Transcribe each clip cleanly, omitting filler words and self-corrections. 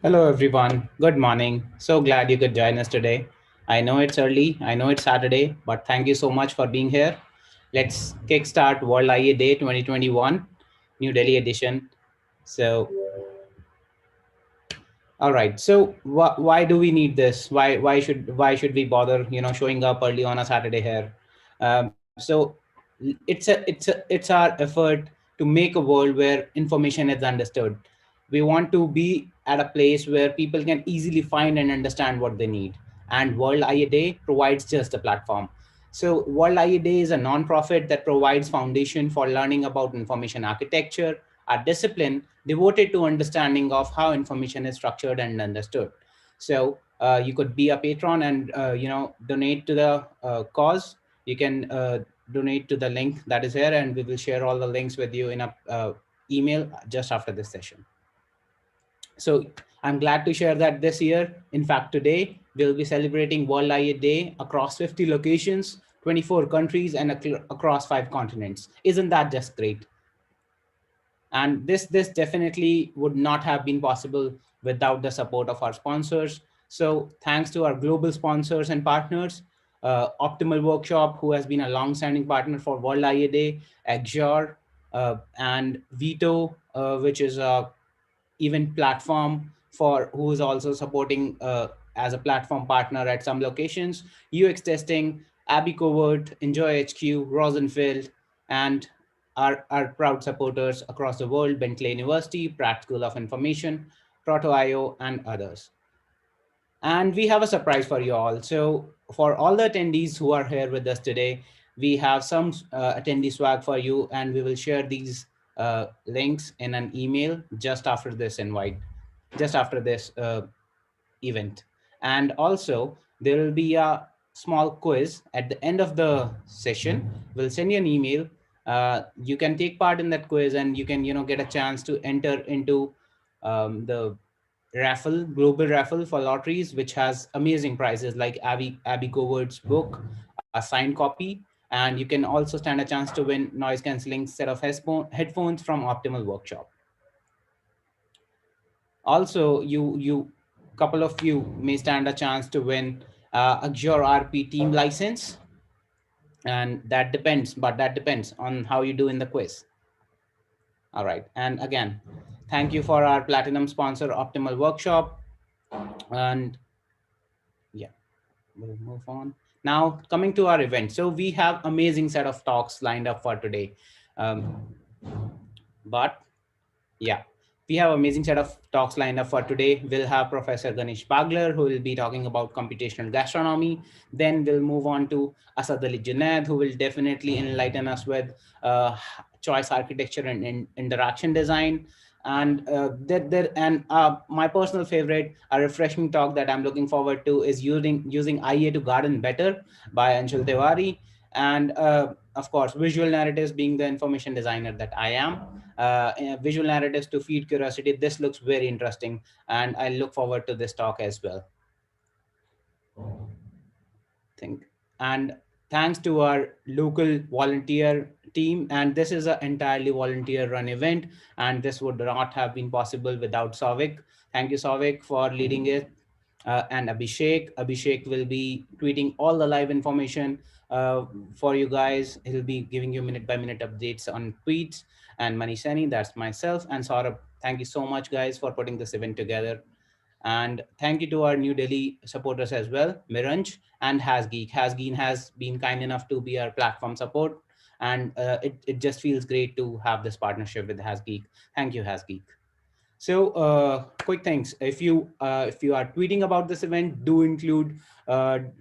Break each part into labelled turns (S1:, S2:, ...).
S1: Hello, everyone. Good morning. So glad you could join us today. I know it's early, I know it's Saturday, but thank you so much for being here. Let's kickstart World IA Day 2021, New Delhi edition. So, all right. So, why do we need this? Why should we bother? Showing up early on a Saturday here. So, it's our effort to make a world where information is understood. We want to be at a place where people can easily find and understand what they need. And World IA Day provides just a platform. So, World IA Day is a non-profit that provides foundation for learning about information architecture, a discipline devoted to understanding of how information is structured and understood. So you could be a patron and donate to the cause. You can donate to the link that is here, and we will share all the links with you in a email just after this session. So I'm glad to share that this year, in fact, today we'll be celebrating World IA Day across 50 locations, 24 countries, and across 5 continents. Isn't that just great? And this definitely would not have been possible without the support of our sponsors. So thanks to our global sponsors and partners, Optimal Workshop, who has been a long-standing partner for World IA Day, Exure, and Vito, which is a event platform for who is also supporting as a platform partner at some locations, UX testing, Abby Covert, Enjoy HQ, Rosenfeld, and our proud supporters across the world, Bentley University, Pratt School of Information, Proto.io, and others. And we have a surprise for you all. So for all the attendees who are here with us today, we have some attendee swag for you, and we will share these links in an email just after this invite, just after this event. And also, there will be a small quiz at the end of the session. We'll send you an email. You can take part in that quiz, and you can get a chance to enter into the raffle, global raffle for lotteries, which has amazing prizes like Abby Covert's book, a signed copy, and you can also stand a chance to win noise canceling set of headphones from Optimal Workshop. Also, you couple of you may stand a chance to win Azure RP team license, and that depends on how you do in the quiz. All right, and again, thank you for our platinum sponsor, Optimal Workshop, and yeah, we'll move on. Now, coming to our event. So we have amazing set of talks lined up for today. Um, but yeah, we have amazing set of talks lined up for today. We'll have Professor Ganesh Bagler, who will be talking about computational gastronomy. Then we'll move on to Asad Ali Junaid, who will definitely enlighten us with choice architecture and interaction design. And my personal favorite, a refreshing talk that I'm looking forward to is using IA to garden better by Anshul Tiwari. And of course, visual narratives, being the information designer that I am, visual narratives to feed curiosity. This looks very interesting, and I look forward to this talk as well. Think and thanks to our local volunteer team, and this is an entirely volunteer run event, and this would not have been possible without Savik. Thank you, Savik, for leading it. And Abhishek will be tweeting all the live information uh, for you guys. He'll be giving you minute by minute updates on tweets. And Manisani, that's myself, and Saurabh. Thank you so much, guys, for putting this event together. And thank you to our New Delhi supporters as well, Miranj and Hasgeek. Hasgeek has been kind enough to be our platform support, and it just feels great to have this partnership with Hasgeek. Thank you, Hasgeek. So, quick things. If you are tweeting about this event, do include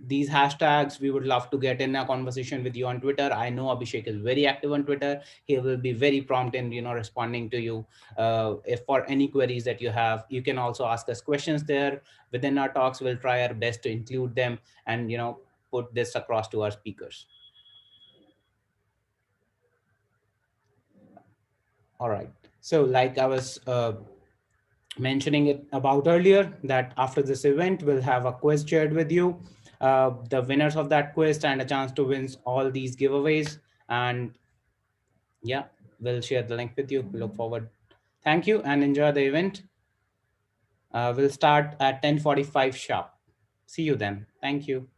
S1: these hashtags. We would love to get in a conversation with you on Twitter. I know Abhishek is very active on Twitter. He will be very prompt in responding to you. If for any queries that you have, you can also ask us questions there. Within our talks, we'll try our best to include them and put this across to our speakers. All right. So, like I was mentioning it about earlier, that after this event we'll have a quiz shared with you. The winners of that quiz stand a chance to win all these giveaways, and yeah, we'll share the link with you. Look forward. Thank you and enjoy the event. We'll start at 10:45 sharp. See you then. Thank you.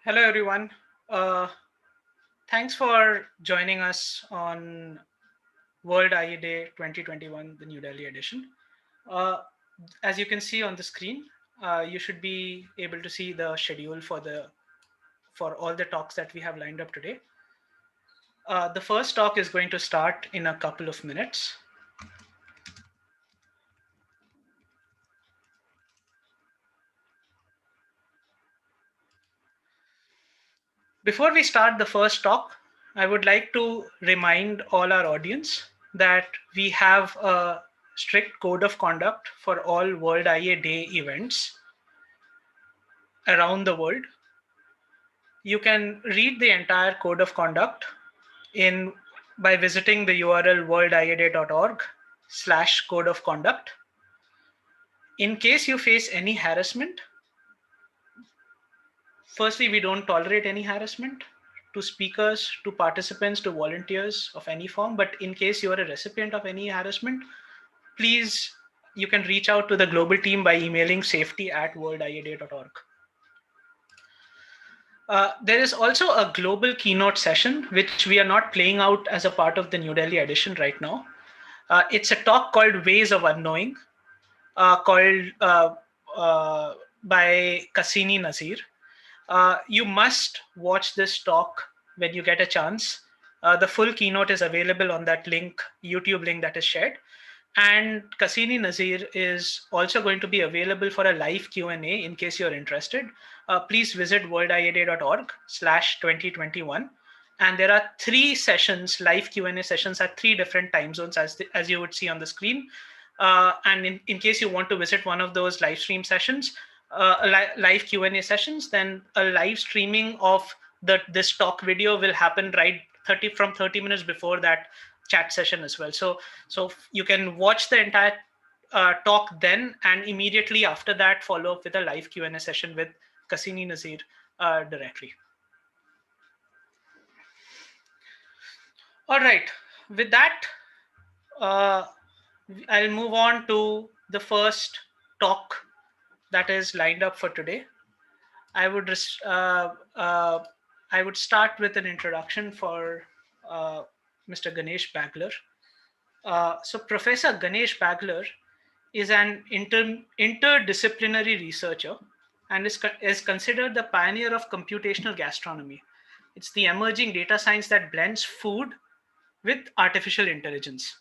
S2: Hello, everyone. Uh, Thanks for joining us on World IE Day 2021, the New Delhi edition. Uh, as you can see on the screen, you should be able to see the schedule for all the talks that we have lined up today. The first talk is going to start in a couple of minutes. Before we start the first talk, I would like to remind all our audience that we have a strict code of conduct for all World IA Day events around the world. You can read the entire code of conduct in by visiting the URL worldiada.org/code of conduct. In case you face any harassment, firstly, we don't tolerate any harassment to speakers, to participants, to volunteers of any form. But in case you are a recipient of any harassment, please, you can reach out to the global team by emailing safety@worldiada.org. There is also a global keynote session, which we are not playing out as a part of the New Delhi edition right now. It's a talk called Ways of Unknowing, called by Cassini Nazir. You must watch this talk when you get a chance. The full keynote is available on that link, YouTube link that is shared. And Cassini Nazir is also going to be available for a live Q&A in case you're interested. Please visit worldiada.org/2021. And there are 3 sessions, live Q&A sessions at 3 different time zones as you would see on the screen. And in case you want to visit one of those live stream sessions, live Q&A sessions, then a live streaming of this talk video will happen right 30 minutes before that chat session as well. So you can watch the entire talk then, and immediately after that follow up with a live Q&A session with Cassini Nazir directly. All right, with that, uh, I'll move on to the first talk that is lined up for today. I would I would start with an introduction for Mr. Ganesh Bagler. So Professor Ganesh Bagler is an interdisciplinary researcher and is considered the pioneer of computational gastronomy. It's the emerging data science that blends food with artificial intelligence.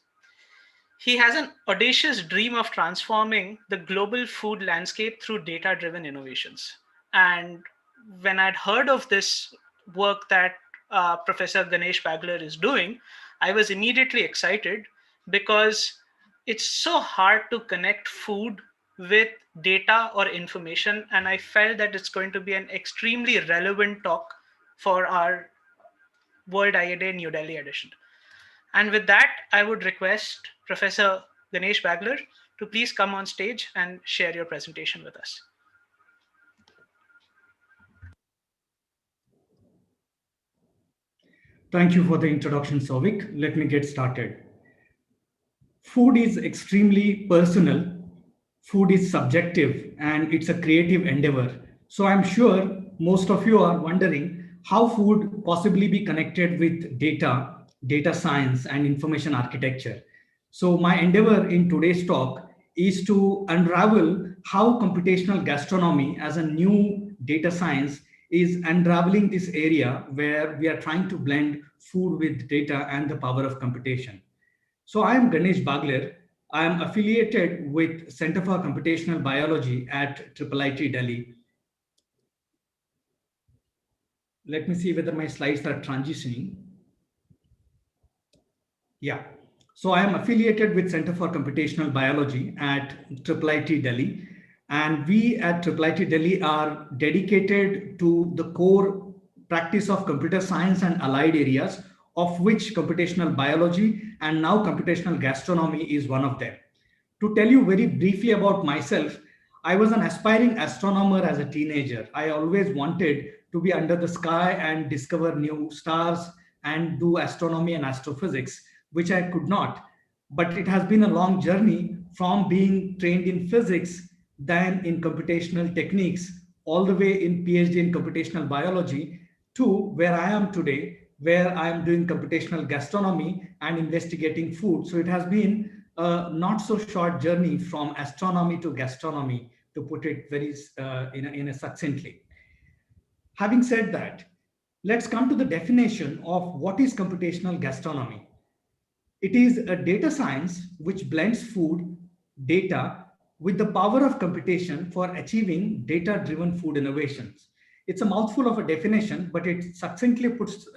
S2: He has an audacious dream of transforming the global food landscape through data driven innovations. And when I'd heard of this work that Professor Ganesh Bagler is doing, I was immediately excited because it's so hard to connect food with data or information. And I felt that it's going to be an extremely relevant talk for our World IA Day New Delhi edition. And with that, I would request Professor Ganesh Bagler to please come on stage and share your presentation with us.
S3: Thank you for the introduction, Souvik. Let me get started. Food is extremely personal, food is subjective, and it's a creative endeavor. So I'm sure most of you are wondering how food possibly be connected with data, data science, and information architecture. So my endeavor in today's talk is to unravel how computational gastronomy as a new data science is unraveling this area where we are trying to blend food with data and the power of computation. So I am Ganesh Bagler. I am affiliated with Center for Computational Biology at IIIT Delhi. Let me see whether my slides are transitioning. Yeah. So I am affiliated with Center for Computational Biology at IIIT Delhi. And we at IIIT Delhi are dedicated to the core practice of computer science and allied areas, of which computational biology and now computational gastronomy is one of them. To tell you very briefly about myself, I was an aspiring astronomer as a teenager. I always wanted to be under the sky and discover new stars and do astronomy and astrophysics, which I could not. But it has been a long journey from being trained in physics, then in computational techniques, all the way in PhD in computational biology to where I am today, where I am doing computational gastronomy and investigating food. So it has been a not so short journey from astronomy to gastronomy, to put it very in a succinctly. Having said that, let's come to the definition of what is computational gastronomy. It is a data science which blends food, data with the power of computation for achieving data-driven food innovations. It's a mouthful of a definition, but it succinctly puts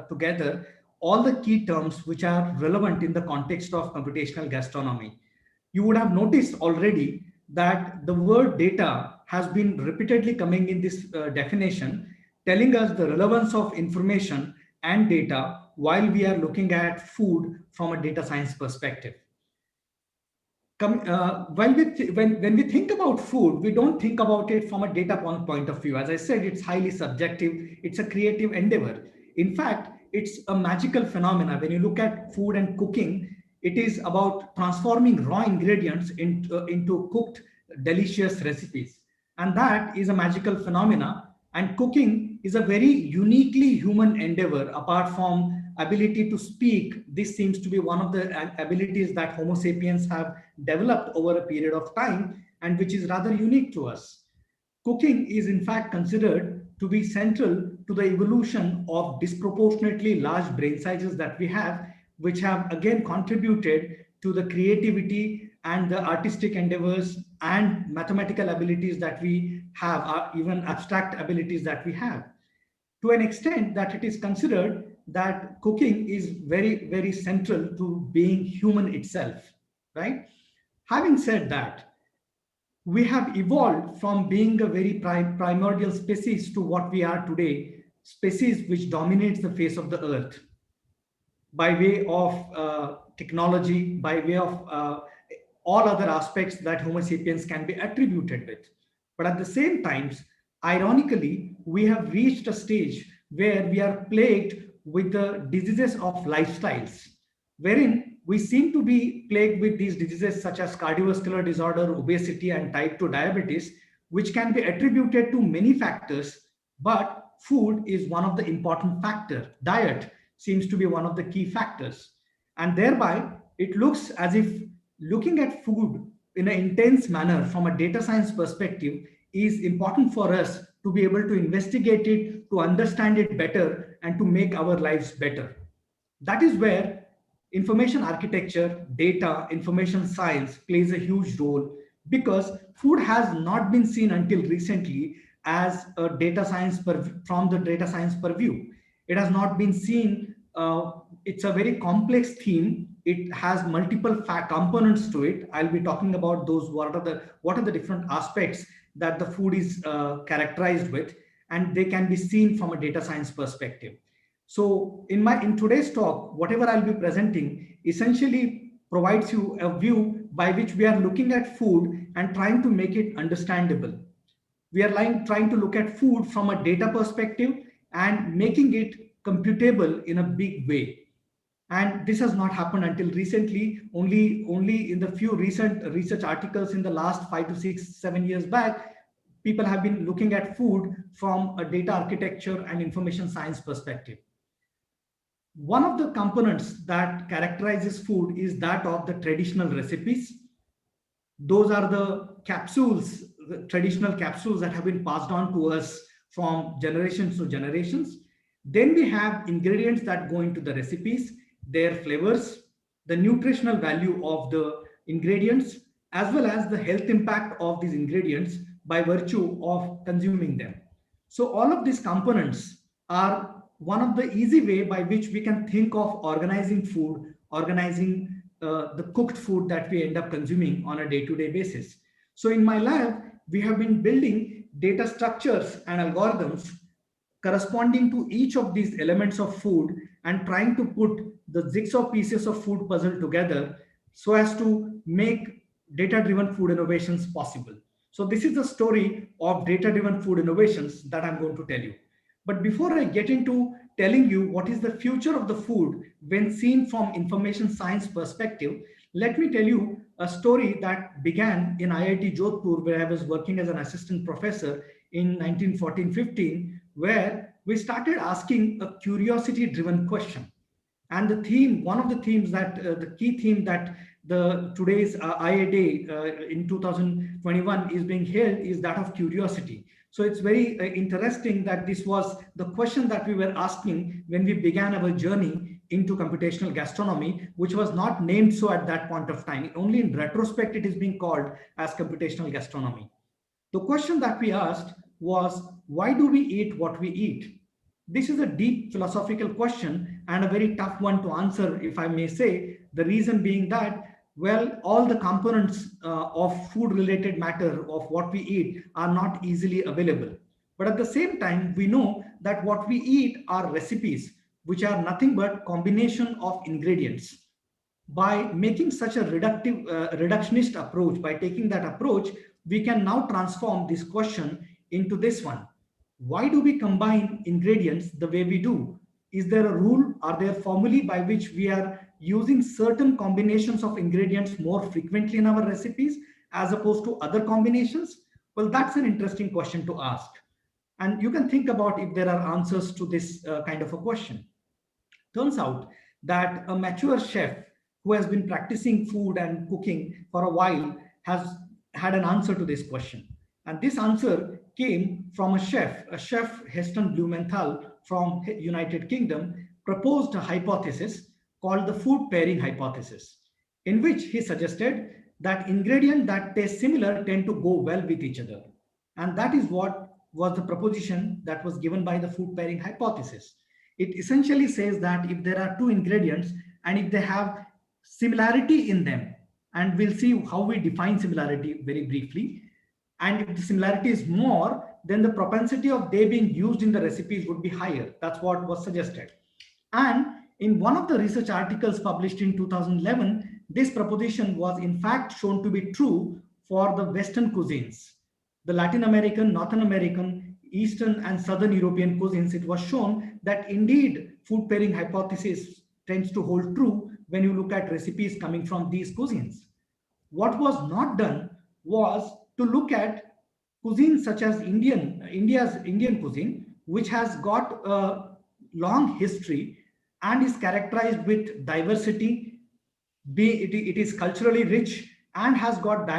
S3: together all the key terms which are relevant in the context of computational gastronomy. You would have noticed already that the word data has been repeatedly coming in this definition, telling us the relevance of information and data while we are looking at food from a data science perspective. When we think about food, we don't think about it from a data point of view. As I said, it's highly subjective. It's a creative endeavor. In fact, it's a magical phenomenon. When you look at food and cooking, it is about transforming raw ingredients into cooked, delicious recipes. And that is a magical phenomena. And cooking is a very uniquely human endeavor. Apart from ability to speak, this seems to be one of the abilities that Homo sapiens have developed over a period of time, and which is rather unique to us. Cooking is in fact considered to be central to the evolution of disproportionately large brain sizes that we have, which have again contributed to the creativity and the artistic endeavors and mathematical abilities that we have, or even abstract abilities that we have. To an extent that it is considered that cooking is very, very central to being human itself, right? Having said that, we have evolved from being a very primordial species to what we are today, species which dominates the face of the earth by way of technology, by way of all other aspects that Homo sapiens can be attributed with. But at the same time, ironically, we have reached a stage where we are plagued with the diseases of lifestyles, wherein we seem to be plagued with these diseases such as cardiovascular disorder, obesity, and type 2 diabetes, which can be attributed to many factors, but food is one of the important factors. Diet seems to be one of the key factors. And thereby, it looks as if looking at food in an intense manner from a data science perspective is important for us to be able to investigate it, to understand it better, and to make our lives better. That is where information architecture, data, information science plays a huge role, because food has not been seen until recently as a data science from the data science purview. It has not been seen. It's a very complex theme. It has multiple components to it. I'll be talking about those. What are the different aspects that the food is characterized with, and they can be seen from a data science perspective. So in today's talk, whatever I'll be presenting essentially provides you a view by which we are looking at food and trying to make it understandable. We are trying to look at food from a data perspective and making it computable in a big way. And this has not happened until recently. Only in the few recent research articles in the last 5 to 6, 7 years back, people have been looking at food from a data architecture and information science perspective. One of the components that characterizes food is that of the traditional recipes. Those are the capsules, the traditional capsules that have been passed on to us from generations to generations. Then we have ingredients that go into the recipes, their flavors, the nutritional value of the ingredients, as well as the health impact of these ingredients by virtue of consuming them. So all of these components are one of the easy way by which we can think of organizing food, organizing the cooked food that we end up consuming on a day-to-day basis. So in my lab, we have been building data structures and algorithms corresponding to each of these elements of food and trying to put the jigsaw pieces of food puzzle together so as to make data-driven food innovations possible. So this is the story of data-driven food innovations that I'm going to tell you. But before I get into telling you what is the future of the food when seen from information science perspective, let me tell you a story that began in IIT Jodhpur, where I was working as an assistant professor in 1914-15, where we started asking a curiosity-driven question. And the theme, one of the themes that, the key theme that the today's IA Day in 2021 is being held is that of curiosity. So it's very interesting that this was the question that we were asking when we began our journey into computational gastronomy, which was not named so at that point of time. Only in retrospect, it is being called as computational gastronomy. The question that we asked was, why do we eat what we eat? This is a deep philosophical question and a very tough one to answer, if I may say. The reason being that, well, all the components of food related matter of what we eat are not easily available. But at the same time, we know that what we eat are recipes, which are nothing but combination of ingredients. By making such a reductionist approach, by taking that approach, we can now transform this question into this one. Why do we combine ingredients the way we do? Is there a rule? Are there formulae by which we are using certain combinations of ingredients more frequently in our recipes as opposed to other combinations? Well, that's an interesting question to ask. And you can think about if there are answers to this kind of a question. Turns out that a mature chef who has been practicing food and cooking for a while has had an answer to this question. And this answer came from a chef Heston Blumenthal from United Kingdom proposed a hypothesis called the food pairing hypothesis, in which he suggested that ingredients that taste similar tend to go well with each other. And that is what was the proposition that was given by the food pairing hypothesis. It essentially says that if there are two ingredients and if they have similarity in them, and we'll see how we define similarity very briefly, and if the similarity is more, then the propensity of they being used in the recipes would be higher. That's what was suggested. And in one of the research articles published in 2011, this proposition was in fact shown to be true for the Western cuisines. The Latin American, Northern American, Eastern and Southern European cuisines, it was shown that indeed food pairing hypothesis tends to hold true when you look at recipes coming from these cuisines. What was not done was to look at cuisines such as India's Indian cuisine, which has got a long history and is characterized with diversity, it is culturally rich and has got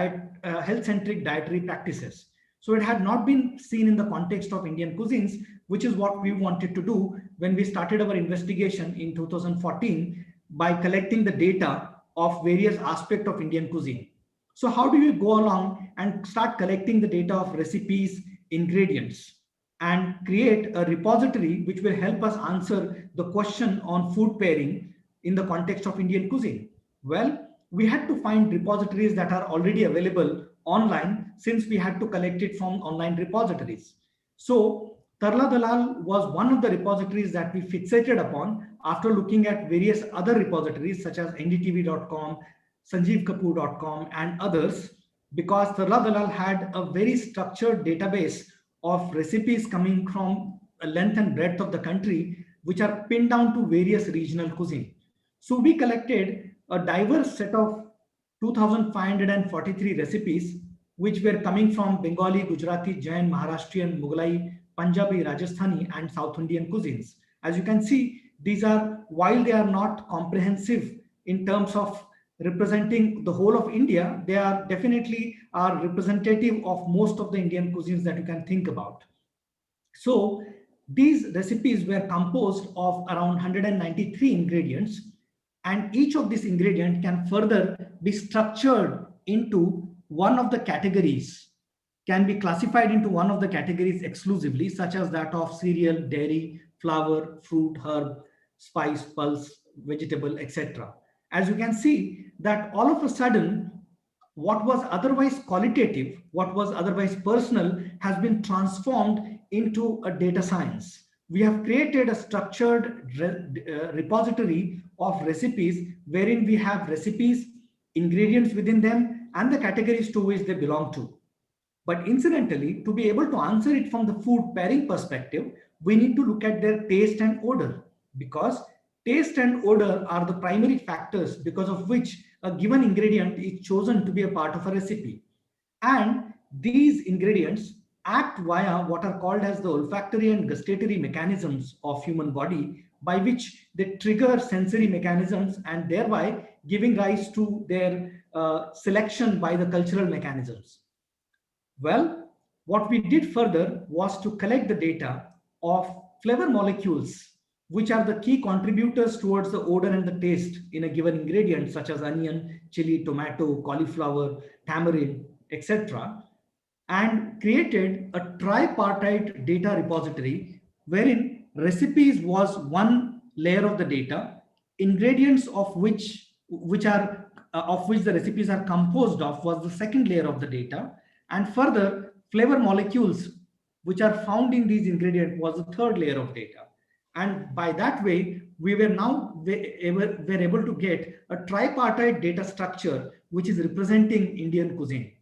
S3: health-centric dietary practices. So it had not been seen in the context of Indian cuisines, which is what we wanted to do when we started our investigation in 2014 by collecting the data of various aspects of Indian cuisine. So how do you go along and start collecting the data of recipes, ingredients, and create a repository which will help us answer the question on food pairing in the context of Indian cuisine? Well, we had to find repositories that are already available online, since we had to collect it from online repositories. So Tarla Dalal was one of the repositories that we fixated upon after looking at various other repositories such as ndtv.com, sanjeevkapoor.com and others, because Tarla Dalal had a very structured database of recipes coming from a length and breadth of the country, which are pinned down to various regional cuisine. So we collected a diverse set of 2,543 recipes, which were coming from Bengali, Gujarati, Jain, Maharashtrian, Mughlai, Punjabi, Rajasthani, and South Indian cuisines. As you can see, these are, while they are not comprehensive in terms of representing the whole of India, they are definitely are representative of most of the Indian cuisines that you can think about. So these recipes were composed of around 193 ingredients, and each of these ingredients can further be structured into one of the categories, can be classified into one of the categories exclusively, such as that of cereal, dairy, flour, fruit, herb, spice, pulse, vegetable, etc. As you can see that all of a sudden, what was otherwise qualitative, what was otherwise personal, has been transformed into a data science. We have created a structured repository of recipes wherein we have recipes, ingredients within them, and the categories to which they belong to. But incidentally, to be able to answer it from the food pairing perspective, we need to look at their taste and odor, because Taste and odor are the primary factors because of which a given ingredient is chosen to be a part of a recipe. And these ingredients act via what are called as the olfactory and gustatory mechanisms of human body, by which they trigger sensory mechanisms and thereby giving rise to their selection by the cultural mechanisms. Well, what we did further was to collect the data of flavor molecules, which are the key contributors towards the odor and the taste in a given ingredient, such as onion, chili, tomato, cauliflower, tamarind, etc., and created a tripartite data repository wherein recipes was one layer of the data, ingredients of which are of which the recipes are composed of was the second layer of the data, and further flavor molecules which are found in these ingredients was the third layer of data. And by that way, we were able to get a tripartite data structure which is representing Indian cuisine.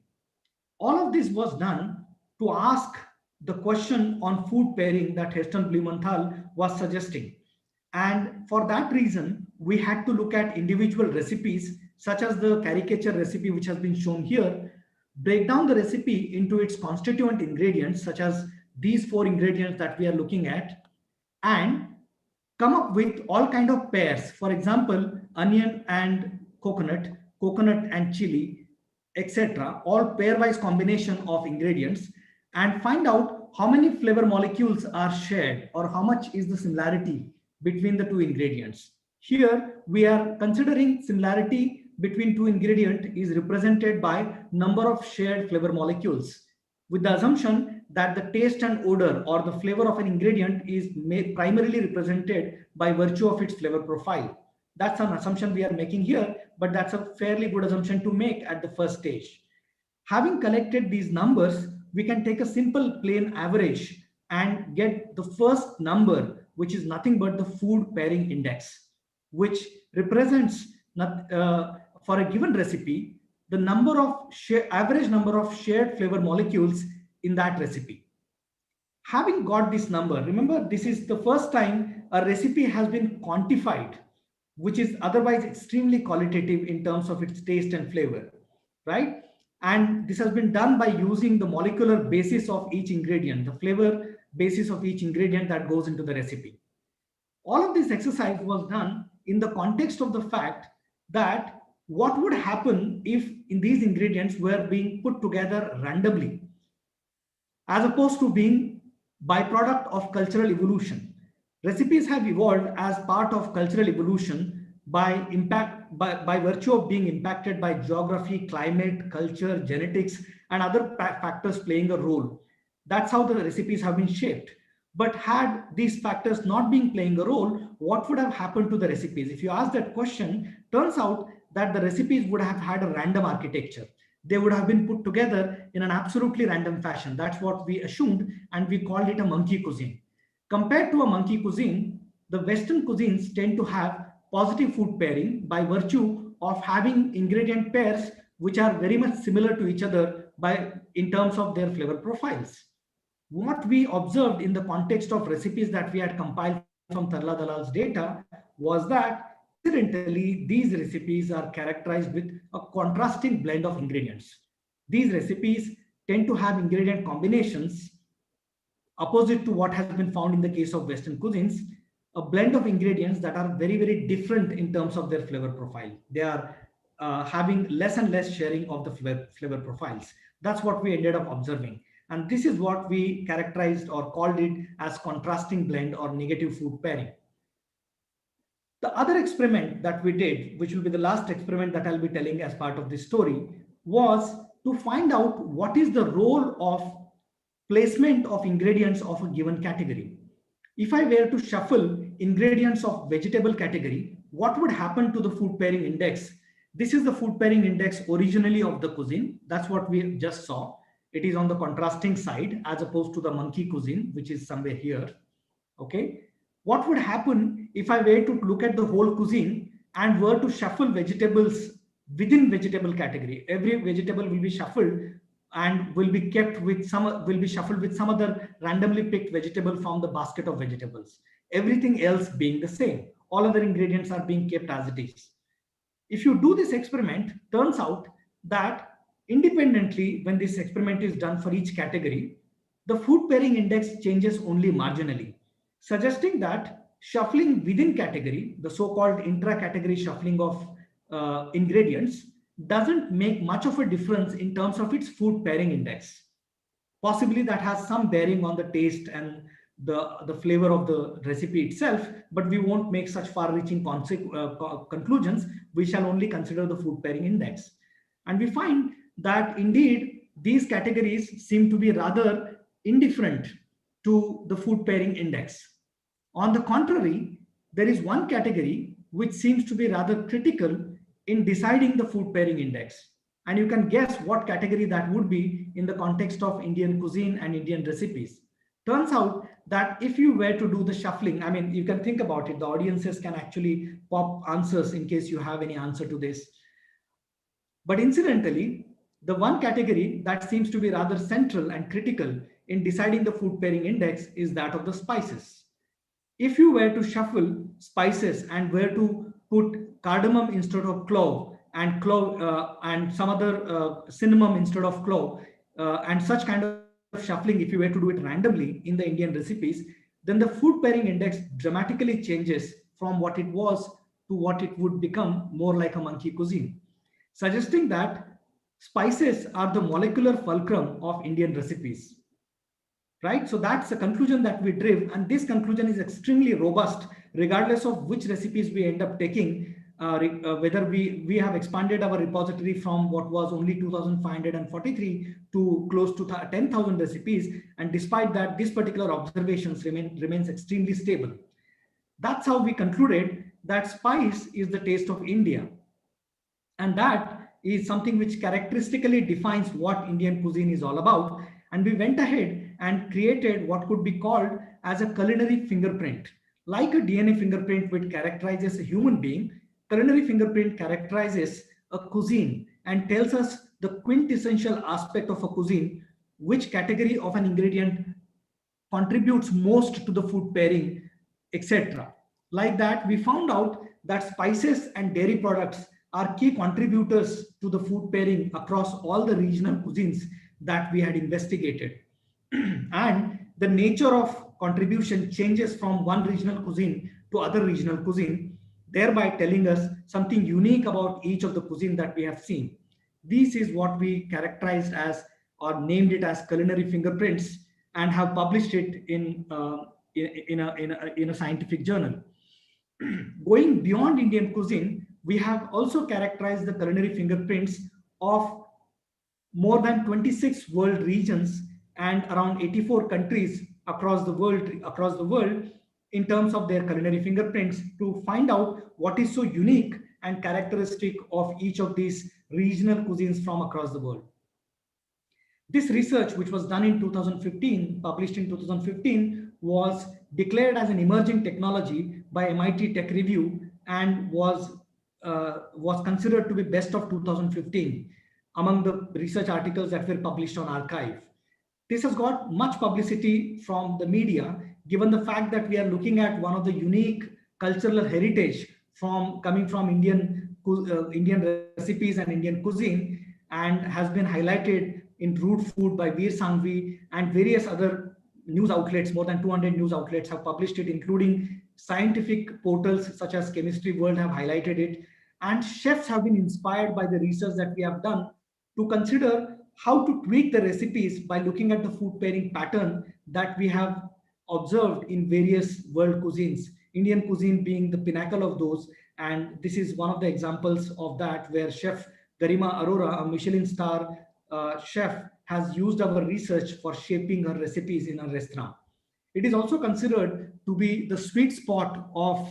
S3: All of this was done to ask the question on food pairing that Heston Blumenthal was suggesting. And for that reason, we had to look at individual recipes, such as the caricature recipe which has been shown here, break down the recipe into its constituent ingredients, such as these 4 ingredients that we are looking at, and come up with all kind of pairs. For example, onion and coconut, coconut and chili, etc., all pairwise combination of ingredients, and find out how many flavor molecules are shared or how much is the similarity between the 2 ingredients. Here we are considering similarity between 2 ingredients is represented by number of shared flavor molecules, with the assumption that the taste and odor or the flavor of an ingredient is primarily represented by virtue of its flavor profile. That's an assumption we are making here, but that's a fairly good assumption to make at the first stage. Having collected these numbers, we can take a simple plain average and get the first number, which is nothing but the food pairing index, which represents for a given recipe the number of average number of shared flavor molecules in that recipe. Having got this number, remember this is the first time a recipe has been quantified, which is otherwise extremely qualitative in terms of its taste and flavor, right? And this has been done by using the molecular basis of each ingredient, the flavor basis of each ingredient that goes into the recipe. All of this exercise was done in the context of the fact that what would happen if in these ingredients were being put together randomly, as opposed to being byproduct of cultural evolution. Recipes have evolved as part of cultural evolution by virtue of being impacted by geography, climate, culture, genetics, and other factors playing a role. That's how the recipes have been shaped. But had these factors not been playing a role, what would have happened to the recipes? If you ask that question, turns out that the recipes would have had a random architecture. They would have been put together in an absolutely random fashion. That's what we assumed, and we called it a monkey cuisine. Compared to a monkey cuisine, the Western cuisines tend to have positive food pairing by virtue of having ingredient pairs which are very much similar to each other in terms of their flavor profiles. What we observed in the context of recipes that we had compiled from Tarla Dalal's data was that incidentally, these recipes are characterized with a contrasting blend of ingredients. These recipes tend to have ingredient combinations opposite to what has been found in the case of Western cuisines, a blend of ingredients that are very, very different in terms of their flavor profile. They are having less and less sharing of the flavor profiles. That's what we ended up observing. And this is what we characterized or called it as contrasting blend or negative food pairing. The other experiment that we did, which will be the last experiment that I'll be telling as part of this story, was to find out what is the role of placement of ingredients of a given category. If I were to shuffle ingredients of vegetable category, what would happen to the food pairing index? This is the food pairing index originally of the cuisine. That's what we just saw. It is on the contrasting side as opposed to the monkey cuisine, which is somewhere here. Okay. What would happen if I were to look at the whole cuisine and were to shuffle vegetables within vegetable category? Every vegetable will be shuffled and will be shuffled with some other randomly picked vegetable from the basket of vegetables. Everything else being the same. all other ingredients are being kept as it is. If you do this experiment, turns out that independently, when this experiment is done for each category, the food pairing index changes only marginally, suggesting that shuffling within category, the so-called intra-category shuffling of ingredients, doesn't make much of a difference in terms of its food pairing index. Possibly that has some bearing on the taste and the flavor of the recipe itself, but we won't make such far-reaching conclusions. We shall only consider the food pairing index. And we find that indeed these categories seem to be rather indifferent to the food pairing index. On the contrary, there is one category which seems to be rather critical in deciding the food pairing index. And you can guess what category that would be in the context of Indian cuisine and Indian recipes. Turns out that if you were to do the shuffling, I mean, you can think about it, the audiences can actually pop answers in case you have any answer to this. But incidentally, the one category that seems to be rather central and critical in deciding the food pairing index is that of the spices. If you were to shuffle spices and were to put cardamom instead of clove and some other cinnamon instead of clove, and such kind of shuffling, if you were to do it randomly in the Indian recipes, then the food pairing index dramatically changes from what it was to what it would become more like a monkey cuisine, suggesting that spices are the molecular fulcrum of Indian recipes. Right? So that's a conclusion that we drive, and this conclusion is extremely robust regardless of which recipes we end up taking, whether we have expanded our repository from what was only 2,543 to close to 10,000 recipes, and despite that, this particular observations remains extremely stable. That's how we concluded that spice is the taste of India, and that is something which characteristically defines what Indian cuisine is all about. And we went ahead and created what could be called as a culinary fingerprint. Like a DNA fingerprint which characterizes a human being, culinary fingerprint characterizes a cuisine and tells us the quintessential aspect of a cuisine, which category of an ingredient contributes most to the food pairing, etc. Like that, we found out that spices and dairy products are key contributors to the food pairing across all the regional cuisines that we had investigated. And the nature of contribution changes from one regional cuisine to other regional cuisine, thereby telling us something unique about each of the cuisine that we have seen. This is what we characterized as or named it as culinary fingerprints and have published it in a scientific journal. Going beyond Indian cuisine, we have also characterized the culinary fingerprints of more than 26 world regions and around 84 countries across the world in terms of their culinary fingerprints to find out what is so unique and characteristic of each of these regional cuisines from across the world. This research, which was done in 2015, published in 2015, was declared as an emerging technology by MIT Tech Review and was considered to be best of 2015 among the research articles that were published on Archive. This has got much publicity from the media, given the fact that we are looking at one of the unique cultural heritage coming from Indian recipes and Indian cuisine, and has been highlighted in Root Food by Veer Sanghvi, and various other news outlets. More than 200 news outlets have published it, including scientific portals such as Chemistry World have highlighted it. And chefs have been inspired by the research that we have done to consider how to tweak the recipes by looking at the food pairing pattern that we have observed in various world cuisines, Indian cuisine being the pinnacle of those. And this is one of the examples of that, where Chef Garima Arora, a Michelin star chef, has used our research for shaping her recipes in a restaurant. It is also considered to be the sweet spot of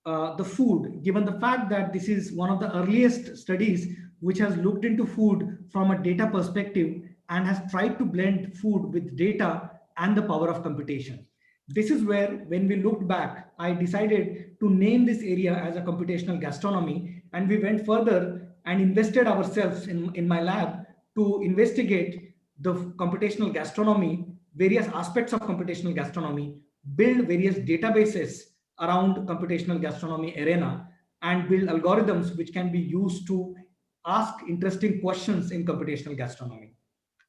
S3: the food, given the fact that this is one of the earliest studies which has looked into food from a data perspective and has tried to blend food with data and the power of computation. This is where, when we looked back, I decided to name this area as a computational gastronomy, and we went further and invested ourselves in my lab to investigate the computational gastronomy, various aspects of computational gastronomy, build various databases around computational gastronomy arena and build algorithms which can be used to ask interesting questions in computational gastronomy.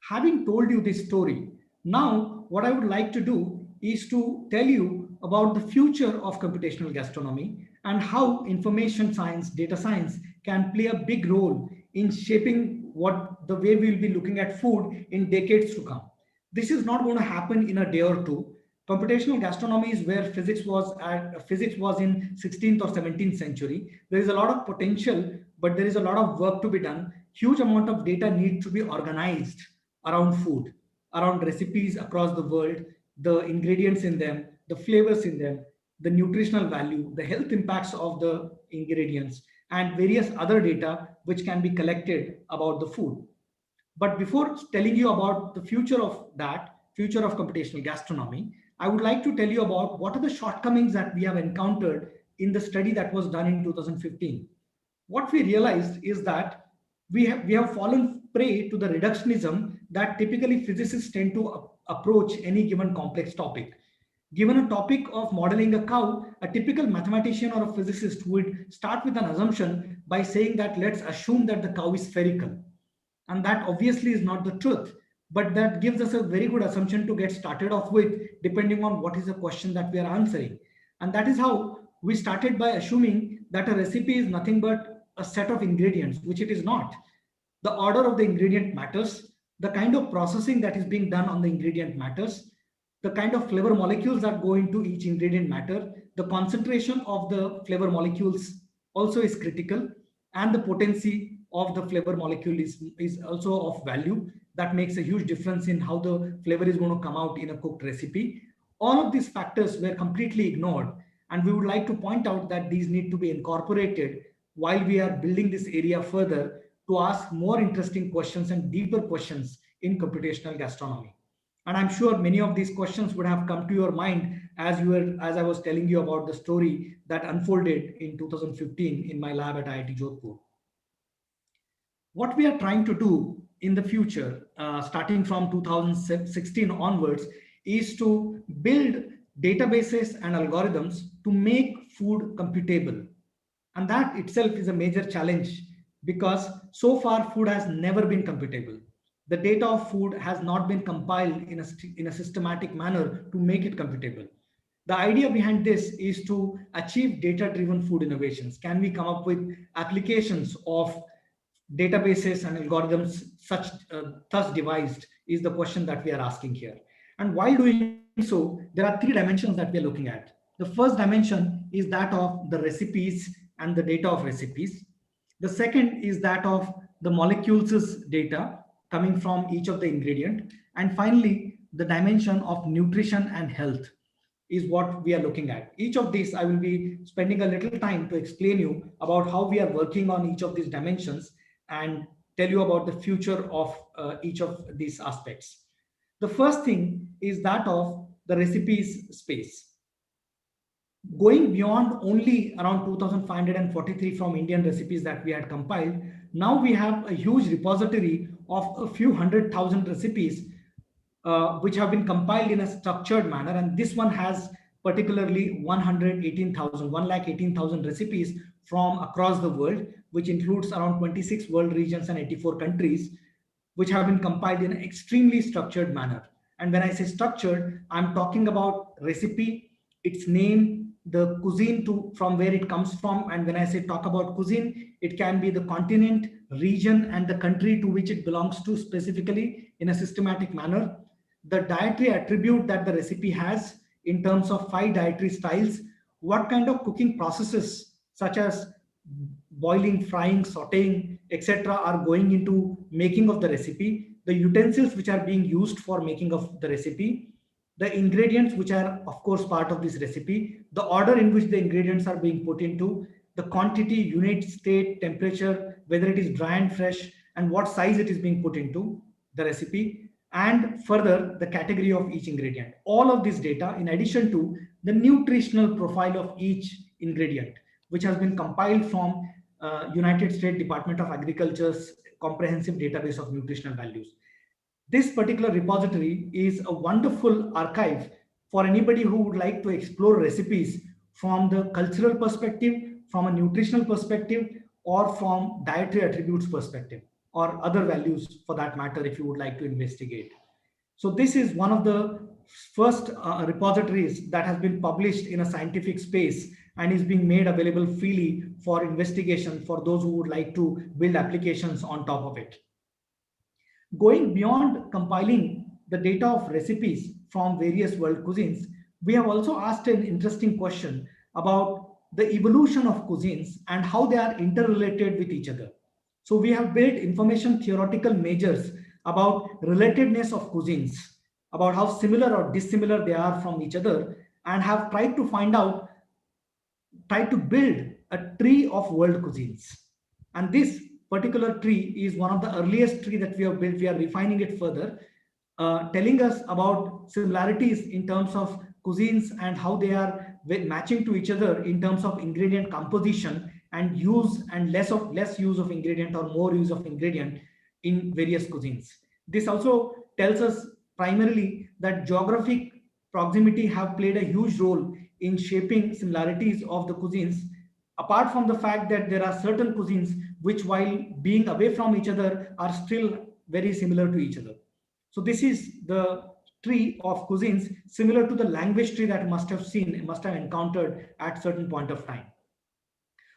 S3: Having told you this story, now what I would like to do is to tell you about the future of computational gastronomy and how information science, data science can play a big role in shaping what the way we'll be looking at food in decades to come. This is not going to happen in a day or two. Computational gastronomy is where physics was in 16th or 17th century. There is a lot of potential, but there is a lot of work to be done. Huge amount of data needs to be organized around food, around recipes across the world, the ingredients in them, the flavors in them, the nutritional value, the health impacts of the ingredients, and various other data which can be collected about the food. But before telling you about the future of that, future of computational gastronomy, I would like to tell you about what are the shortcomings that we have encountered in the study that was done in 2015. What we realized is that we have fallen prey to the reductionism that typically physicists tend to approach any given complex topic. Given a topic of modeling a cow, a typical mathematician or a physicist would start with an assumption by saying that let's assume that the cow is spherical. And that obviously is not the truth, but that gives us a very good assumption to get started off with, depending on what is the question that we are answering. And that is how we started by assuming that a recipe is nothing but a set of ingredients, which it is not. The order of the ingredient matters, the kind of processing that is being done on the ingredient matters, the kind of flavor molecules that go into each ingredient matter, the concentration of the flavor molecules also is critical, and the potency of the flavor molecule is also of value. That makes a huge difference in how the flavor is going to come out in a cooked recipe. All of these factors were completely ignored, and we would like to point out that these need to be incorporated while we are building this area further to ask more interesting questions and deeper questions in computational gastronomy. And I'm sure many of these questions would have come to your mind as I was telling you about the story that unfolded in 2015 in my lab at IIT Jodhpur. What we are trying to do in the future, starting from 2016 onwards, is to build databases and algorithms to make food computable. And that itself is a major challenge because so far food has never been computable. The data of food has not been compiled in a systematic manner to make it computable. The idea behind this is to achieve data-driven food innovations. Can we come up with applications of databases and algorithms thus devised is the question that we are asking here. And while doing so, there are three dimensions that we are looking at. The first dimension is that of the recipes and the data of recipes. The second is that of the molecules data coming from each of the ingredient. And finally, the dimension of nutrition and health is what we are looking at. Each of these, I will be spending a little time to explain you about how we are working on each of these dimensions and tell you about the future of each of these aspects. The first thing is that of the recipes space. Going beyond only around 2,543 from Indian recipes that we had compiled, now we have a huge repository of a few 100,000 recipes which have been compiled in a structured manner. And this one has particularly 118,000 recipes from across the world, which includes around 26 world regions and 84 countries, which have been compiled in an extremely structured manner. And when I say structured, I'm talking about recipe, its name, the cuisine from where it comes from. And when I say talk about cuisine, it can be the continent, region, and the country to which it belongs to specifically in a systematic manner. The dietary attribute that the recipe has in terms of 5 dietary styles, what kind of cooking processes such as boiling, frying, sauteing, etc. are going into making of the recipe, the utensils which are being used for making of the recipe, the ingredients which are of course part of this recipe, the order in which the ingredients are being put into, the quantity, unit, state, temperature, whether it is dry and fresh, and what size it is being put into the recipe, and further the category of each ingredient. All of this data in addition to the nutritional profile of each ingredient, which has been compiled from United States Department of Agriculture's comprehensive database of nutritional values. This particular repository is a wonderful archive for anybody who would like to explore recipes from the cultural perspective, from a nutritional perspective, or from dietary attributes perspective, or other values for that matter, if you would like to investigate. So this is one of the first repositories that has been published in a scientific space and is being made available freely for investigation for those who would like to build applications on top of it. Going beyond compiling the data of recipes from various world cuisines, we have also asked an interesting question about the evolution of cuisines and how they are interrelated with each other. So we have built information theoretical measures about relatedness of cuisines, about how similar or dissimilar they are from each other, and have tried to build a tree of world cuisines. And this particular tree is one of the earliest tree that we have built. We are refining it further, telling us about similarities in terms of cuisines and how they are matching to each other in terms of ingredient composition and use and less use of ingredient or more use of ingredient in various cuisines. This also tells us primarily that geographic proximity have played a huge role in shaping similarities of the cuisines, apart from the fact that there are certain cuisines which, while being away from each other, are still very similar to each other. So this is the tree of cuisines, similar to the language tree that must have encountered at certain point of time.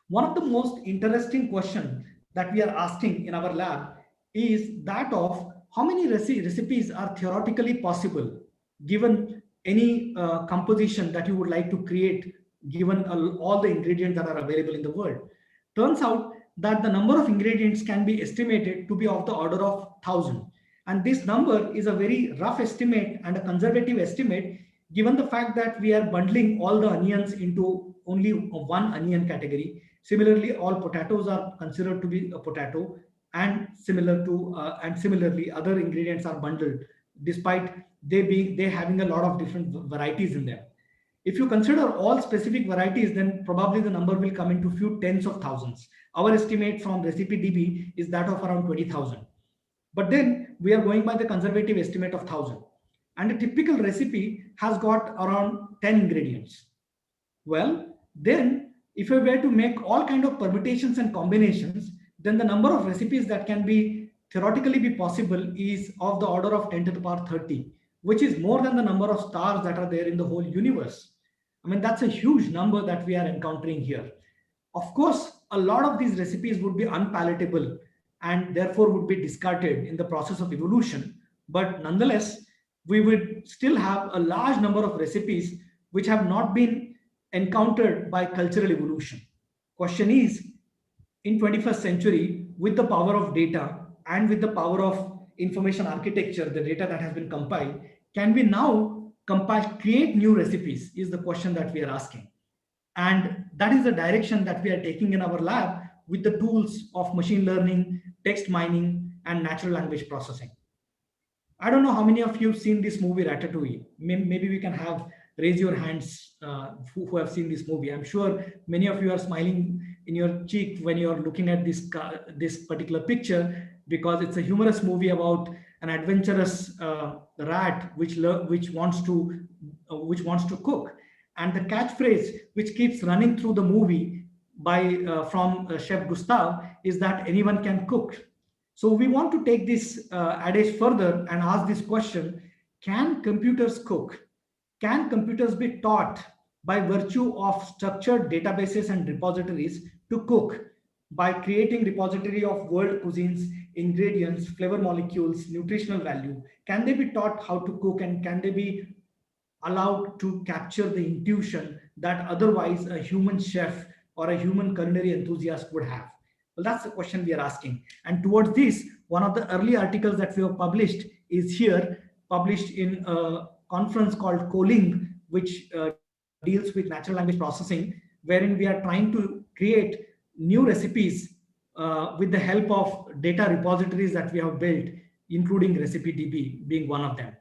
S3: One of the most interesting questions that we are asking in our lab is that of how many recipes are theoretically possible given any composition that you would like to create, given all the ingredients that are available in the world. Turns out that the number of ingredients can be estimated to be of the order of 1,000. And this number is a very rough estimate and a conservative estimate, given the fact that we are bundling all the onions into only one onion category. Similarly, all potatoes are considered to be a potato, and similarly other ingredients are bundled, despite they having a lot of different varieties in them. If you consider all specific varieties, then probably the number will come into few tens of thousands. Our estimate from RecipeDB is that of around 20,000. But then we are going by the conservative estimate of 1,000. And a typical recipe has got around 10 ingredients. Well, then if we were to make all kind of permutations and combinations, then the number of recipes that can be theoretically be possible is of the order of 10 to the power 30, which is more than the number of stars that are there in the whole universe. I mean, that's a huge number that we are encountering here. Of course, a lot of these recipes would be unpalatable and therefore would be discarded in the process of evolution. But nonetheless, we would still have a large number of recipes which have not been encountered by cultural evolution. Question is, in 21st century, with the power of data and with the power of information architecture, the data that has been compiled, can we now create new recipes, is the question that we are asking. And that is the direction that we are taking in our lab with the tools of machine learning, text mining, and natural language processing. I don't know how many of you have seen this movie Ratatouille. Maybe we can raise your hands who have seen this movie. I'm sure many of you are smiling in your cheek when you're looking at this particular picture, because it's a humorous movie about an adventurous rat which wants to cook. And the catchphrase which keeps running through the movie from Chef Gustav is that anyone can cook. So we want to take this adage further and ask this question: can computers cook? Can computers be taught by virtue of structured databases and repositories to cook, by creating repository of world cuisines, ingredients, flavor molecules, nutritional value? Can they be taught how to cook, and can they be allowed to capture the intuition that otherwise a human chef or a human culinary enthusiast would have? Well, that's the question we are asking. And towards this, one of the early articles that we have published is here, published in a conference called Coling, which deals with natural language processing, wherein we are trying to create new recipes with the help of data repositories that we have built, including RecipeDB being one of them.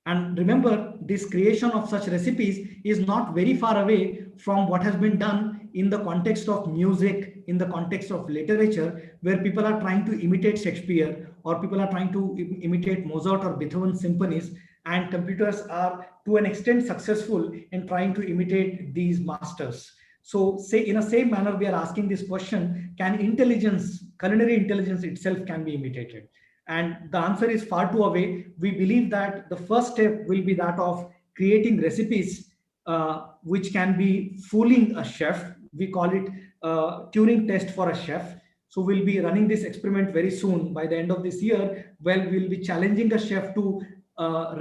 S3: And remember, this creation of such recipes is not very far away from what has been done in the context of music, in the context of literature, where people are trying to imitate Shakespeare, or people are trying to imitate Mozart or Beethoven symphonies, and computers are to an extent successful in trying to imitate these masters. So say in a same manner, we are asking this question, can intelligence, culinary intelligence itself can be imitated? And the answer is far too away. We believe that the first step will be that of creating recipes which can be fooling a chef. We call it Turing test for a chef. So we'll be running this experiment very soon by the end of this year. Well, we'll be challenging a chef to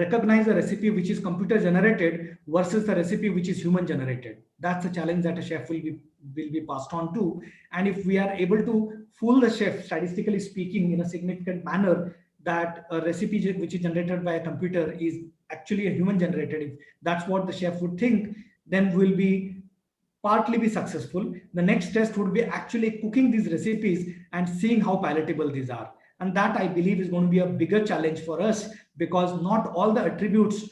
S3: recognize a recipe which is computer generated versus the recipe which is human generated. That's a challenge that a chef will be passed on to. And if we are able to fool the chef, statistically speaking, in a significant manner, that a recipe which is generated by a computer is actually a human generated, if that's what the chef would think, then we'll be partly be successful. The next test would be actually cooking these recipes and seeing how palatable these are. And that, I believe, is going to be a bigger challenge for us, because not all the attributes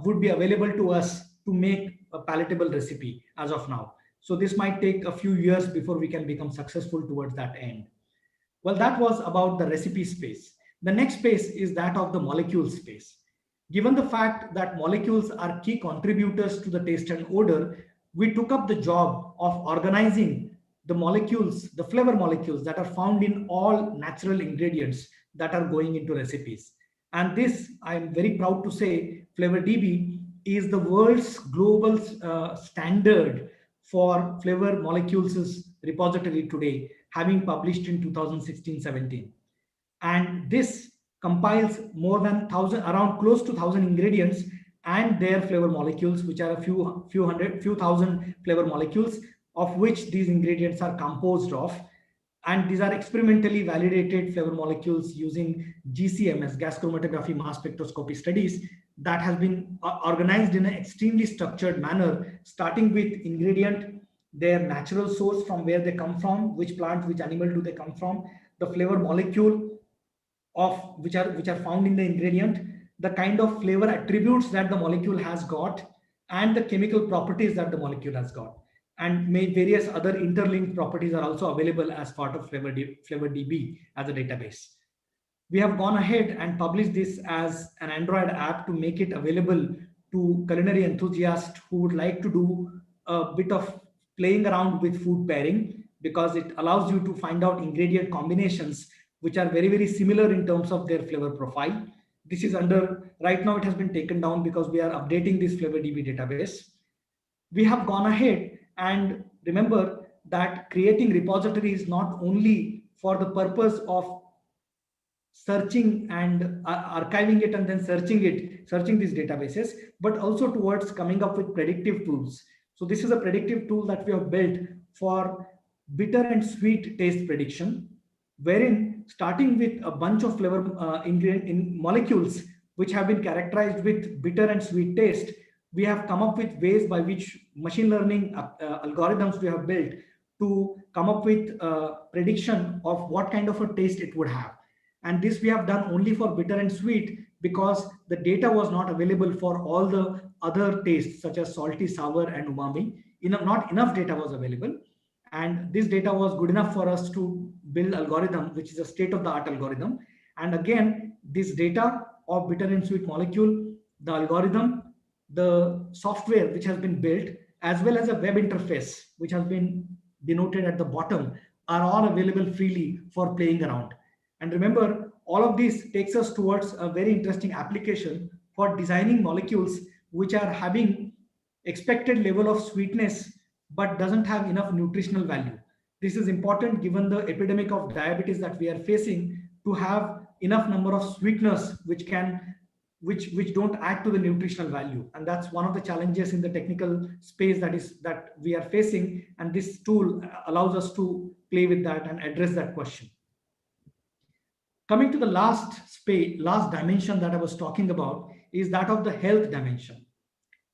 S3: would be available to us to make a palatable recipe as of now. So this might take a few years before we can become successful towards that end. Well, that was about the recipe space. The next space is that of the molecule space. Given the fact that molecules are key contributors to the taste and odor, we took up the job of organizing the molecules, the flavor molecules that are found in all natural ingredients that are going into recipes. And this, I'm very proud to say, FlavorDB is the world's global standard for flavor molecules repository today, having published in 2016-17. And this compiles more than 1,000, around close to 1,000 ingredients and their flavor molecules, which are a few thousand flavor molecules, of which these ingredients are composed of. And these are experimentally validated flavor molecules using GCMS, gas chromatography mass spectroscopy studies, that has been organized in an extremely structured manner, starting with ingredient, their natural source, from where they come from, which plant, which animal do they come from, the flavor molecule of which are found in the ingredient, the kind of flavor attributes that the molecule has got, and the chemical properties that the molecule has got. And various other interlinked properties are also available as part of FlavorDB as a database. We have gone ahead and published this as an Android app to make it available to culinary enthusiasts who would like to do a bit of playing around with food pairing, because it allows you to find out ingredient combinations which are very, very similar in terms of their flavor profile. This is right now it has been taken down because we are updating this FlavorDB database. We have gone ahead and remember that creating repository is not only for the purpose of searching and archiving it and then searching these databases, but also towards coming up with predictive tools. So this is a predictive tool that we have built for bitter and sweet taste prediction, wherein starting with a bunch of flavor ingredient molecules which have been characterized with bitter and sweet taste, we have come up with ways by which machine learning algorithms we have built to come up with prediction of what kind of a taste it would have. And this we have done only for bitter and sweet because the data was not available for all the other tastes such as salty, sour, and umami. Not enough data was available. And this data was good enough for us to build algorithm, which is a state-of-the-art algorithm. And again, this data of bitter and sweet molecule, the algorithm, the software which has been built, as well as a web interface, which has been denoted at the bottom, are all available freely for playing around. And remember, all of this takes us towards a very interesting application for designing molecules which are having expected level of sweetness but doesn't have enough nutritional value. This is important given the epidemic of diabetes that we are facing, to have enough number of sweeteners which don't add to the nutritional value. And that's one of the challenges in the technical space that we are facing. And this tool allows us to play with that and address that question. Coming to the last dimension that I was talking about is that of the health dimension.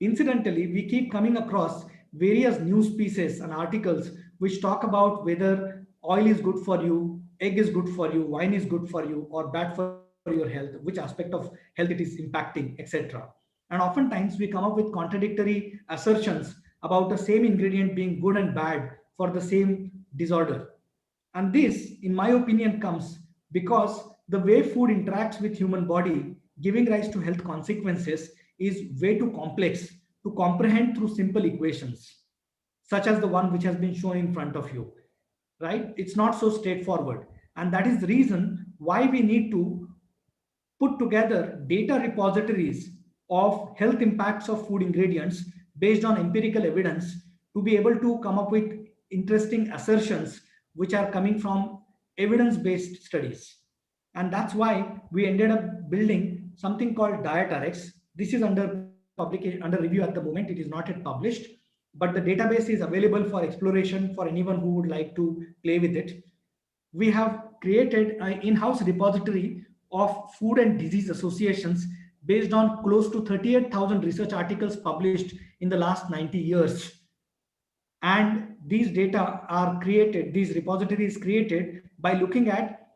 S3: Incidentally, we keep coming across various news pieces and articles which talk about whether oil is good for you, egg is good for you, wine is good for you, or bad for your health, which aspect of health it is impacting, etc. And oftentimes we come up with contradictory assertions about the same ingredient being good and bad for the same disorder. And this, in my opinion, comes because the way food interacts with human body giving rise to health consequences is way too complex to comprehend through simple equations, such as the one which has been shown in front of you, right? It's not so straightforward. And that is the reason why we need to put together data repositories of health impacts of food ingredients based on empirical evidence to be able to come up with interesting assertions which are coming from evidence-based studies. And that's why we ended up building something called DietRx. This is under publication, under review at the moment. It is not yet published, but the database is available for exploration for anyone who would like to play with it. We have created an in-house repository of food and disease associations based on close to 38,000 research articles published in the last 90 years. And these data are created, these repositories created by looking at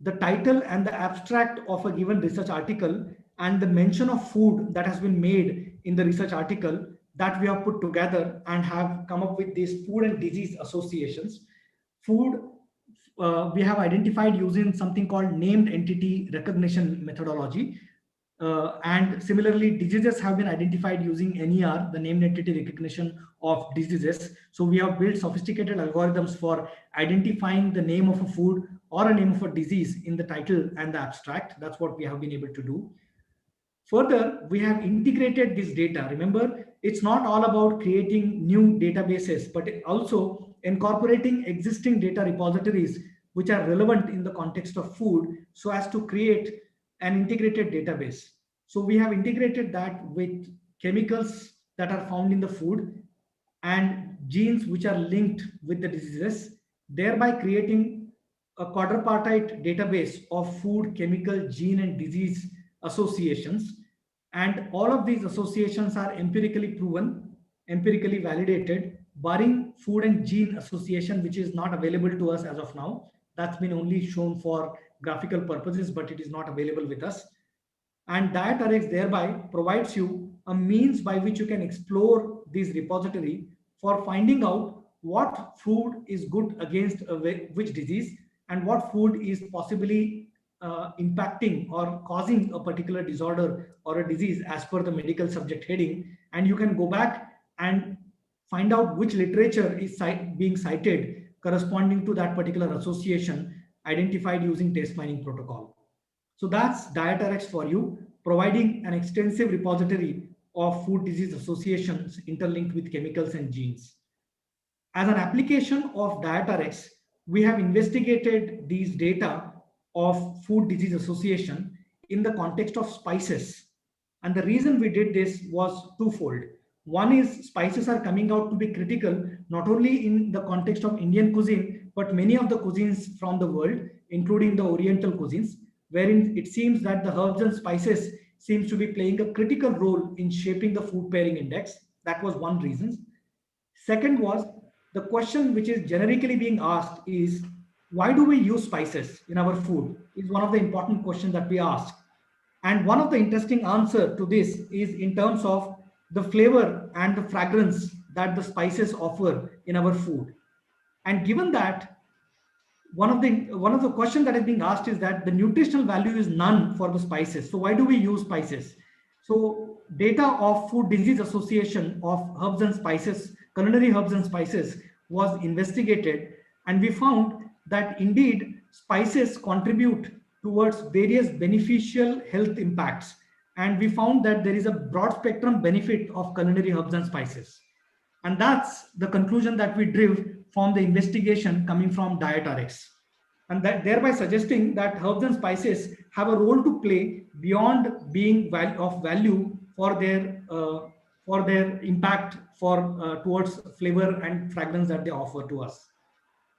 S3: the title and the abstract of a given research article and the mention of food that has been made in the research article that we have put together and have come up with these food and disease associations. Food, we have identified using something called named entity recognition methodology. And similarly, diseases have been identified using NER, the named entity recognition of diseases. So we have built sophisticated algorithms for identifying the name of a food or a name of a disease in the title and the abstract. That's what we have been able to do. Further, we have integrated this data. Remember, it's not all about creating new databases, but also incorporating existing data repositories which are relevant in the context of food so as to create an integrated database. So we have integrated that with chemicals that are found in the food and genes which are linked with the diseases, thereby creating a quadripartite database of food, chemical, gene, and disease associations. And all of these associations are empirically proven, empirically validated, barring food and gene association, which is not available to us as of now. That's been only shown for graphical purposes, but it is not available with us. And DietRx thereby provides you a means by which you can explore this repository for finding out what food is good against which disease and what food is possibly impacting or causing a particular disorder or a disease as per the medical subject heading. And you can go back and find out which literature is being cited corresponding to that particular association identified using taste mining protocol. So that's DietRx for you, providing an extensive repository of food disease associations interlinked with chemicals and genes. As an application of DietRx, we have investigated these data of food disease association in the context of spices. And the reason we did this was twofold. One is spices are coming out to be critical, not only in the context of Indian cuisine, but many of the cuisines from the world, including the Oriental cuisines, wherein it seems that the herbs and spices seems to be playing a critical role in shaping the food pairing index. That was one reason. Second was the question which is generically being asked is, why do we use spices in our food? Is one of the important questions that we ask. And one of the interesting answer to this is in terms of the flavor and the fragrance that the spices offer in our food. And given that, one of the questions that is being asked is that the nutritional value is none for the spices. So why do we use spices? So data of food disease association of herbs and spices, culinary herbs and spices was investigated, and we found that indeed spices contribute towards various beneficial health impacts. And we found that there is a broad spectrum benefit of culinary herbs and spices. And that's the conclusion that we drew from the investigation coming from DietRx. And that thereby suggesting that herbs and spices have a role to play beyond being of value for their impact towards flavor and fragrance that they offer to us.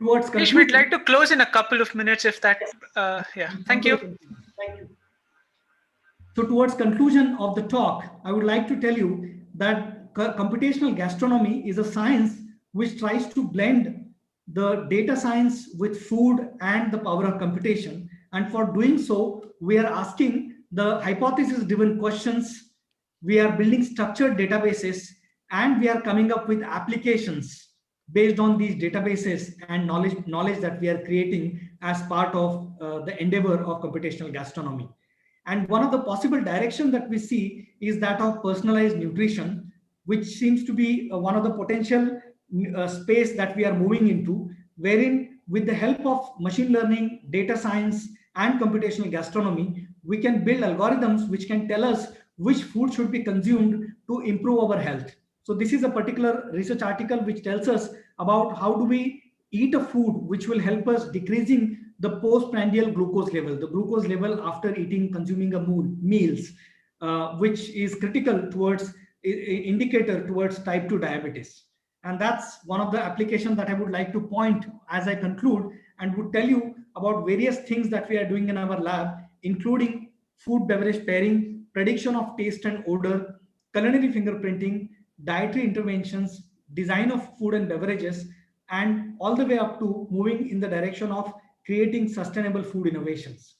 S3: Towards conclusion,
S2: we'd like to close in a couple of minutes if that, yeah, thank you.
S3: Thank you. So towards conclusion of the talk, I would like to tell you that computational gastronomy is a science which tries to blend the data science with food and the power of computation. And for doing so, we are asking the hypothesis-driven questions, we are building structured databases, and we are coming up with applications based on these databases and knowledge that we are creating as part of the endeavor of computational gastronomy. And one of the possible direction that we see is that of personalized nutrition, which seems to be one of the potential space that we are moving into, wherein with the help of machine learning, data science, and computational gastronomy, we can build algorithms which can tell us which food should be consumed to improve our health. So this is a particular research article which tells us about how do we eat a food which will help us decreasing the postprandial glucose level, the glucose level after eating, consuming a meals, which is critical towards indicator towards type 2 diabetes. And that's one of the applications that I would like to point as I conclude, and would tell you about various things that we are doing in our lab, including food beverage pairing, prediction of taste and odor, culinary fingerprinting, dietary interventions, design of food and beverages, and all the way up to moving in the direction of creating sustainable food innovations.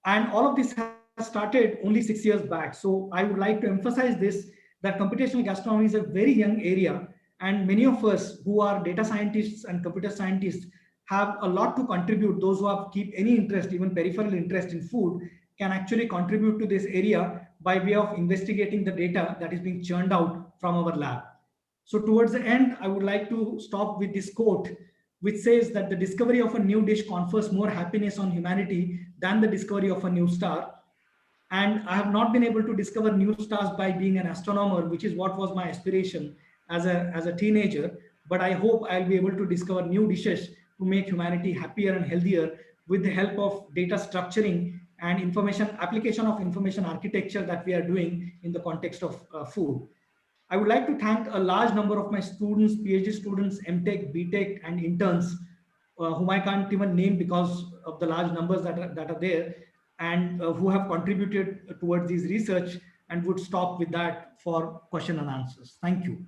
S3: And all of this has started only 6 years back. So I would like to emphasize this, that computational gastronomy is a very young area, and many of us who are data scientists and computer scientists have a lot to contribute. Those who have keep any interest, even peripheral interest in food, can actually contribute to this area by way of investigating the data that is being churned out from our lab. So towards the end, I would like to stop with this quote, which says that the discovery of a new dish confers more happiness on humanity than the discovery of a new star. And I have not been able to discover new stars by being an astronomer, which is what was my aspiration as a teenager. But I hope I'll be able to discover new dishes to make humanity happier and healthier with the help of data structuring and information application of information architecture that we are doing in the context of food. I would like to thank a large number of my students, PhD students, MTech, BTech, and interns, whom I can't even name because of the large numbers that are there, and who have contributed towards this research, and would stop with that for question and answers. Thank you.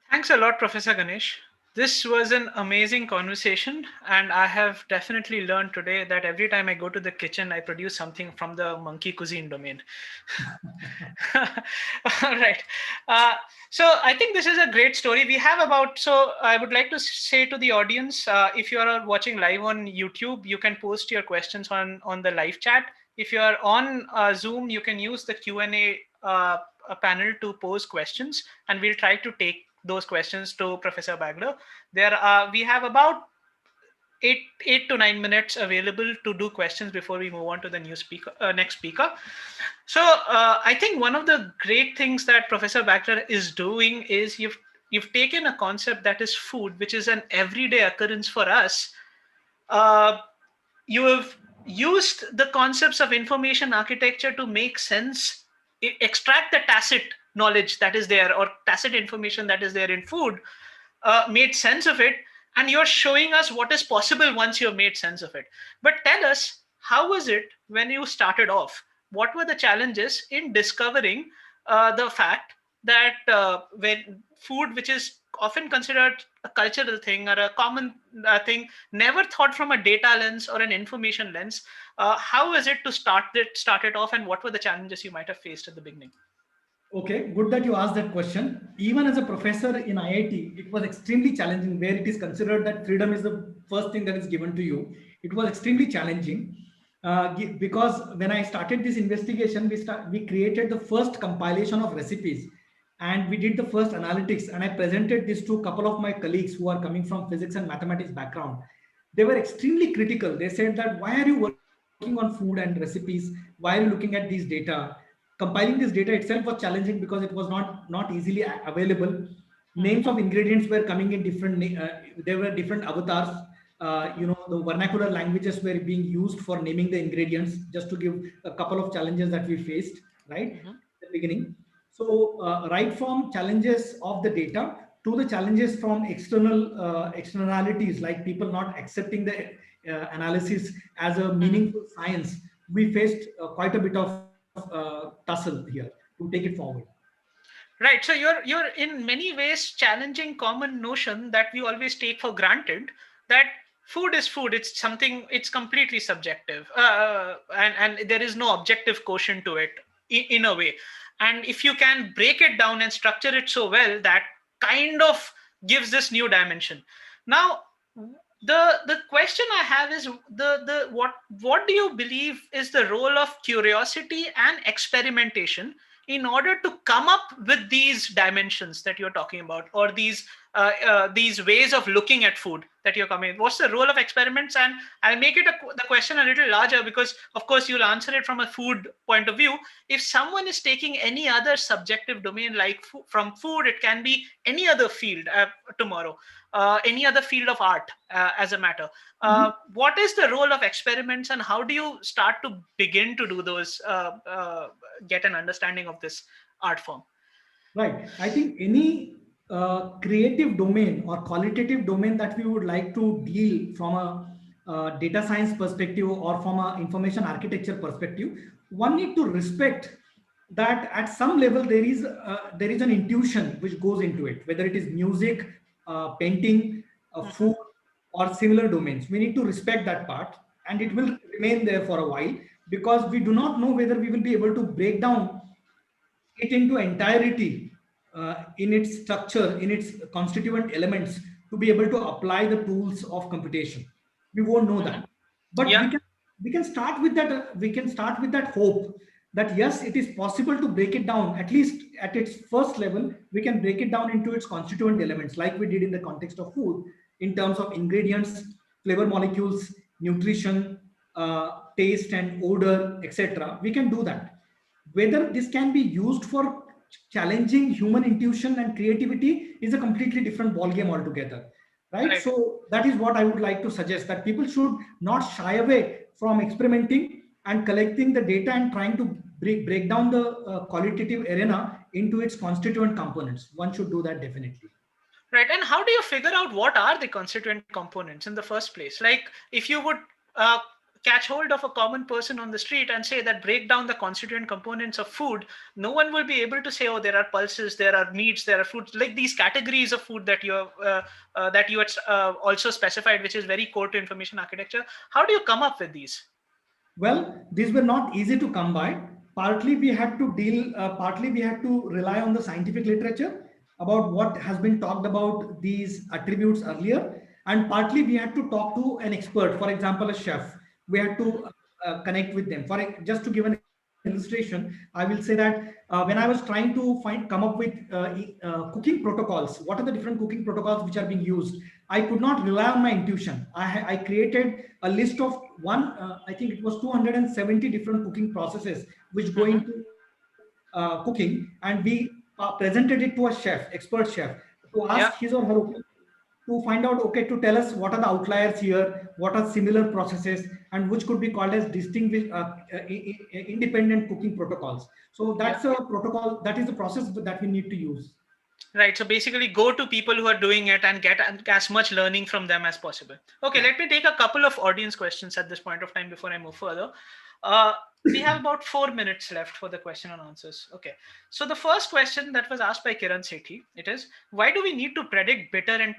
S2: Thanks a lot, Professor Ganesh. This was an amazing conversation, and I have definitely learned today that every time I go to the kitchen, I produce something from the monkey cuisine domain. All right. So I think this is a great story. We have about, so I would like to say to the audience, if you are watching live on YouTube, you can post your questions on the live chat. If you are on Zoom, you can use the Q&A panel to pose questions, and we'll try to take those questions to Professor Bagler. We have about 8 to 9 minutes available to do questions before we move on to the next speaker. So I think one of the great things that Professor Bagler is doing is you've taken a concept that is food, which is an everyday occurrence for us. You have used the concepts of information architecture to make sense, extract the tacit knowledge that is there, or tacit information that is there in food, made sense of it, and you're showing us what is possible once you've made sense of it. But tell us, how was it when you started off? What were the challenges in discovering the fact that when food, which is often considered a cultural thing or a common thing, never thought from a data lens or an information lens, how is it to start it off, and what were the challenges you might have faced at the beginning?
S3: Okay, good that you asked that question. Even as a professor in IIT, it was extremely challenging, where it is considered that freedom is the first thing that is given to you. It was extremely challenging because when I started this investigation, we created the first compilation of recipes, and we did the first analytics, and I presented this to a couple of my colleagues who are coming from physics and mathematics background. They were extremely critical. They said that, why are you working on food and recipes? Why are you looking at these data? Compiling this data itself was challenging because it was not easily available. Names of ingredients were coming in different, there were different avatars. The vernacular languages were being used for naming the ingredients, just to give a couple of challenges that we faced, right, at the beginning. So right from challenges of the data to the challenges from externalities, like people not accepting the analysis as a meaningful science, we faced quite a bit of tussle here to take it forward.
S2: Right. So you're in many ways challenging common notion that we always take for granted, that food is food. It's something. It's completely subjective, and there is no objective quotient to it in a way. And if you can break it down and structure it so well, that kind of gives this new dimension. Now, The question I have is what do you believe is the role of curiosity and experimentation in order to come up with these dimensions that you're talking about, or these ways of looking at food that you're coming? What's the role of experiments? And I'll make it the question a little larger, because of course you'll answer it from a food point of view. If someone is taking any other subjective domain, like from food, it can be any other field tomorrow, any other field of art, as a matter. What is the role of experiments, and how do you start to begin to do those, get an understanding of this art form?
S3: Right. I think any creative domain or qualitative domain that we would like to deal from a data science perspective or from a information architecture perspective, one need to respect that at some level there is an intuition which goes into it, whether it is music, painting, food, or similar domains. We need to respect that part, and it will remain there for a while, because we do not know whether we will be able to break down it into entirety in its structure, in its constituent elements, to be able to apply the tools of computation. We won't know that, but
S2: Yeah.
S3: we can start with that. We can start with that hope that yes, it is possible to break it down, at least at its first level. We can break it down into its constituent elements, like we did in the context of food, in terms of ingredients, flavor molecules, nutrition, taste and odor, etc. We can do that. Whether this can be used for challenging human intuition and creativity is a completely different ballgame altogether, right?
S2: Right.
S3: So that is what I would like to suggest, that people should not shy away from experimenting and collecting the data and trying to break down the qualitative arena into its constituent components. One should do that definitely.
S2: Right. And how do you figure out what are the constituent components in the first place? Like, if you would uh, catch hold of a common person on the street and say that break down the constituent components of food, no one will be able to say, oh, there are pulses, there are meats, there are fruits, like these categories of food that you had also specified, which is very core to information architecture. How do you come up with these?
S3: Well, these were not easy to come by. Partly we had to partly we had to rely on the scientific literature about what has been talked about these attributes earlier, and partly we had to talk to an expert, for example, a chef. We had to connect with them. Just to give an illustration, I will say that when I was trying to come up with cooking protocols, what are the different cooking protocols which are being used, I could not rely on my intuition. I created a list of I think it was 270 different cooking processes which go into cooking, and we presented it to a chef, expert chef, to ask
S2: Yeah.
S3: his or her opinion, to find out, okay, to tell us what are the outliers here, what are similar processes, and which could be called as distinguished independent cooking protocols. So
S2: Yeah.
S3: that's a protocol, that is the process that we need to use.
S2: Right. So basically, go to people who are doing it and get as much learning from them as possible. Okay,
S3: Yeah.
S2: let me take a couple of audience questions at this point of time before I move further. Uh, we have about 4 minutes left for the question and answers. Okay. So the first question that was asked by Kiran Sethi, it is, why do we need to predict bitter and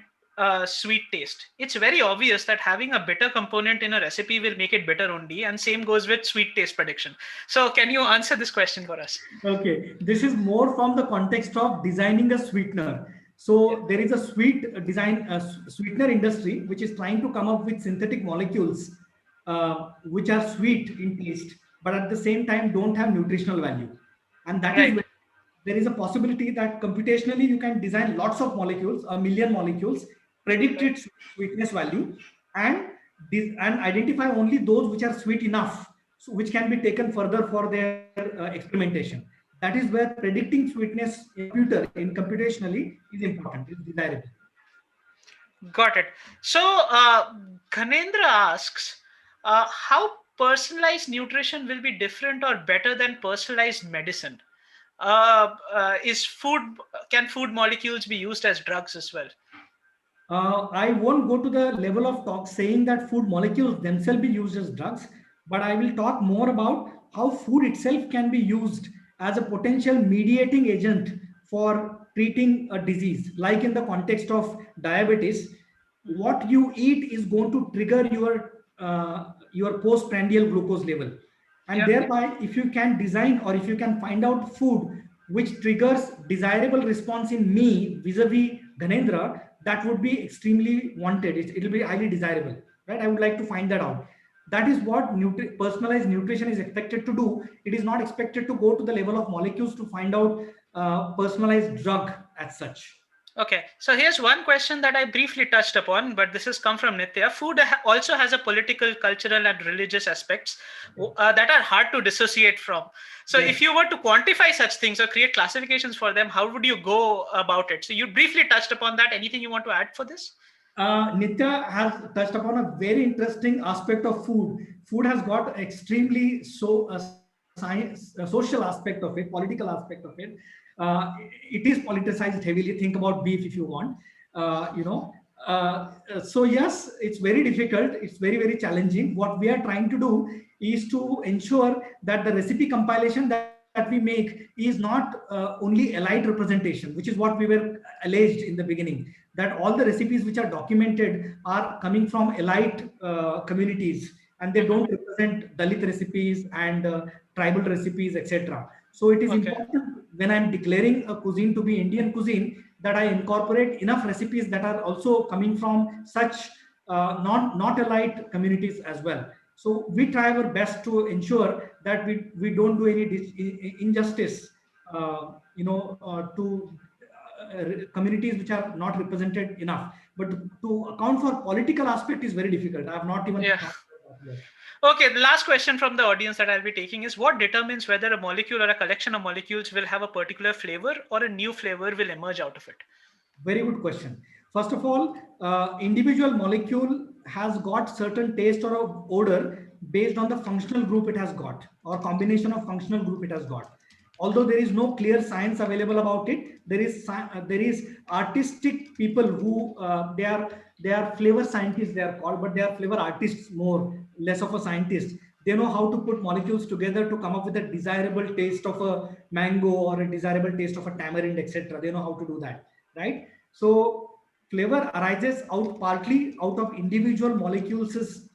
S2: sweet taste? It's very obvious that having a bitter component in a recipe will make it bitter only, and same goes with sweet taste prediction. So can you answer this question for us?
S3: Okay, this is more from the context of designing a sweetener.
S2: Yeah.
S3: So there is a sweetener industry which is trying to come up with synthetic molecules which are sweet in taste, but at the same time don't have nutritional value. And that is
S2: Right.
S3: where there is a possibility that computationally you can design lots of molecules, a million molecules, predict
S2: Right.
S3: its sweetness value, and and identify only those which are sweet enough, so which can be taken further for their experimentation. That is where predicting sweetness in computationally is important, is desirable.
S2: Got it. So, Ghanendra asks, how personalized nutrition will be different or better than personalized medicine? Is food Can food molecules be used as drugs as well?
S3: I won't go to the level of talk saying that food molecules themselves be used as drugs, but I will talk more about how food itself can be used as a potential mediating agent for treating a disease. Like in the context of diabetes, what you eat is going to trigger your postprandial glucose level, and
S2: Yeah.
S3: thereby, if you can design or if you can find out food which triggers desirable response in me vis-a-vis Ghanendra, that would be extremely wanted. It'll be highly desirable, right? I would like to find that out. That is what personalized nutrition is expected to do. It is not expected to go to the level of molecules to find out personalized drug as such.
S2: Okay, so here's one question that I briefly touched upon, but this has come from Nitya. Food also has a political, cultural, and religious aspects that are hard to dissociate from. So,
S3: Yes.
S2: if you were to quantify such things or create classifications for them, how would you go about it? So, you briefly touched upon that. Anything you want to add for this?
S3: Nitya has touched upon a very interesting aspect of food. Food has got extremely social aspect of it, political aspect of it. It is politicized heavily. Think about beef if you want. You know. So yes, it's very difficult. It's very challenging. What we are trying to do is to ensure that the recipe compilation that we make is not only elite representation, which is what we were alleged in the beginning, that all the recipes which are documented are coming from elite communities, and they don't represent Dalit recipes and tribal recipes, etc. So it is
S2: Okay.
S3: important when I'm declaring a cuisine to be Indian cuisine that I incorporate enough recipes that are also coming from such not elite communities as well. So we try our best to ensure that we don't do any injustice, to communities which are not represented enough. But to account for political aspect is very difficult. I have not even
S2: Yeah.
S3: thought about that yet.
S2: Okay, the last question from the audience that I'll be taking is, what determines whether a molecule or a collection of molecules will have a particular flavor or a new flavor will emerge out of it?
S3: Very good question. First of all, individual molecule has got certain taste or odor based on the functional group it has got, or combination of functional group it has got. Although there is no clear science available about it, there is artistic people who they are flavor scientists, they are called, but they are flavor artists more, less of a scientist. They know how to put molecules together to come up with a desirable taste of a mango or a desirable taste of a tamarind, etc. They know how to do that, right? So flavor arises out partly out of individual molecules'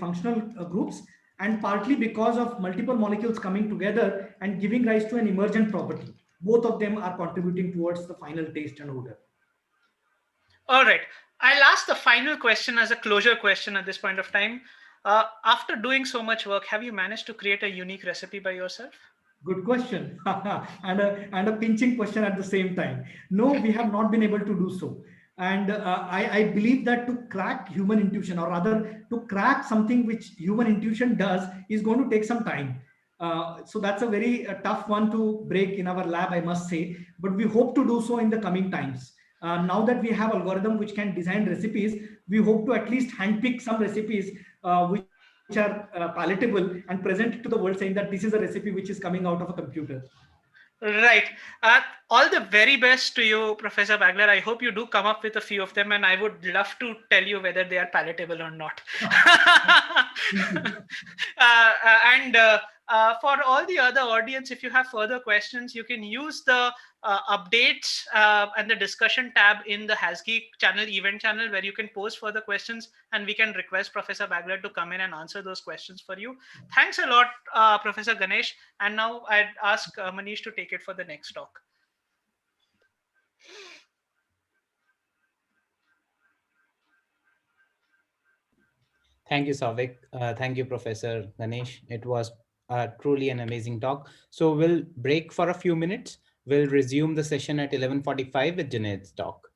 S3: functional groups, and partly because of multiple molecules coming together and giving rise to an emergent property. Both of them are contributing towards the final taste and odor.
S2: All right. I'll ask the final question as a closure question at this point of time. After doing so much work, have you managed to create a unique recipe by yourself?
S3: Good question. And a pinching question at the same time. No, we have not been able to do so. And I believe that to crack human intuition, or rather to crack something which human intuition does, is going to take some time. So that's a very tough one to break in our lab, I must say. But we hope to do so in the coming times. Now that we have algorithm which can design recipes, we hope to at least handpick some recipes which are palatable and present to the world, saying that this is a recipe which is coming out of a computer.
S2: Right. Uh, all the very best to you, Professor Bagler. I hope you do come up with a few of them, and I would love to tell you whether they are palatable or not. And for all the other audience, if you have further questions, you can use the updates and the discussion tab in the Hasgeek channel, event channel, where you can post further questions, and we can request Professor Bagler to come in and answer those questions for you. Thanks a lot, Professor Ganesh. And now I'd ask Manish to take it for the next talk.
S1: Thank you, Savik. Thank you, Professor Ganesh. It was truly an amazing talk. So we'll break for a few minutes. We'll resume the session at 11:45 with Junaid's talk.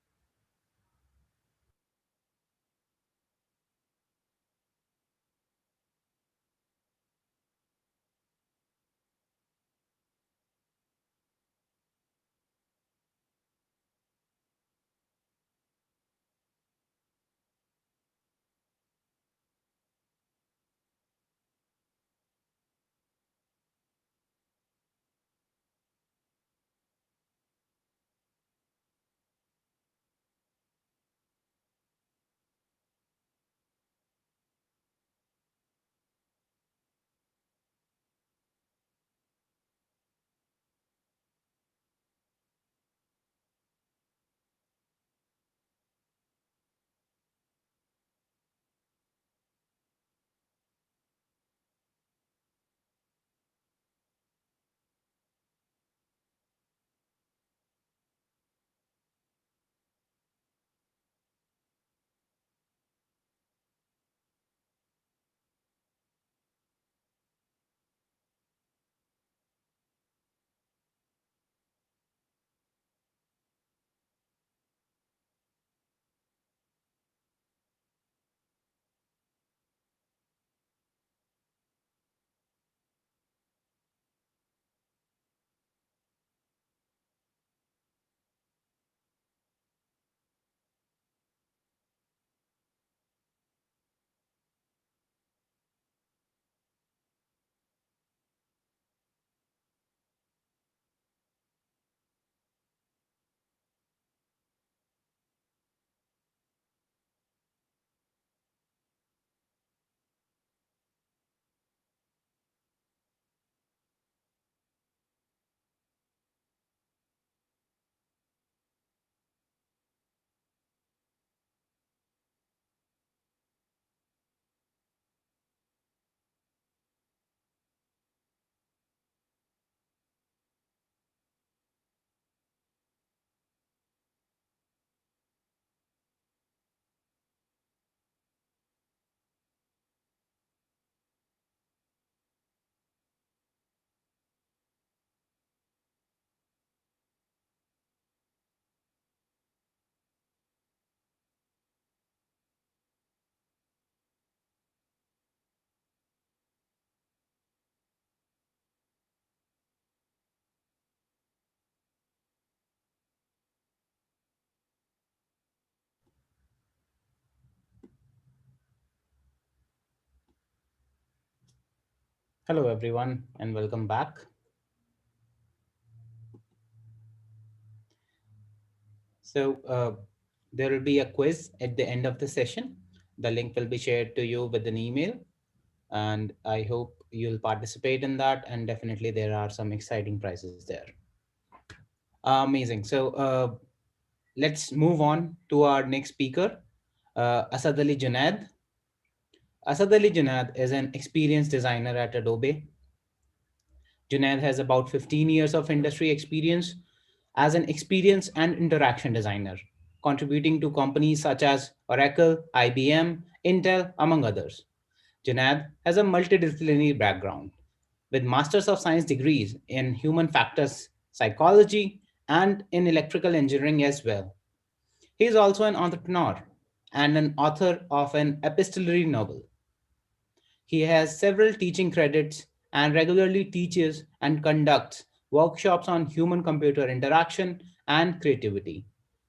S1: Hello, everyone, and welcome back. So, there will be a quiz at the end of the session. The link will be shared to you with an email, and I hope you'll participate in that. And definitely, there are some exciting prizes there. Amazing. So, let's move on to our next speaker, Asad Ali Junaid. Asad Ali Junaid is an experienced designer at Adobe. Junaid has about 15 years of industry experience as an experience and interaction designer, contributing to companies such as Oracle, IBM, Intel, among others. Junaid has a multidisciplinary background with Masters of Science degrees in human factors psychology and in electrical engineering as well. He is also an entrepreneur and an author of an epistolary novel. He has several teaching credits and regularly teaches and conducts workshops on human computer interaction and creativity.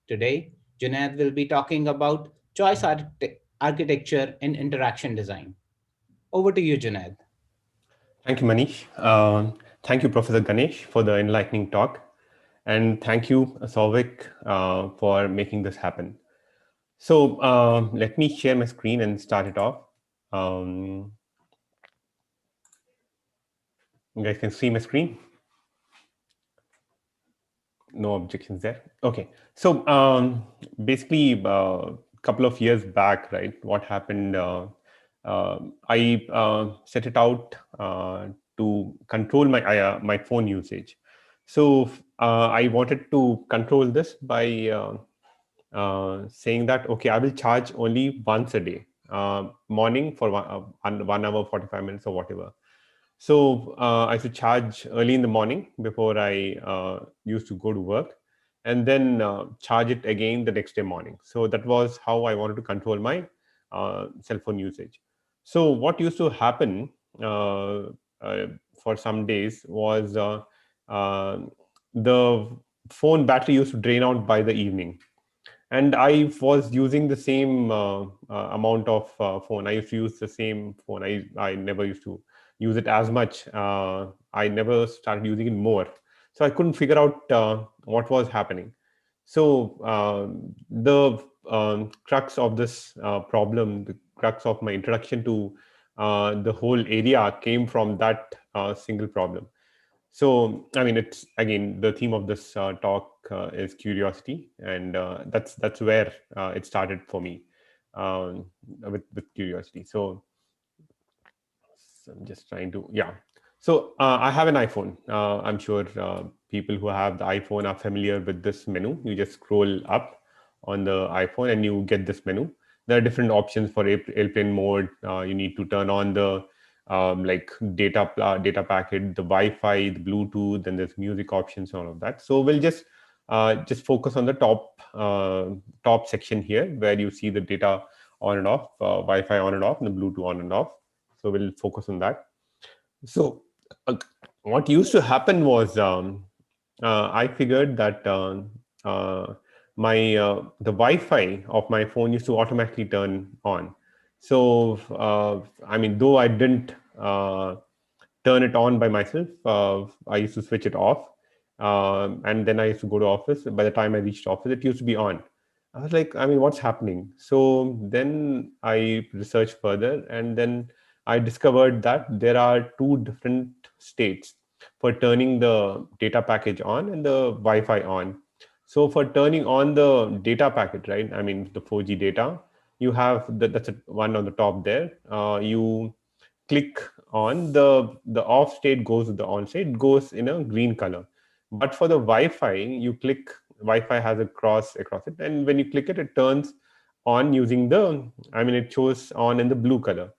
S1: Today, Junaid will be talking about architecture in interaction design. Over to you, Junaid.
S4: Thank you, Manish. Thank you, Professor Ganesh, for the enlightening talk. And thank you, Souvik, for making this happen. So let me share my screen and start it off. Um, you guys can see my screen. No objections there. Okay. So basically, a couple of years back, right, what happened, I set it out to control my phone usage. So I wanted to control this by saying that, okay, I will charge only once a day, morning for 1 hour, 45 minutes or whatever. So I should charge early in the morning before I used to go to work, and then charge it again the next day morning. So that was how I wanted to control my cell phone usage. So what used to happen uh, uh, for some days was uh, the phone battery used to drain out by the evening, and I was using the same amount of phone. I used to use the same phone. I never used to use it as much. I never started using it more, so I couldn't figure out what was happening. So the crux of this problem, the crux of my introduction to the whole area came from that single problem. So I mean, it's again, the theme of this talk is curiosity, and that's where it started for me, um, with curiosity. So I'm just trying to, yeah. So I have an iPhone. I'm sure people who have the iPhone are familiar with this menu. You just scroll up on the iPhone and you get this menu. There are different options for airplane mode. You need to turn on the like data packet, the Wi-Fi, the Bluetooth, then there's music options, all of that. So we'll just focus on the top section here, where you see the data on and off, Wi-Fi on and off, and the Bluetooth on and off. So we'll focus on that. So what used to happen was, I figured that my the Wi-Fi of my phone used to automatically turn on. So I mean, though I didn't turn it on by myself, I used to switch it off, and then I used to go to office. By the time I reached office, it used to be on. I was like, I mean, what's happening? So then I researched further, and then I discovered that there are two different states for turning the data package on and the Wi-Fi on. So for turning on the data packet, right? I mean, the 4G data, you have that's one on the top there. You click on the off state goes to the on state, goes in a green color. But for the Wi-Fi, you click, Wi-Fi has a cross across it, and when you click it, it turns on using the, I mean, it shows on in the blue color.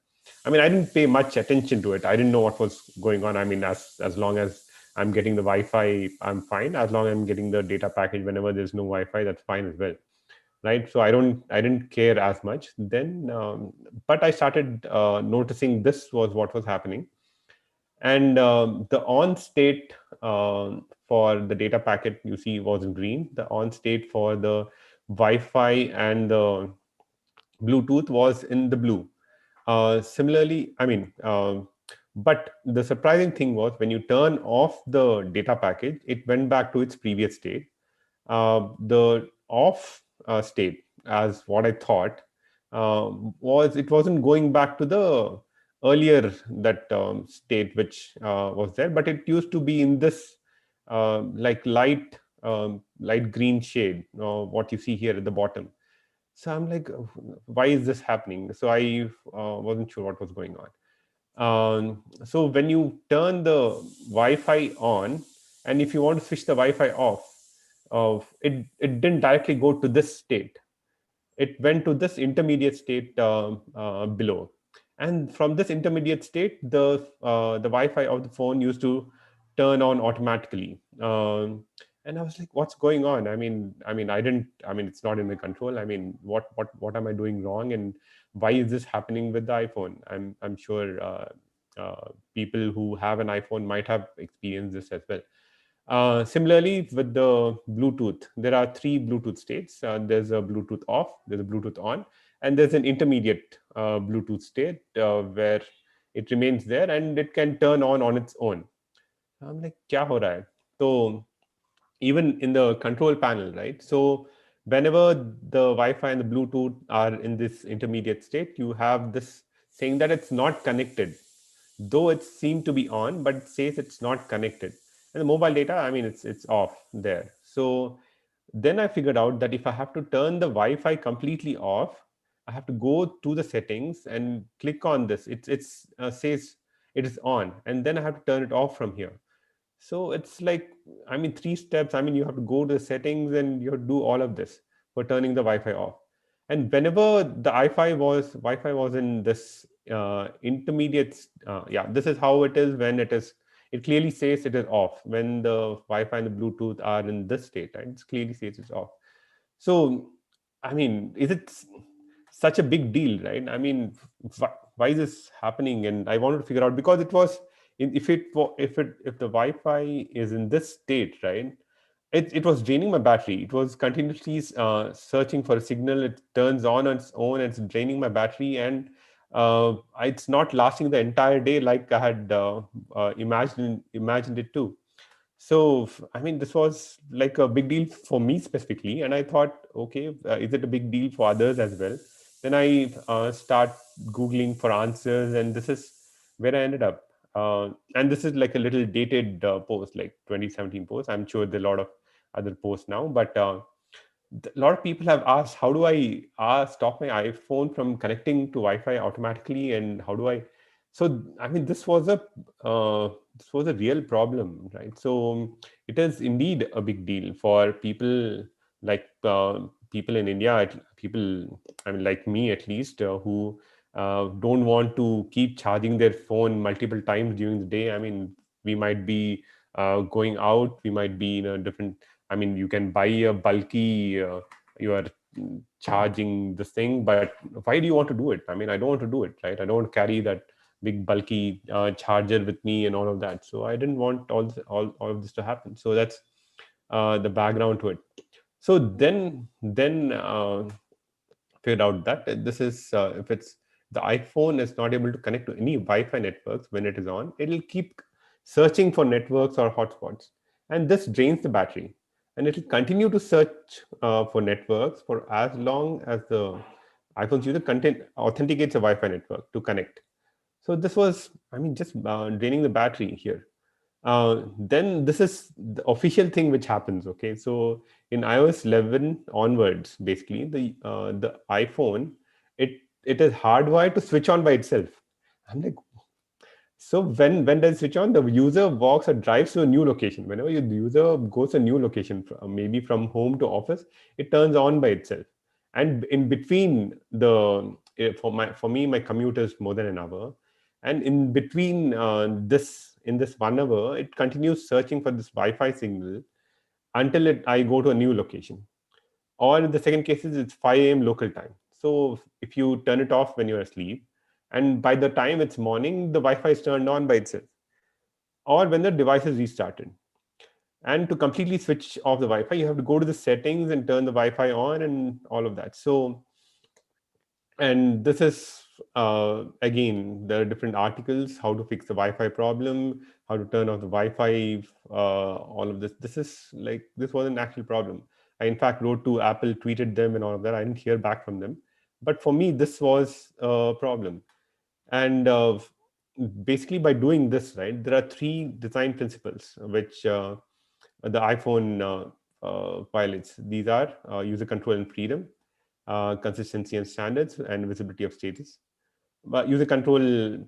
S4: I mean, I didn't pay much attention to it. I didn't know what was going on. I mean, as long as I'm getting the Wi-Fi, I'm fine. As long as I'm getting the data package, whenever there's no Wi-Fi, that's fine as well, right? So I didn't care as much then, but I started noticing this was what was happening. And the on state for the data packet, you see, was in green. The on state for the Wi-Fi and the Bluetooth was in the blue. Similarly, I mean, But the surprising thing was when you turn off the data package, it went back to its previous state. The off state, as what I thought, was it wasn't going back to the earlier that state which was there, but it used to be in this like light green shade, what you see here at the bottom. So I'm like, why is this happening? So I wasn't sure what was going on. So when you turn the Wi-Fi on, and if you want to switch the Wi-Fi off, it didn't directly go to this state. It went to this intermediate state below, and from this intermediate state, the Wi-Fi of the phone used to turn on automatically. And I was like, "What's going on?" I didn't. I mean, it's not in the control. I mean, what am I doing wrong? And why is this happening with the iPhone? I'm sure people who have an iPhone might have experienced this as well. Similarly, with the Bluetooth, there are three Bluetooth states. There's a Bluetooth off, there's a Bluetooth on, and there's an intermediate Bluetooth state where it remains there and it can turn on its own. I'm like, kya ho raha hai? So even in the control panel, right? So whenever the Wi-Fi and the Bluetooth are in this intermediate state, you have this saying that it's not connected, though it seemed to be on, but it says it's not connected. And the mobile data, I mean, it's off there. So then I figured out that if I have to turn the Wi-Fi completely off, I have to go to the settings and click on this. It's says it is on, and then I have to turn it off from here. So it's like, I mean, 3 steps. I mean, you have to go to the settings and you have to do all of this for turning the Wi-Fi off. And whenever the Wi-Fi was in this intermediate, yeah, this is how it is when it is. It clearly says it is off when the Wi-Fi and the Bluetooth are in this state. Right? It clearly says it's off. So, I mean, is it such a big deal, right? I mean, why is this happening? And I wanted to figure out, because it was, if the Wi-Fi is in this state, right? It was draining my battery. It was continuously searching for a signal. It turns on its own. And it's draining my battery, and it's not lasting the entire day like I had imagined it to. So, I mean, this was like a big deal for me specifically, and I thought, okay, is it a big deal for others as well? Then I start Googling for answers, and this is where I ended up. And this is like a little dated post, like 2017 post. I'm sure there are a lot of other posts now, but a lot of people have asked, how do I stop my iPhone from connecting to Wi-Fi automatically, and how do I? So, I mean, this was a real problem, right? So it is indeed a big deal for people like people in India, people, I mean, like me at least, who don't want to keep charging their phone multiple times during the day. I mean, we might be going out, we might be in a different, I mean, you can buy a bulky, you are charging this thing, but why do you want to do it? I mean, I don't want to do it, right? I don't want to carry that big bulky charger with me and all of that. So I didn't want all of this to happen. So that's the background to it. So then figured out that this is if it's the iPhone is not able to connect to any Wi-Fi networks when it is on, it'll keep searching for networks or hotspots, and this drains the battery, and it'll continue to search for networks for as long as the iPhone's user authenticates a Wi-Fi network to connect. So this was, I mean, just draining the battery here. Then this is the official thing which happens. Okay, so in iOS 11 onwards, basically the iPhone, it is hardwired to switch on by itself. I'm like, so when does it switch on? The user walks or drives to a new location. Whenever the user goes to a new location, maybe from home to office, it turns on by itself. And in between for me, my commute is more than an hour, and in between in this 1 hour, it continues searching for this Wi-Fi signal until I go to a new location. Or in the second cases, it's 5 a.m. local time. So if you turn it off when you're asleep, and by the time it's morning, the Wi-Fi is turned on by itself, or when the device is restarted. And to completely switch off the Wi-Fi, you have to go to the settings and turn the Wi-Fi on and all of that. So, and this is again, there are different articles, how to fix the Wi-Fi problem, how to turn off the Wi-Fi, all of this. This was an actual problem. I, in fact, wrote to Apple, tweeted them and all of that. I didn't hear back from them. But for me, this was a problem. And basically by doing this, right, there are three design principles which the iPhone violates. These are user control and freedom, consistency and standards, and visibility of status. But user control,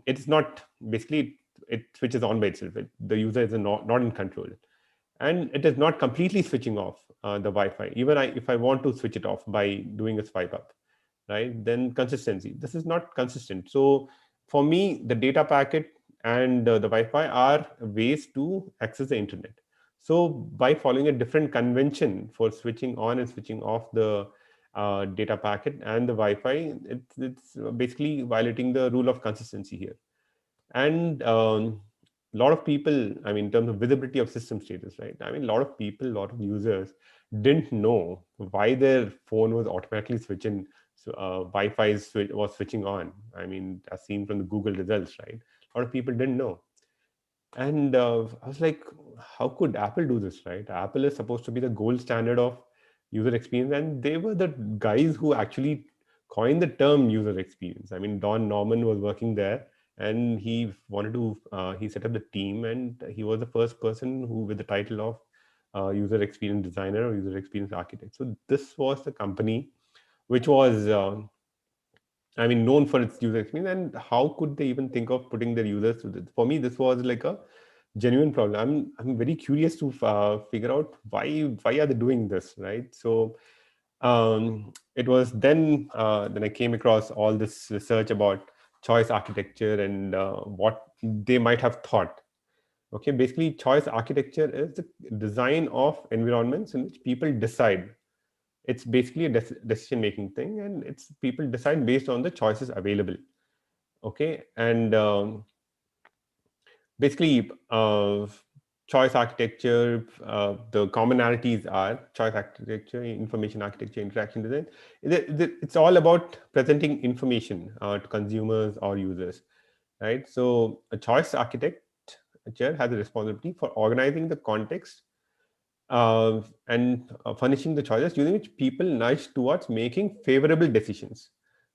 S4: it's not basically, it switches on by itself. The user is not in control, and it is not completely switching off the Wi-Fi. Even if I want to switch it off by doing a swipe up, right? Then consistency. This is not consistent. So for me, the data packet and the Wi-Fi are ways to access the internet. So by following a different convention for switching on and switching off the data packet and the Wi-Fi, it's basically violating the rule of consistency here. And a lot of people, I mean, in terms of visibility of system status, right? I mean, a lot of people, a lot of users didn't know why their phone was automatically switching. So Wi-Fi was switching on. I mean, as seen from the Google results, right? A lot of people didn't know. And I was like, how could Apple do this, right? Apple is supposed to be the gold standard of user experience. And they were the guys who actually coined the term user experience. I mean, Don Norman was working there, and he wanted to, he set up the team, and he was the first person who, with the title of user experience designer or user experience architect. So this was the company which was, I mean, known for its user experience. And how could they even think of putting their users to this? For me, this was like a genuine problem. I'm very curious to figure out why are they doing this, right? So it was then I came across all this research about choice architecture and what they might have thought. Okay, basically, choice architecture is the design of environments in which people decide. It's basically a decision-making thing, and it's people decide based on the choices available. Okay, and basically, choice architecture, the commonalities are choice architecture, information architecture, interaction design. It's all about presenting information to consumers or users, right? So a choice architecture has a responsibility for organizing the context and furnishing the choices using which people nudge towards making favorable decisions.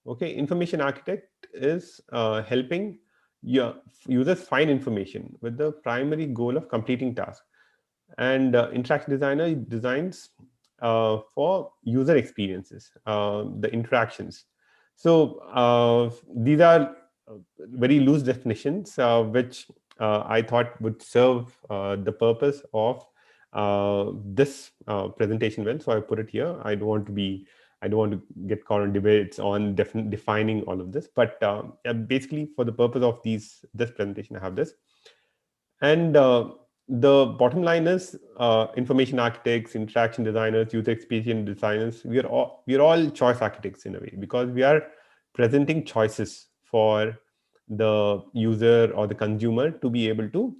S4: Okay, information architect is helping your users find information with the primary goal of completing tasks. And interaction designer designs for user experiences, the interactions. So these are very loose definitions, which I thought would serve the purpose of this presentation well. So I put it here. I don't want to get caught in debates on defining all of this, but basically for the purpose of this presentation, I have this. And the bottom line is information architects, interaction designers, user experience designers, we are all choice architects in a way, because we are presenting choices for the user or the consumer to be able to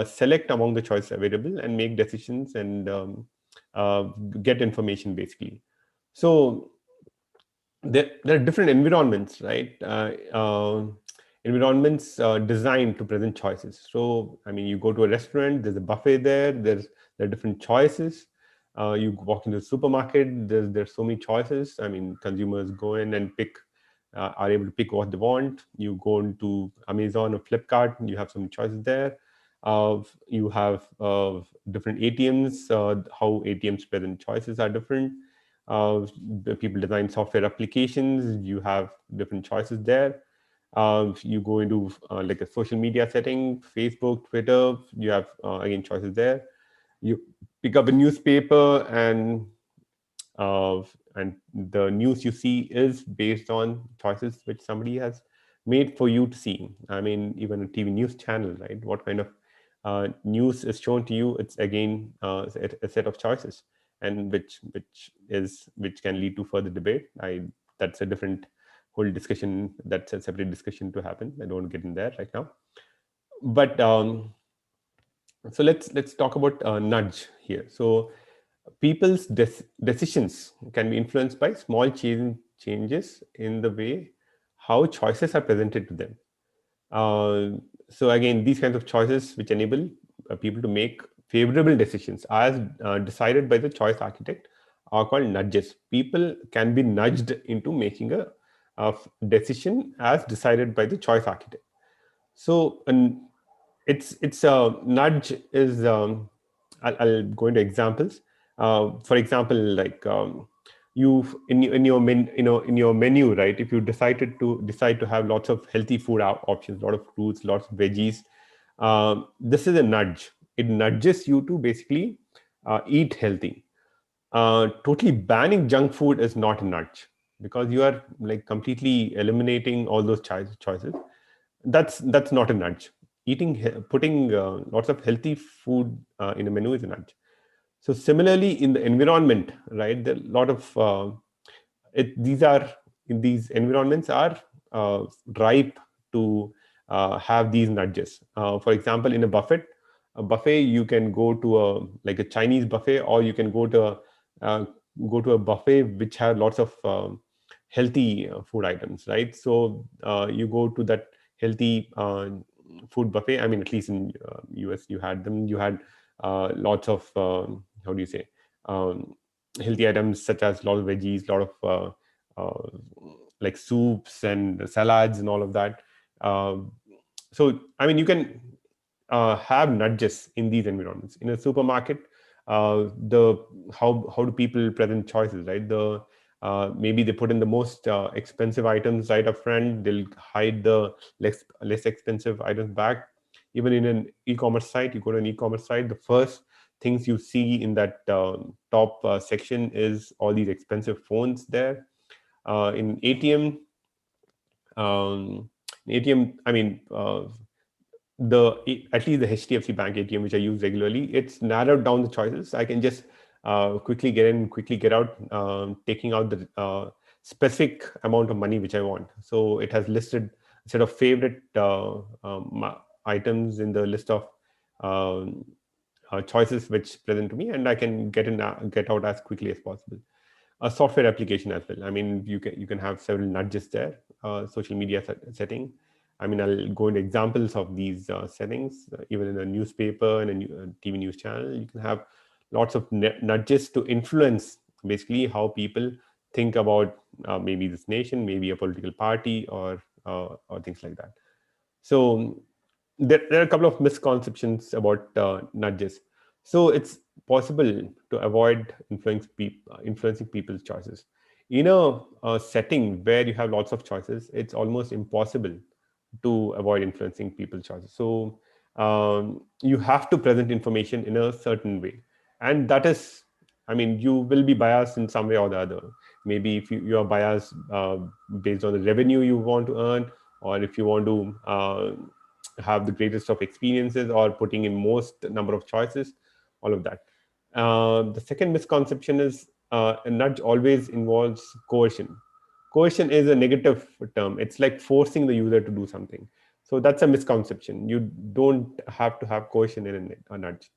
S4: select among the choices available and make decisions and get information basically. So there are different environments, right? Environments designed to present choices. So, I mean, you go to a restaurant, there's a buffet there, there are different choices. You walk into the supermarket, there's so many choices. I mean, consumers go in and are able to pick what they want. You go into Amazon or Flipkart, and you have some choices there. You have different ATMs, how ATMs present choices are different. People design software applications, you have different choices there. You go into like a social media setting, Facebook, Twitter, you have again choices there. You pick up a newspaper, and the news you see is based on choices which somebody has made for you to see. I mean, even a TV news channel, right? What kind of news is shown to you? It's again a set of choices, and which can lead to further debate. That's a different whole discussion. That's a separate discussion to happen. I don't want to get in there right now. But so let's talk about nudge here. So people's decisions can be influenced by small changes in the way how choices are presented to them. So again, these kinds of choices which enable people to make favorable decisions as decided by the choice architect are called nudges. People can be nudged into making a decision as decided by the choice architect. So it's a nudge is I'll go into examples. For example, like you in your in your menu, right? If you decide to have lots of healthy food options, a lot of fruits, lots of veggies, this is a nudge. It nudges you to basically eat healthy. Totally banning junk food is not a nudge, because you are like completely eliminating all those choices. That's not a nudge. Putting lots of healthy food in a menu is a nudge. So similarly, in the environment, right, there are a lot of these are in these environments are ripe to have these nudges. For example, in a buffet, you can go to a Chinese buffet, or you can uh, go to a buffet which has lots of healthy food items, right? So you go to that healthy food buffet. I mean, at least in US, you had them. You had lots of how do you say healthy items such as a lot of veggies, a lot of like soups and salads and all of that. So I mean, you can have nudges in these environments. In a supermarket, the how do people present choices, right? Maybe they put in the most expensive items right up front. They'll hide the less expensive items back. Even in an e-commerce site, you go to an e-commerce site, the first things you see in that top section is all these expensive phones there. In ATM, I mean, at least the HDFC Bank ATM, which I use regularly, it's narrowed down the choices. I can just quickly get in, quickly get out, taking out the specific amount of money which I want. So it has listed a set of favorite items in the list of choices which present to me, and I can get out as quickly as possible. A software application as well. I mean, you can have several nudges there. Social media setting. I mean, I'll go into examples of these settings. Even in a newspaper and a TV news channel, you can have lots of nudges to influence basically how people think about maybe this nation, maybe a political party, or things like that. So there are a couple of misconceptions about nudges. So it's possible to avoid influencing people's choices. In a setting where you have lots of choices, it's almost impossible to avoid influencing people's choices. So you have to present information in a certain way, and that is, I mean, you will be biased in some way or the other. Maybe if you are biased based on the revenue you want to earn, or if you want to have the greatest of experiences, or putting in most number of choices, all of that. The second misconception is a nudge always involves coercion. Coercion is a negative term. It's like forcing the user to do something. So that's a misconception. You don't have to have coercion in a nudge.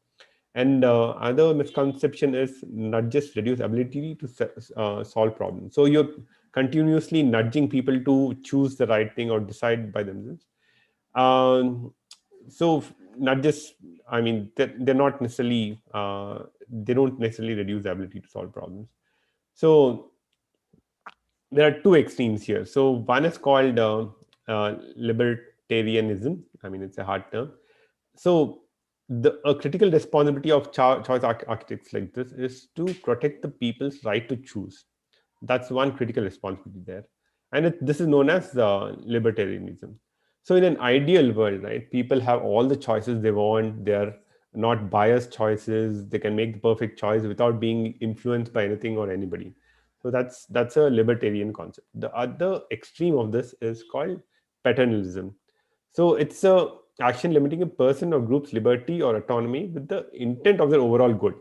S4: And other misconception is nudges reduce ability to solve problems. So you're continuously nudging people to choose the right thing or decide by themselves. So nudges, I mean, they're not necessarily, they don't necessarily reduce the ability to solve problems. So there are two extremes here. So one is called libertarianism. I mean, it's a hard term. So a critical responsibility of choice architects like this is to protect the people's right to choose. That's one critical responsibility there. And this is known as libertarianism. So in an ideal world, right, people have all the choices they want. They're not biased choices. They can make the perfect choice without being influenced by anything or anybody. So that's a libertarian concept. The other extreme of this is called paternalism. So it's a action limiting a person or group's liberty or autonomy with the intent of their overall good.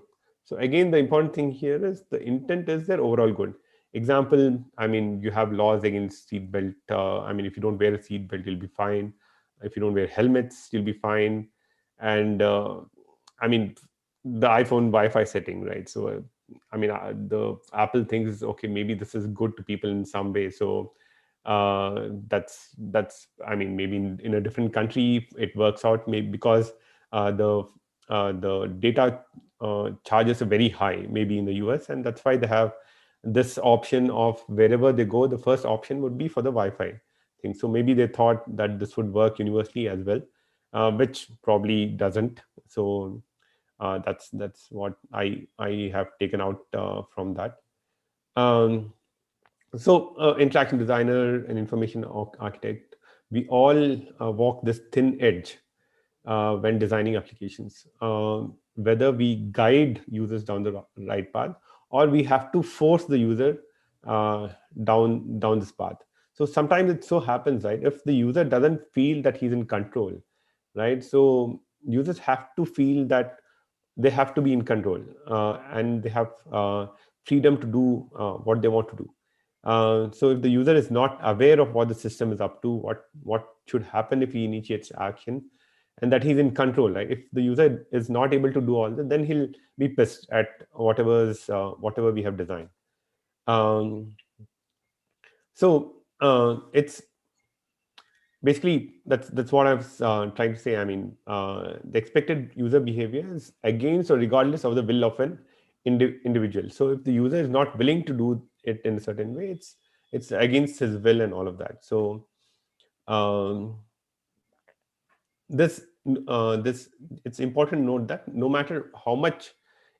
S4: So again, the important thing here is the intent is their overall good. Example, I mean, you have laws against seatbelt. I mean, if you don't wear a seatbelt, you'll be fine. If you don't wear helmets, you'll be fine. And I mean, the iPhone Wi-Fi setting, right? So, I mean, the Apple thinks, okay, maybe this is good to people in some way. So That's I mean, maybe in a different country it works out, maybe because the data charges are very high, maybe in the US, and that's why they have this option of wherever they go, the first option would be for the Wi-Fi thing. So maybe they thought that this would work universally as well, which probably doesn't. So that's what I have taken out from that. Um, Interaction designer and information architect, we all walk this thin edge when designing applications. Whether we guide users down the right path, or we have to force the user uh, down this path. So sometimes it so happens, right? If the user doesn't feel that he's in control, right? So users have to feel that they have to be in control, and they have freedom to do what they want to do. So if the user is not aware of what the system is up to, what should happen if he initiates action, and that he's in control, right? If the user is not able to do all that, then he'll be pissed at whatever we have designed. Um, it's basically that's what I was trying to say. I mean, the expected user behavior is against or regardless of the will of an individual. So if the user is not willing to do it in a certain way, it's against his will and all of that. So um, this this it's important to note that no matter how much,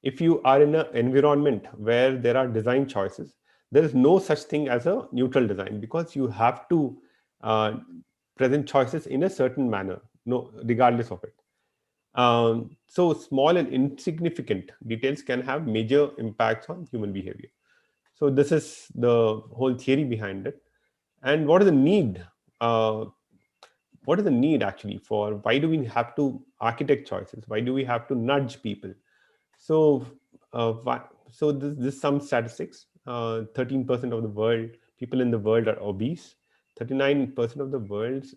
S4: if you are in an environment where there are design choices, there is no such thing as a neutral design, because you have to uh, present choices in a certain manner, no, regardless of it. So small and insignificant details can have major impacts on human behavior. So this is the whole theory behind it. And what is the need? What is the need actually for, why do we have to architect choices? Why do we have to nudge people? So, this some statistics. 13% of the world people in the world are obese. 39% of the world's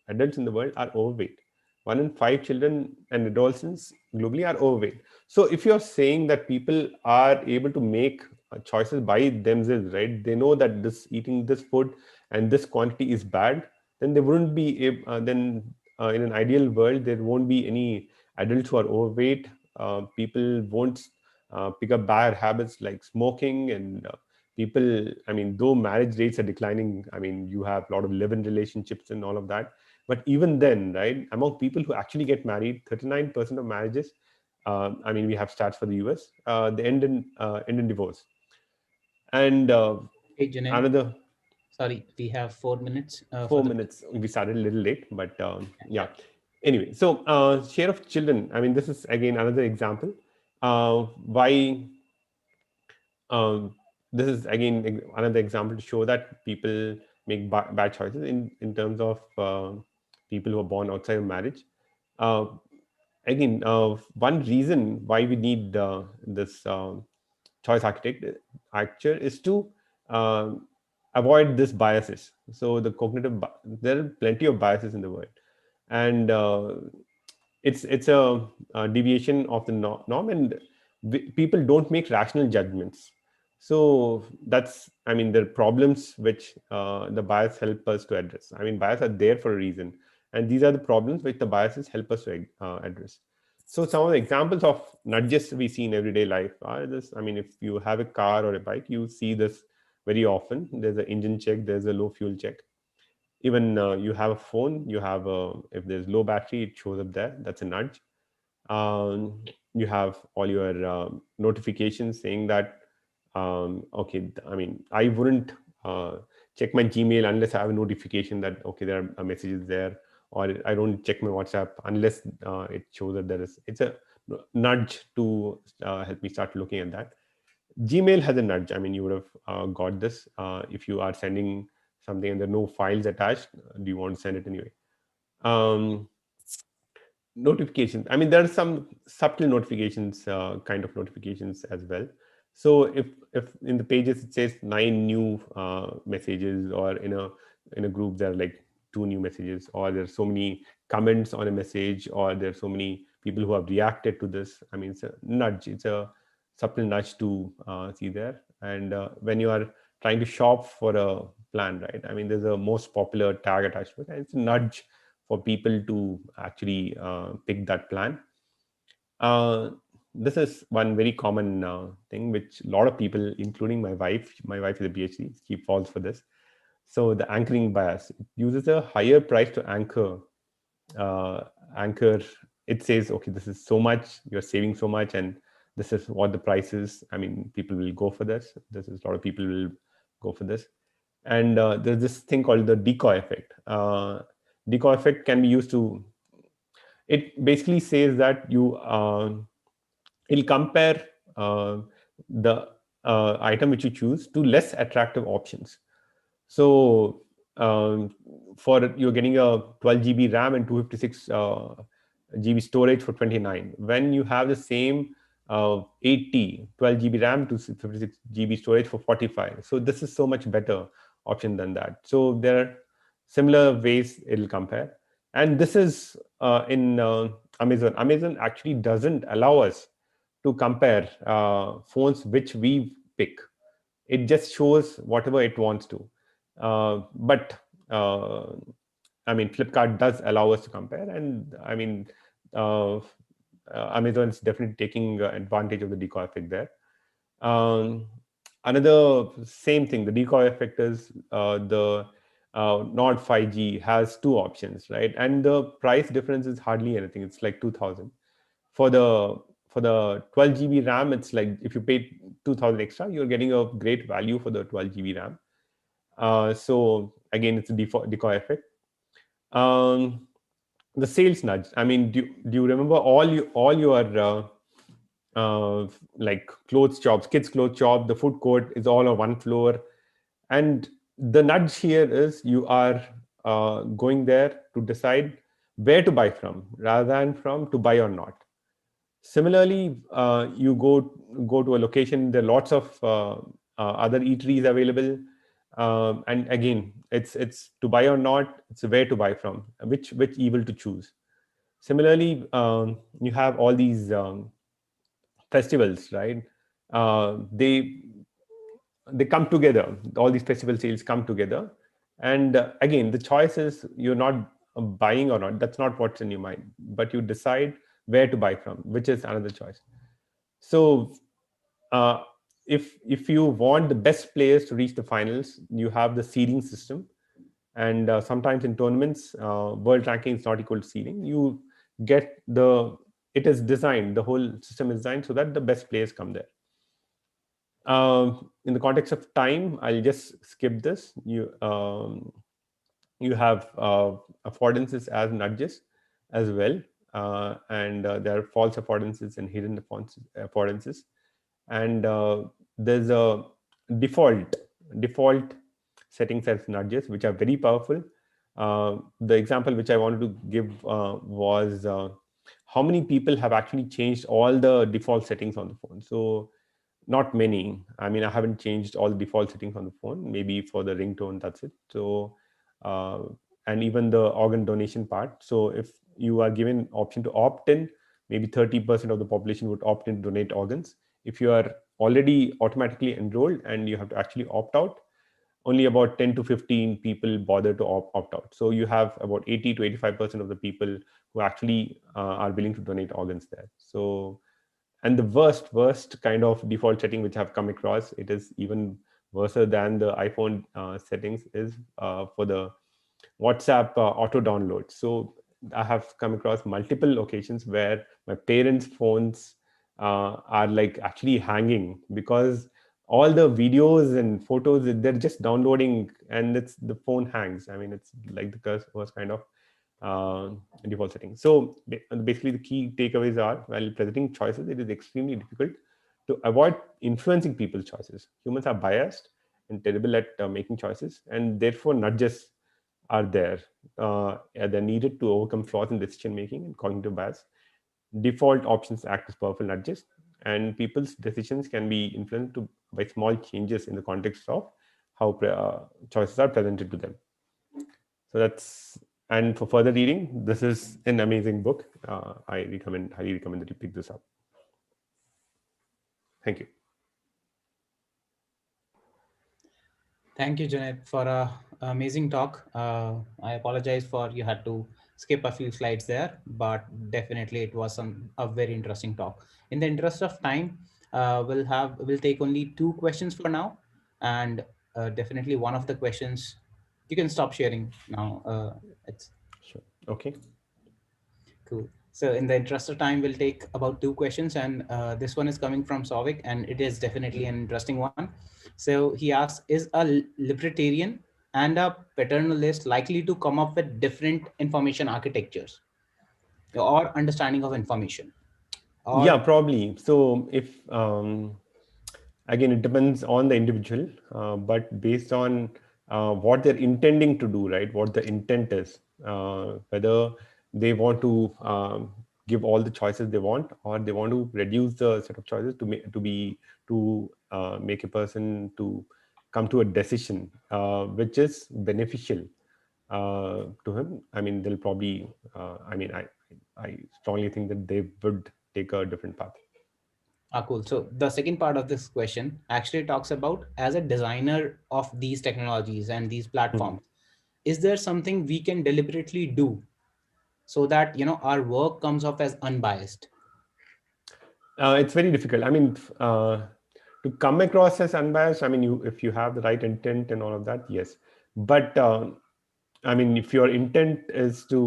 S4: adults in the world are overweight. 1 in 5 children and adolescents globally are overweight. So, if you're saying that people are able to make choices by themselves, right? They know that this eating this food and this quantity is bad. Then they wouldn't be in an ideal world, there won't be any adults who are overweight. People won't pick up bad habits like smoking, and people, I mean, though marriage rates are declining, I mean, you have a lot of live-in relationships and all of that, but even then, right, among people who actually get married, 39% of marriages, I mean, we have stats for the US, they end in divorce. And
S1: Hey, Janelle.
S4: another
S1: Sorry, we have 4 minutes for
S4: four
S1: the.
S4: minutes we started a little late, but
S1: Yeah.
S4: yeah. Anyway, so share of children, I mean, this is again another example why um, this is again another example to show that people make bad choices in terms of people who are born outside of marriage. Uh, Again, one reason why we need this choice architecture is to um, avoid this biases. So the there are plenty of biases in the world, and it's a deviation of the norm, and people don't make rational judgments. So that's, I mean, there are problems which the bias help us to address. I mean, bias are there for a reason, and these are the problems which the biases help us to address. So some of the examples of nudges we see in everyday life are this. I mean, if you have a car or a bike, you see this very often. There's an engine check, there's a low fuel check. Even you have a phone, you have if there's low battery, it shows up there, that's a nudge. um, you have all your notifications saying that okay, I mean, I wouldn't check my Gmail unless I have a notification that okay, there are messages there, or I don't check my WhatsApp unless it shows that it's a nudge to help me start looking at that. Gmail has a nudge. I mean, you would have got this. If you are sending something and there are no files attached, do you want to send it anyway? Um, Notifications, I mean, there are some subtle notifications, kind of notifications as well. So if in the pages it says 9 new messages, or in a group there are like 2 new messages, or there's so many comments on a message, or there's so many people who have reacted to this, I mean, it's a nudge, it's a subtle nudge to see there. And when you are trying to shop for a plan, right? I mean, there's a most popular tag attached to it, and it's a nudge for people to actually pick that plan. This is one very common thing which a lot of people, including my wife is a PhD, she falls for this. So the anchoring bias, it uses a higher price to anchor. It says, okay, this is so much, you're saving so much, and this is what the price is. I mean, people will go for this. This is a lot of people will go for this. And there's this thing called the decoy effect. Decoy effect can be used to, it basically says that it'll compare the item which you choose to less attractive options. So for you're getting a 12 GB RAM and 256 GB storage for 29. When you have the same 80 12 GB RAM to 56 GB storage for 45. So this is so much better option than that. So there are similar ways it'll compare. And this is in Amazon. Amazon actually doesn't allow us to compare phones which we pick. It just shows whatever it wants to. But I mean, Flipkart does allow us to compare, and I mean, Amazon is definitely taking advantage of the decoy effect there. Another same thing, the decoy effect is the Nord 5G has two options, right? And the price difference is hardly anything. It's like 2,000. For the 12 GB RAM, it's like if you pay 2,000 extra, you're getting a great value for the 12 GB RAM. So again, it's a decoy effect. The sales nudge. I mean, do you remember all your like clothes shops, kids clothes shop, the food court is all on one floor, and the nudge here is you are going there to decide where to buy from rather than from to buy or not. Similarly, you go to a location, there are lots of other eateries available, and again, it's to buy or not, it's where to buy from, which evil to choose. Similarly, you have all these festivals, right? They come together. All these festival sales come together, and again, the choice is you're not buying or not. That's not what's in your mind, but you decide where to buy from, which is another choice. So if you want the best players to reach the finals, you have the seeding system, and sometimes in tournaments, world ranking is not equal to seeding. You get it is designed, the whole system is designed so that the best players come there. In the context of time, I'll just skip this. You have affordances as nudges as well, and there are false affordances and hidden affordances, and there's a default settings as nudges, which are very powerful. The example which I wanted to give was how many people have actually changed all the default settings on the phone. So not many. I mean, I haven't changed all the default settings on the phone, maybe for the ringtone, that's it. So and even the organ donation part. So if you are given option to opt in, maybe 30% of the population would opt in to donate organs. If you are already automatically enrolled and you have to actually opt out, only about 10 to 15 people bother to opt out. So you have about 80 to 85% of the people who actually are willing to donate organs there. So, and the worst kind of default setting which I've come across, it is even worse than the iPhone settings, is for the WhatsApp auto download. So I have come across multiple occasions where my parents' phones are like actually hanging because all the videos and photos, they're just downloading and the phone hangs. I mean, it's like the worst kind of default setting. So basically the key takeaways are, while presenting choices, it is extremely difficult to avoid influencing people's choices. Humans are biased and terrible at making choices, and therefore nudges are there. They're needed to overcome flaws in decision making and cognitive bias. Default options act as powerful nudges, and people's decisions can be influenced by small changes in the context of how choices are presented to them. So that's, and for further reading, this is an amazing book. I highly recommend that you pick this up. Thank you.
S1: Thank you, Janet, for a amazing talk. I apologize for you had to skip a few slides there, but definitely it was a very interesting talk. In the interest of time, we'll take only two questions for now, and definitely one of the questions you can stop sharing now. It's
S4: Sure. Okay.
S1: cool. So in the interest of time, we'll take about two questions, and this one is coming from Sovik, and it is definitely an interesting one. So he asks, is a libertarian and a paternalist likely to come up with different information architectures or understanding of information?
S4: Yeah,
S1: Or
S4: probably. So if again, it depends on the individual, but based on what they're intending to do, right? What the intent is, whether they want to give all the choices they want, or they want to reduce the set of choices to make make a person to come to a decision which is beneficial to him. I mean, they'll probably. I strongly think that they would take a different path.
S1: cool. So the second part of this question actually talks about, as a designer of these technologies and these
S4: Mhm.
S1: platforms, is there something we can deliberately do so that our work comes off as unbiased?
S4: It's very difficult. I mean, to come across as unbiased, I mean, if you have the right intent and all of that, yes. But I mean, if your intent is to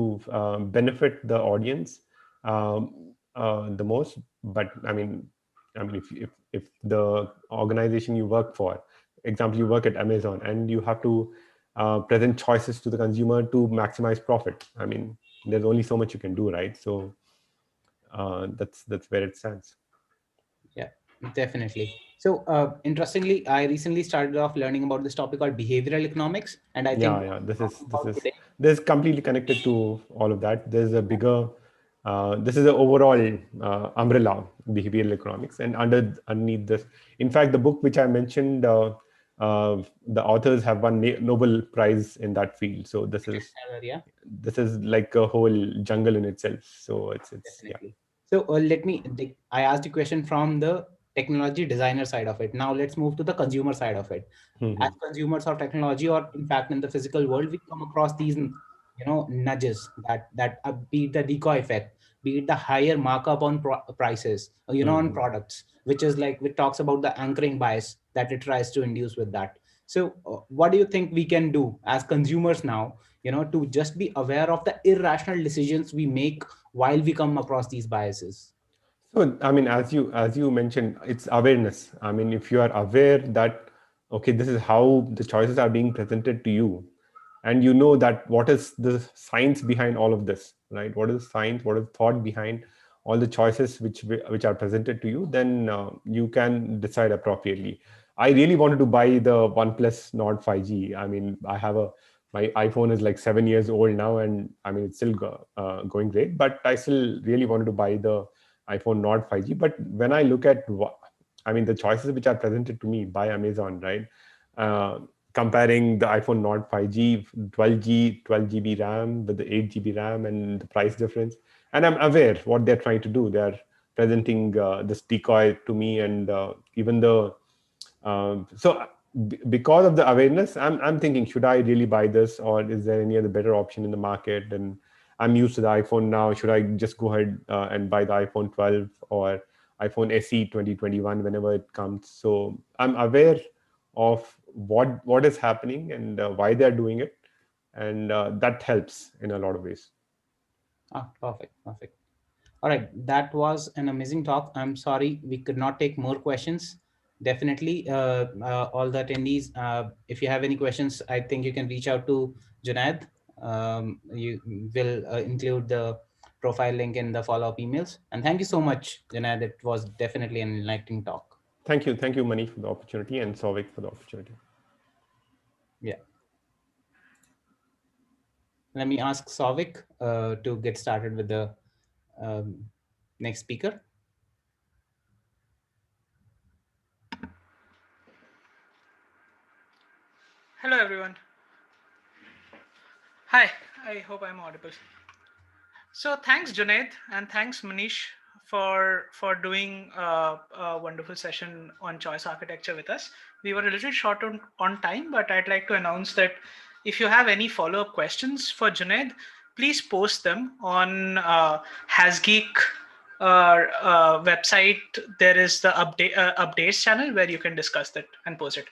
S4: benefit the audience the most, but I mean, if the organization you work for, example, you work at Amazon and you have to present choices to the consumer to maximize profit. I mean, there's only so much you can do, right? So that's where it stands.
S1: Yeah, definitely. So, interestingly, I recently started off learning about this topic called behavioral economics, and I think
S4: Yeah,
S1: what
S4: yeah.
S1: we're talking about today.
S4: This is completely connected to all of that. There's a bigger. This is the overall umbrella, behavioral economics, and underneath this, in fact, the book which I mentioned, the authors have won Nobel Prize in that field. So
S1: Yeah,
S4: this is like a whole jungle in itself. So it's yeah.
S1: definitely. So, I asked the question from the technology designer side of it. Now, let's move to the consumer side of it. As
S4: Mhm.
S1: consumers of technology, or in fact, in the physical world, we come across these, nudges that be it the decoy effect, be it the higher markup on prices, on
S4: Mhm.
S1: products, which is like, which talks about the anchoring bias that it tries to induce with that. So, what do you think we can do as consumers now, to just be aware of the irrational decisions we make while we come across these biases?
S4: So, I mean, as you mentioned, it's awareness. I mean, if you are aware that okay, this is how the choices are being presented to you, and you know that what is the science behind all of this, right? What is science? What is thought behind all the choices which are presented to you? Then you can decide appropriately. I really wanted to buy the OnePlus Nord 5G. I mean, my iPhone is like 7 years old now, and I mean it's still going great. But I still really wanted to buy the iPhone Nord 5G. But when I look at I mean the choices which are presented to me by Amazon, right? Uh, Comparing the iPhone Nord 5G, 12 GB RAM with the 8 GB RAM and the price difference, and I'm aware what they're trying to do. They're presenting this decoy to me, and even the because of the awareness, I'm thinking, should I really buy this, or is there any other better option in the market? And I'm used to the iPhone now. Should I just go ahead and buy the iPhone 12 or iPhone SE 2021 whenever it comes? So I'm aware of what is happening and why they're doing it, and that helps in a lot of ways.
S1: Perfect, perfect. All right, that was an amazing talk. I'm sorry we could not take more questions. Definitely, all the attendees, if you have any questions, I think you can reach out to Junaid. You will include the profile link in the follow-up emails. And thank you so much, Junaid. It was definitely an enlightening talk.
S4: Thank you, Mani, for the opportunity, and Souvik for the opportunity.
S1: Yeah. Let me ask Souvik to get started with the um, next speaker.
S2: Hello, everyone. Hi, I hope I'm audible. So, thanks, Junaid, and thanks, Manish, for doing a wonderful session on choice architecture with us. We were a little short on time, but I'd like to announce that if you have any follow-up questions for Junaid, please post them on Hasgeek website. There is the updates channel where you can discuss that and post it.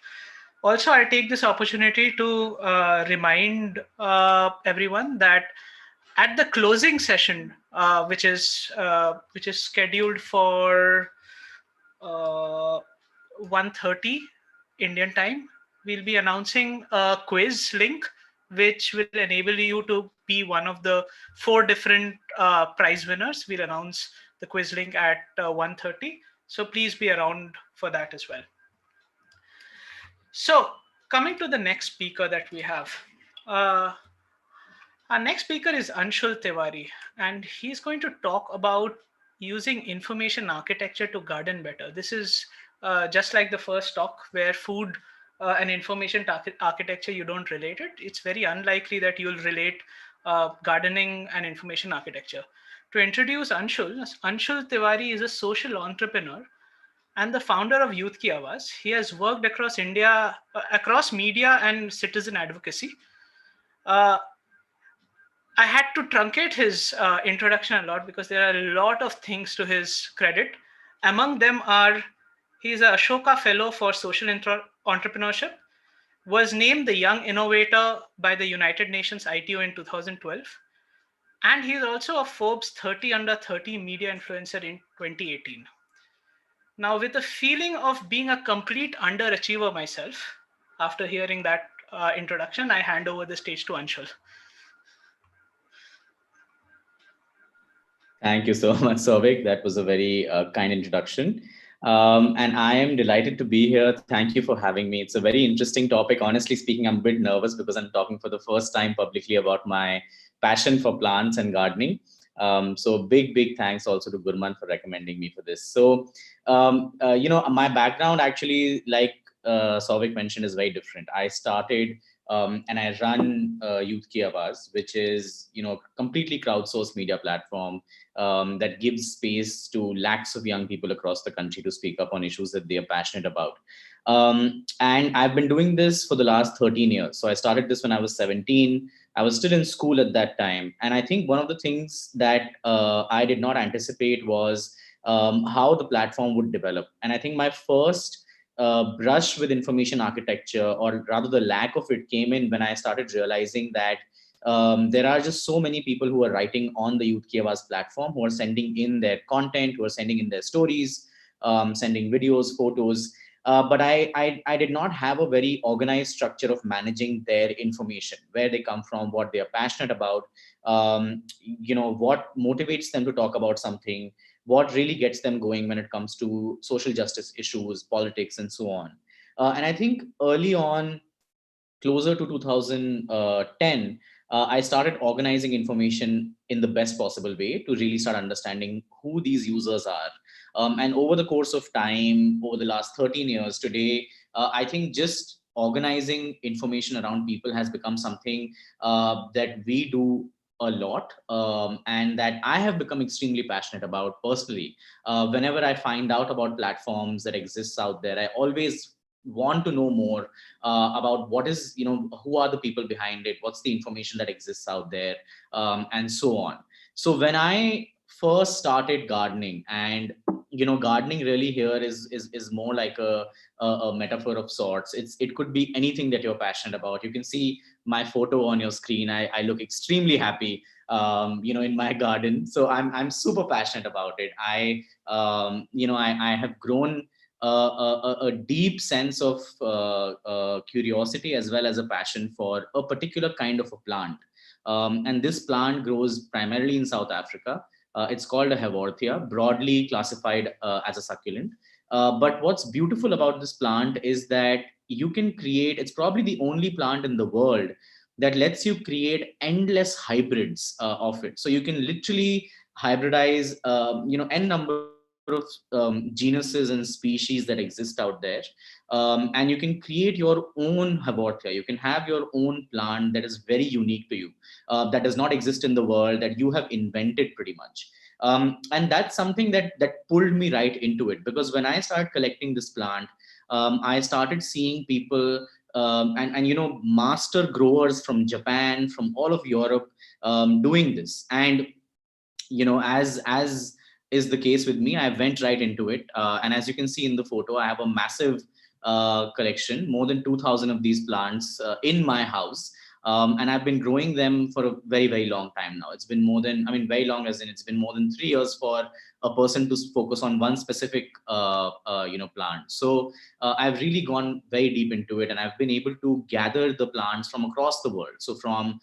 S2: Also, I take this opportunity to remind everyone that at the closing session, which is scheduled for 1:30 Indian time, we'll be announcing a quiz link, which will enable you to be one of the 4 different prize winners. We'll announce the quiz link at 1:30. So please be around for that as well. So coming to the next speaker that we have. Our next speaker is Anshul Tiwari, and he's going to talk about using information architecture to garden better. This is just like the first talk where food and information architecture, you don't relate it. It's very unlikely that you'll relate gardening and information architecture. To introduce Anshul, Anshul Tiwari is a social entrepreneur and the founder of Youth Ki Awaaz. He has worked across India, across media and citizen advocacy. I had to truncate his introduction a lot because there are a lot of things to his credit. Among them are, he's a Ashoka Fellow for Social Entrepreneurship, was named the Young Innovator by the United Nations ITO in 2012, and he's also a Forbes 30 Under 30 media influencer in 2018. Now, with the feeling of being a complete underachiever myself, after hearing that introduction, I hand over the stage to Anshul.
S5: Thank you so much, Souvik. That was a very kind introduction. And I am delighted to be here. Thank you for having me. It's a very interesting topic. Honestly speaking, I'm a bit nervous because I'm talking for the first time publicly about my passion for plants and gardening. So big thanks also to Gurman for recommending me for this. So, my background actually, like Souvik mentioned, is very different. I started and I run Youth Ki Awaaz, which is, completely crowdsourced media platform that gives space to lakhs of young people across the country to speak up on issues that they are passionate about. And I've been doing this for the last 13 years. So I started this when I was 17. I was still in school at that time. And I think one of the things that I did not anticipate was how the platform would develop. And I think my first brush with information architecture, or rather the lack of it, came in when I started realizing that there are just so many people who are writing on the Youth Ki Awaaz platform, who are sending in their content, who are sending in their stories, sending videos, photos. But I did not have a very organized structure of managing their information, where they come from, what they are passionate about, what motivates them to talk about something, what really gets them going when it comes to social justice issues, politics, and so on. And I think early on, closer to 2010, I started organizing information in the best possible way to really start understanding who these users are. And over the course of time, over the last 13 years today, I think just organizing information around people has become something that we do a lot, and that I have become extremely passionate about personally. Whenever I find out about platforms that exists out there, I always want to know more about what is, who are the people behind it, what's the information that exists out there, and so on. So when I first started gardening, and gardening really here is more like a metaphor of sorts. It could be anything that you're passionate about. You can see my photo on your screen. I look extremely happy, in my garden. So I'm super passionate about it. I have grown a deep sense of curiosity, as well as a passion for a particular kind of a plant. And this plant grows primarily in South Africa. It's called a Haworthia, broadly classified as a succulent. But what's beautiful about this plant is that you can create, it's probably the only plant in the world that lets you create endless hybrids of it. So you can literally hybridize, n number of genuses and species that exist out there. And you can create your own Haworthia. You can have your own plant that is very unique to you, that does not exist in the world, that you have invented pretty much. And that's something that pulled me right into it, because when I started collecting this plant, I started seeing people and master growers from Japan, from all of Europe, doing this. And as is the case with me, I went right into it. And as you can see in the photo, I have a massive collection, more than 2,000 of these plants in my house. And I've been growing them for a very, very long time now. It's been more than, very long as in it's been more than 3 years for a person to focus on one specific, plant. So I've really gone very deep into it, and I've been able to gather the plants from across the world. So from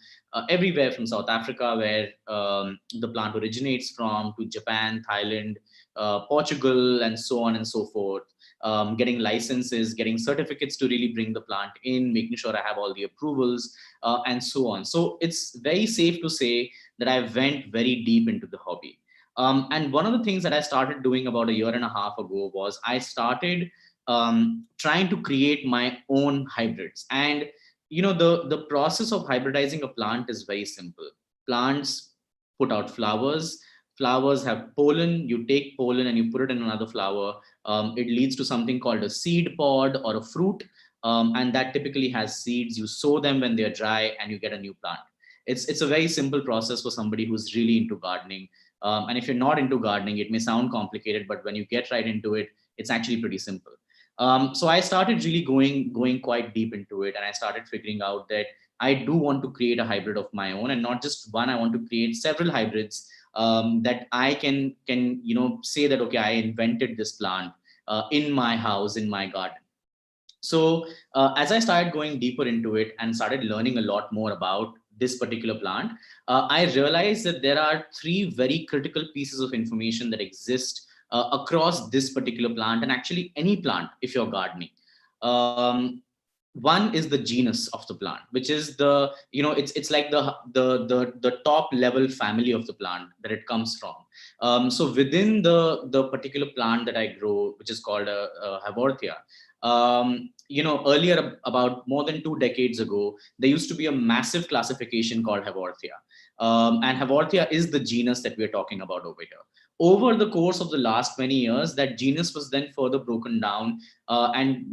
S5: everywhere, from South Africa, where the plant originates from, to Japan, Thailand, Portugal, and so on and so forth. Getting licenses, getting certificates to really bring the plant in, making sure I have all the approvals, and so on. So it's very safe to say that I went very deep into the hobby. And one of the things that I started doing about a year and a half ago was I started trying to create my own hybrids. And the process of hybridizing a plant is very simple. Plants put out flowers. Flowers have pollen. You take pollen and you put it in another flower. It leads to something called a seed pod or a fruit, and that typically has seeds. You sow them when they're dry, and you get a new plant. It's a very simple process for somebody who's really into gardening. And if you're not into gardening, it may sound complicated, but when you get right into it, it's actually pretty simple. So I started really going quite deep into it, and I started figuring out that I do want to create a hybrid of my own, and not just one. I want to create several hybrids that I can say that, okay, I invented this plant in my house, in my garden. So as I started going deeper into it and started learning a lot more about this particular plant, I realized that there are three very critical pieces of information that exist across this particular plant, and actually any plant if you're gardening. One is the genus of the plant, which is it's like the top level family of the plant that it comes from. So within the particular plant that I grow, which is called a Haworthia, earlier, about more than 2 decades ago, there used to be a massive classification called Haworthia. And Haworthia is the genus that we're talking about over here. Over the course of the last many years, that genus was then further broken down, and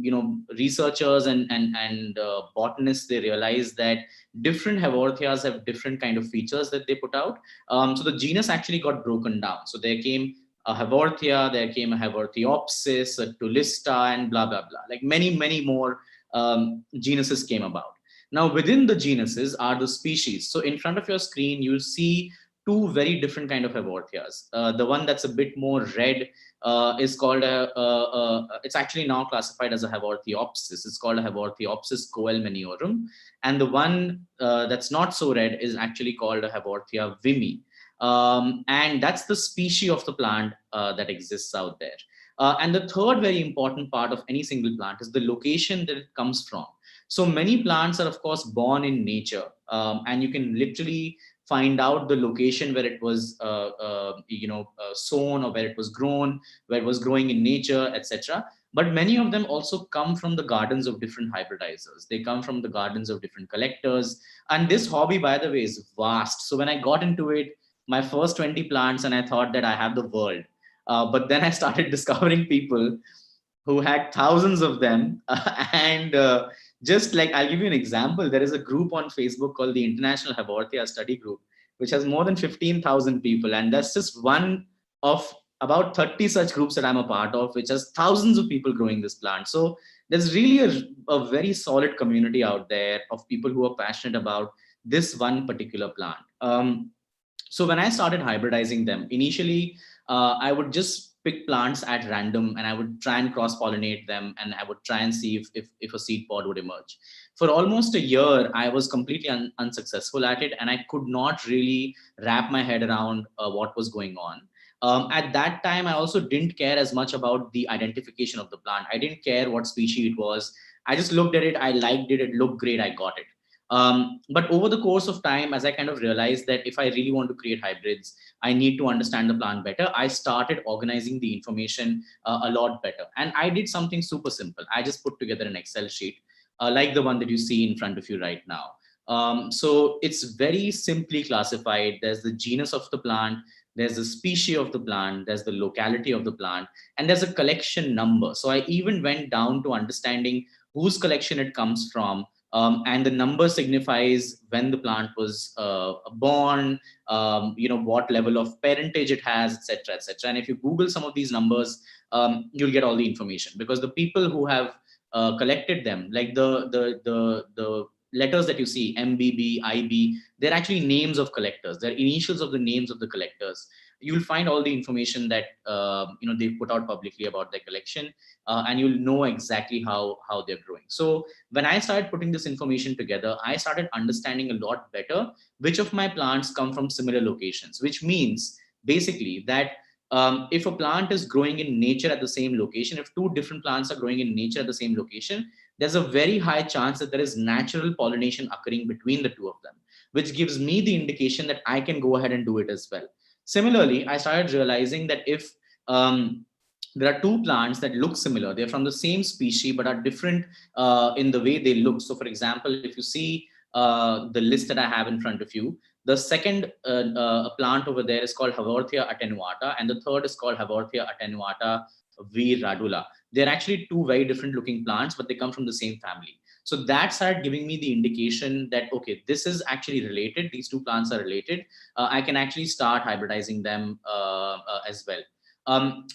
S5: researchers and botanists, they realized that different Haworthias have different kind of features that they put out. So the genus actually got broken down. So there came a Haworthia, there came a Haworthiopsis, a Tulista, and blah blah blah. Like many more genuses came about. Now within the genuses are the species. So in front of your screen, you'll see two very different kind of Haworthias. The one that's a bit more red is called it's actually now classified as a Haworthiopsis. It's called a Haworthiopsis coelmaniorum. And the one that's not so red is actually called a Haworthia vimy. And that's the species of the plant that exists out there. And the third very important part of any single plant is the location that it comes from. So many plants are, of course, born in nature, and you can literally find out the location where it was sown, or where it was grown, where it was growing in nature, etc. But many of them also come from the gardens of different hybridizers. They come from the gardens of different collectors. And this hobby, by the way, is vast. So when I got into it, my first 20 plants, and I thought that I have the world. But then I started discovering people who had thousands of them. And just like, I'll give you an example. There is a group on Facebook called the International Haworthia Study Group, which has more than 15,000 people. And that's just one of about 30 such groups that I'm a part of, which has thousands of people growing this plant. So there's really a very solid community out there of people who are passionate about this one particular plant. So when I started hybridizing them, initially, I would just pick plants at random, and I would try and cross-pollinate them, and I would try and see if a seed pod would emerge. For almost a year, I was completely unsuccessful at it, and I could not really wrap my head around what was going on. At that time, I also didn't care as much about the identification of the plant. I didn't care what species it was. I just looked at it, I liked it, it looked great, I got it. But over the course of time, as I kind of realized that if I really want to create hybrids, I need to understand the plant better, I started organizing the information a lot better. And I did something super simple. I just put together an Excel sheet like the one that you see in front of you right now. So it's very simply classified. There's the genus of the plant, there's the species of the plant, there's the locality of the plant, and there's a collection number. So I even went down to understanding whose collection it comes from, and the number signifies when the plant was born, what level of parentage it has, etc., etc. And if you Google some of these numbers, you'll get all the information, because the people who have collected them, like the letters that you see, MBB, IB, they're actually names of collectors. They're initials of the names of the collectors. You'll find all the information that they've put out publicly about their collection, and you'll know exactly how they're growing. So when I started putting this information together, I started understanding a lot better which of my plants come from similar locations, which means basically that if a plant is growing in nature at the same location, if two different plants are growing in nature at the same location, there's a very high chance that there is natural pollination occurring between the two of them, which gives me the indication that I can go ahead and do it as well. Similarly, I started realizing that if there are two plants that look similar, they're from the same species but are different in the way they look. So for example, if you see the list that I have in front of you, the second plant over there is called Haworthia attenuata, and the third is called Haworthia attenuata v radula. They're actually two very different looking plants, but they come from the same family. So that started giving me the indication that, okay, this is actually related. These two plants are related. I can actually start hybridizing them as well.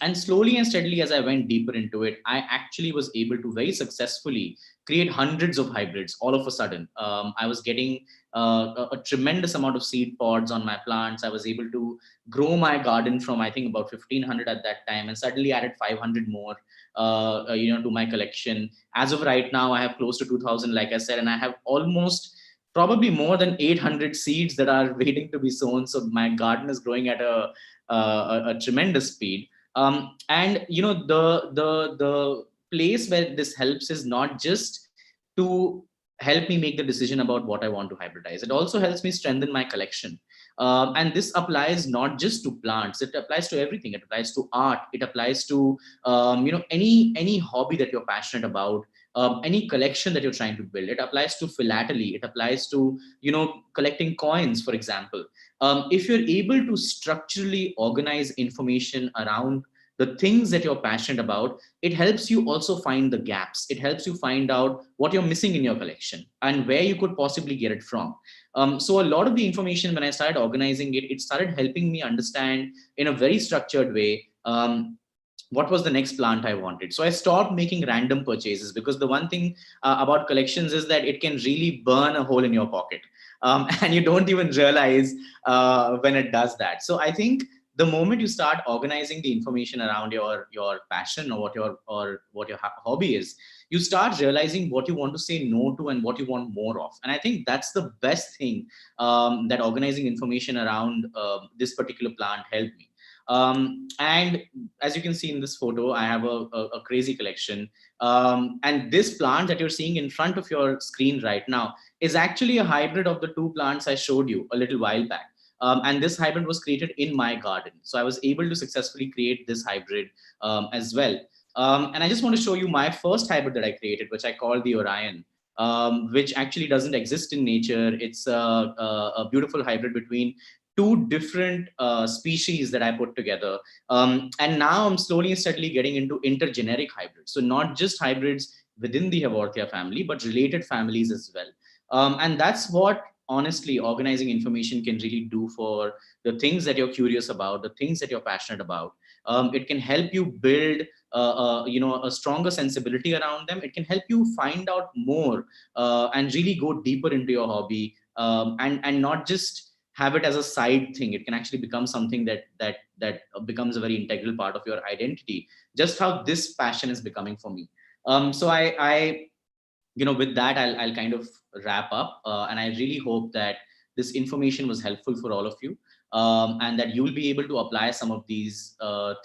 S5: And slowly and steadily, as I went deeper into it, I actually was able to very successfully create hundreds of hybrids all of a sudden. I was getting a tremendous amount of seed pods on my plants. I was able to grow my garden from, I think, about 1,500 at that time, and suddenly added 500 more to my collection. As of right now, I have close to 2,000, like I said, and I have almost probably more than 800 seeds that are waiting to be sown. So my garden is growing at a tremendous speed. And the place where this helps is not just to help me make the decision about what I want to hybridize. It also helps me strengthen my collection. And this applies not just to plants, it applies to everything. It applies to art. It applies to any hobby that you're passionate about, any collection that you're trying to build. It applies to philately. It applies to collecting coins, for example. If you're able to structurally organize information around the things that you're passionate about, it helps you also find the gaps. It helps you find out what you're missing in your collection and where you could possibly get it from. So a lot of the information, when I started organizing it, it started helping me understand in a very structured way what was the next plant I wanted. So I stopped making random purchases, because the one thing about collections is that it can really burn a hole in your pocket. And you don't even realize when it does that. So I think the moment you start organizing the information around your passion or what your hobby is, you start realizing what you want to say no to and what you want more of. And I think that's the best thing that organizing information around this particular plant helped me. And as you can see in this photo, I have a crazy collection. And this plant that you're seeing in front of your screen right now is actually a hybrid of the two plants I showed you a little while back. And this hybrid was created in my garden. So I was able to successfully create this hybrid as well. And I just want to show you my first hybrid that I created, which I call the Orion, which actually doesn't exist in nature. It's a beautiful hybrid between two different species that I put together. And now I'm slowly and steadily getting into intergeneric hybrids. So not just hybrids within the Haworthia family, but related families as well. And that's what, honestly, organizing information can really do for the things that you're curious about, the things that you're passionate about. It can help you build a stronger sensibility around them. It can help you find out more and really go deeper into your hobby, and not just have it as a side thing. It can actually become something that becomes a very integral part of your identity, just how this passion is becoming for me. So I with that, I'll kind of wrap up, and I really hope that this information was helpful for all of you, and that you'll be able to apply some of these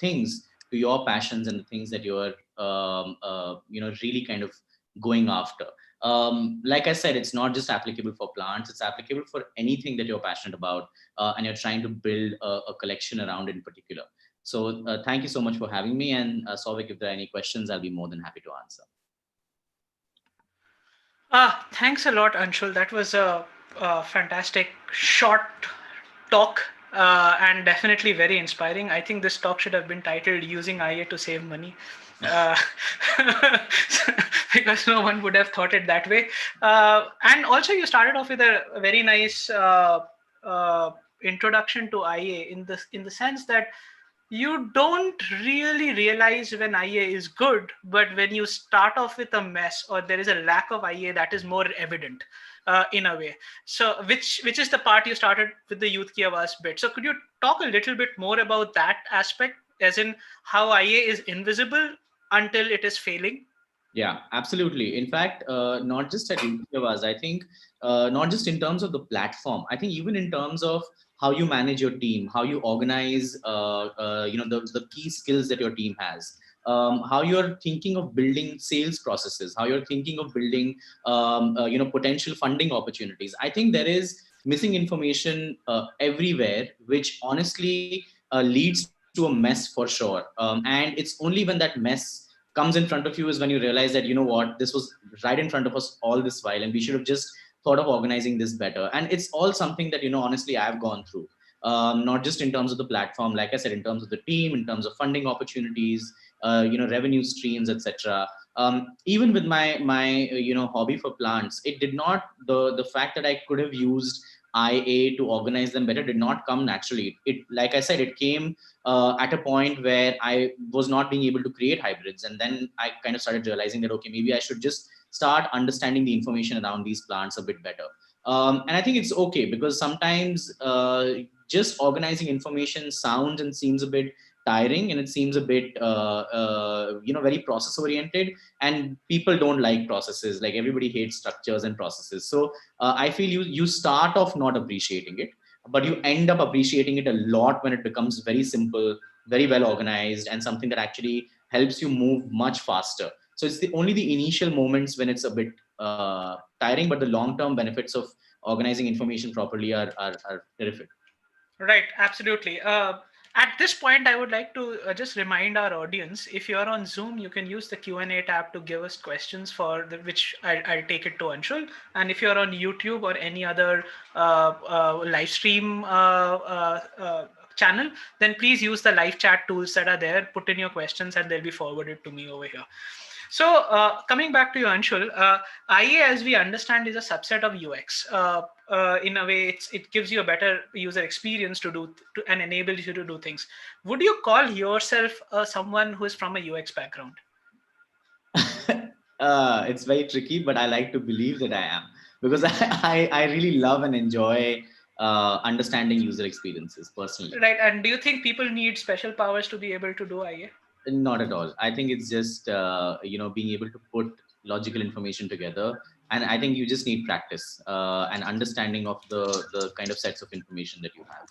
S5: things to your passions and the things that you're really kind of going after. Like I said, it's not just applicable for plants, it's applicable for anything that you're passionate about, and you're trying to build a collection around in particular. So thank you so much for having me, and Souvik, if there are any questions, I'll be more than happy to answer.
S2: Thanks a lot, Anshul. That was a fantastic short talk and definitely very inspiring. I think this talk should have been titled "Using IA to Save Money." Uh, because no one would have thought it that way. And also, you started off with a very nice introduction to IA in the sense that you don't really realize when IA is good, but when you start off with a mess or there is a lack of IA, that is more evident in a way. So, which is the part you started with the Youth Ki Awaaz bit. So, could you talk a little bit more about that aspect, as in how IA is invisible until it is failing?
S5: Yeah, absolutely. In fact, not just at Unilever, I think not just in terms of the platform. I think even in terms of how you manage your team, how you organize, the key skills that your team has, how you're thinking of building sales processes, how you're thinking of building, potential funding opportunities. I think there is missing information everywhere, which honestly leads to a mess for sure. And it's only when that mess comes in front of you is when you realize that, you know what, this was right in front of us all this while, and we should have just thought of organizing this better. And it's all something that, honestly, I've gone through, not just in terms of the platform, like I said, in terms of the team, in terms of funding opportunities, revenue streams, etc. Even with my hobby for plants, it did not, the fact that I could have used IA to organize them better did not come naturally. It, like I said, it came at a point where I was not being able to create hybrids. And then I kind of started realizing that, okay, maybe I should just start understanding the information around these plants a bit better. And I think it's okay, because sometimes just organizing information sounds and seems a bit tiring, and it seems a bit, very process oriented, and people don't like processes. Like, everybody hates structures and processes. So I feel you start off not appreciating it, but you end up appreciating it a lot when it becomes very simple, very well organized, and something that actually helps you move much faster. So it's only the initial moments when it's a bit tiring, but the long-term benefits of organizing information properly are terrific.
S2: Right, absolutely. At this point, I would like to just remind our audience, if you're on Zoom, you can use the Q&A tab to give us questions which I'll take it to Anshul. And if you're on YouTube or any other live stream channel, then please use the live chat tools that are there, put in your questions, and they'll be forwarded to me over here. So coming back to you, Anshul, IA, as we understand, is a subset of UX. In a way, it gives you a better user experience and enables you to do things. Would you call yourself someone who is from a UX background?
S5: It's very tricky, but I like to believe that I am, because I really love and enjoy understanding user experiences personally.
S2: Right. And do you think people need special powers to be able to do IA?
S5: Not at all. I think it's just being able to put logical information together, and I think you just need practice and understanding of the kind of sets of information that you have.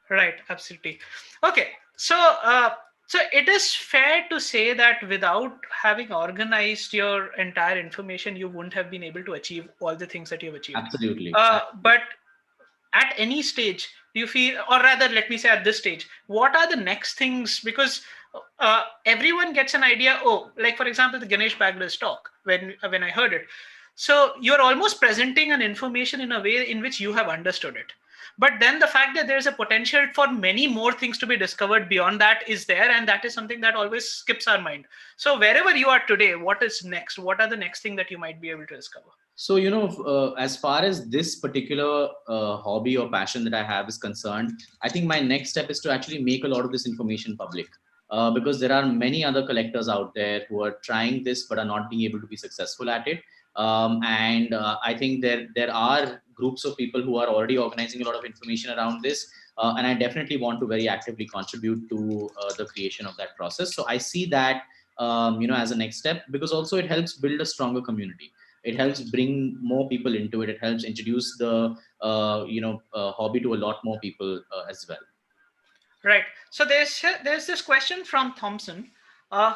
S2: Right, absolutely. Okay, so so it is fair to say that without having organized your entire information, you wouldn't have been able to achieve all the things that you've achieved.
S5: Absolutely.
S2: But at any stage, do you feel, or rather, let me say at this stage, what are the next things? Because everyone gets an idea. Oh, like for example, the Ganesh Bagler's talk, when I heard it. So you're almost presenting an information in a way in which you have understood it. But then the fact that there's a potential for many more things to be discovered beyond that is there, and that is something that always skips our mind. So wherever you are today, what is next? What are the next thing that you might be able to discover?
S5: So, as far as this particular hobby or passion that I have is concerned, I think my next step is to actually make a lot of this information public. Because there are many other collectors out there who are trying this but are not being able to be successful at it. And I think there are groups of people who are already organizing a lot of information around this. And I definitely want to very actively contribute to the creation of that process. So I see that, as a next step, because also it helps build a stronger community. It helps bring more people into it. It helps introduce the hobby to a lot more people as well.
S2: Right. So there's this question from Thompson,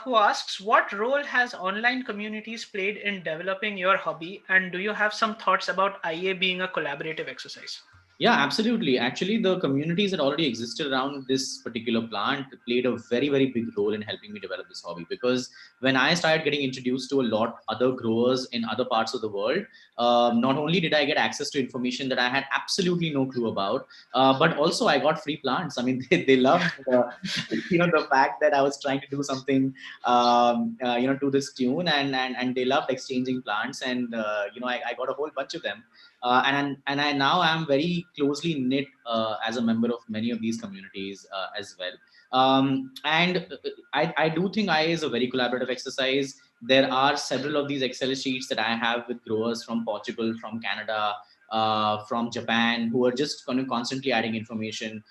S2: who asks, what role has online communities played in developing your hobby, and do you have some thoughts about IA being a collaborative exercise?
S5: Yeah, absolutely. Actually, the communities that already existed around this particular plant played a very, very big role in helping me develop this hobby. Because when I started getting introduced to a lot other growers in other parts of the world, not only did I get access to information that I had absolutely no clue about, but also I got free plants. I mean, they loved the fact that I was trying to do something to this tune, and they loved exchanging plants, and I got a whole bunch of them. And I now am very closely knit as a member of many of these communities as well. And I do think IA is a very collaborative exercise. There are several of these Excel sheets that I have with growers from Portugal, from Canada, from Japan, who are just kind of constantly adding information.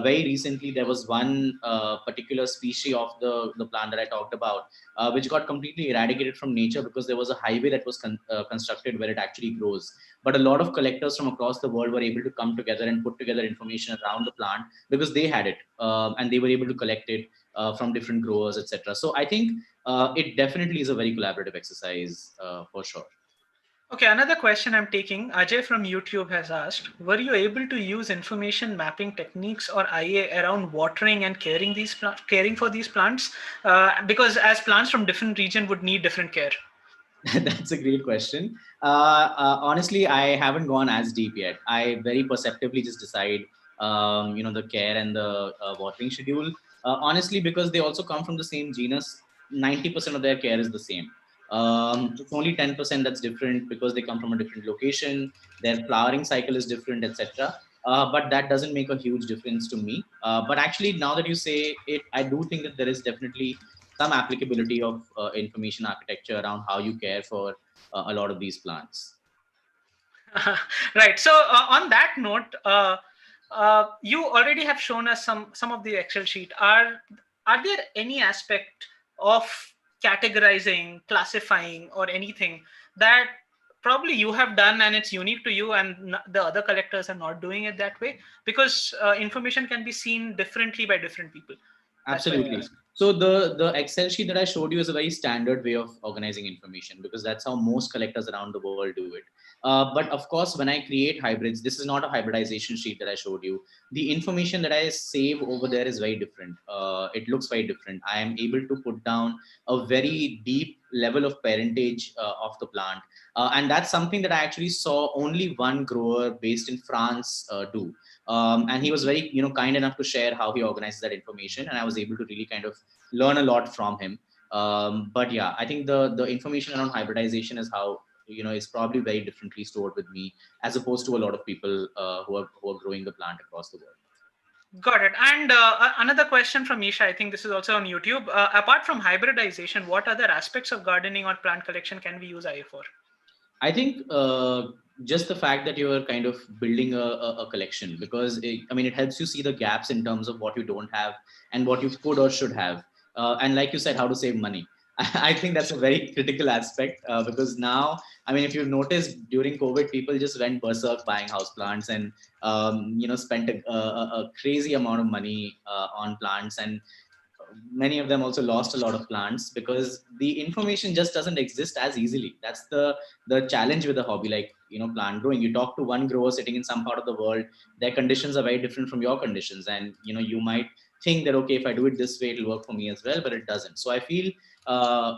S5: Very recently, there was one particular species of the plant that I talked about, which got completely eradicated from nature because there was a highway that was constructed where it actually grows. But a lot of collectors from across the world were able to come together and put together information around the plant because they had it, and they were able to collect it from different growers, etc. So I think it definitely is a very collaborative exercise for sure.
S2: Okay, another question I'm taking, Ajay from YouTube has asked, were you able to use information mapping techniques or IA around watering and caring for these plants? Because as plants from different region would need different care.
S5: That's a great question. Honestly, I haven't gone as deep yet. I very perceptively just decide, the care and the watering schedule. Honestly, because they also come from the same genus, 90% of their care is the same. It's only 10% that's different because they come from a different location. Their flowering cycle is different, etc. But that doesn't make a huge difference to me. But actually, now that you say it, I do think that there is definitely some applicability of information architecture around how you care for a lot of these plants.
S2: Right. So on that note, you already have shown us some of the Excel sheet. Are there any aspect of categorizing, classifying, or anything that probably you have done and it's unique to you, and the other collectors are not doing it that way? Because information can be seen differently by different people. That's why I
S5: Absolutely.
S2: ask.
S5: So the Excel sheet that I showed you is a very standard way of organizing information because that's how most collectors around the world do it. But of course, when I create hybrids, this is not a hybridization sheet that I showed you. The information that I save over there is very different. It looks very different. I am able to put down a very deep level of parentage of the plant. And that's something that I actually saw only one grower based in France do. And he was very kind enough to share how he organizes that information, and I was able to really kind of learn a lot from him. But yeah, I think the information around hybridization is how is probably very differently stored with me as opposed to a lot of people who are growing the plant across the world.
S2: Got it. And another question from Isha, I think this is also on YouTube. Apart from hybridization, what other aspects of gardening or plant collection can we use IA for?
S5: I think just the fact that you're kind of building a collection, because it helps you see the gaps in terms of what you don't have and what you could or should have. And like you said, how to save money. I think that's a very critical aspect because now, if you've noticed during COVID, people just went berserk buying houseplants and, spent a crazy amount of money on plants. And many of them also lost a lot of plants because the information just doesn't exist as easily. That's the challenge with a hobby like plant growing. You talk to one grower sitting in some part of the world, their conditions are very different from your conditions, and you might think that okay, if I do it this way it'll work for me as well, but it doesn't. So I feel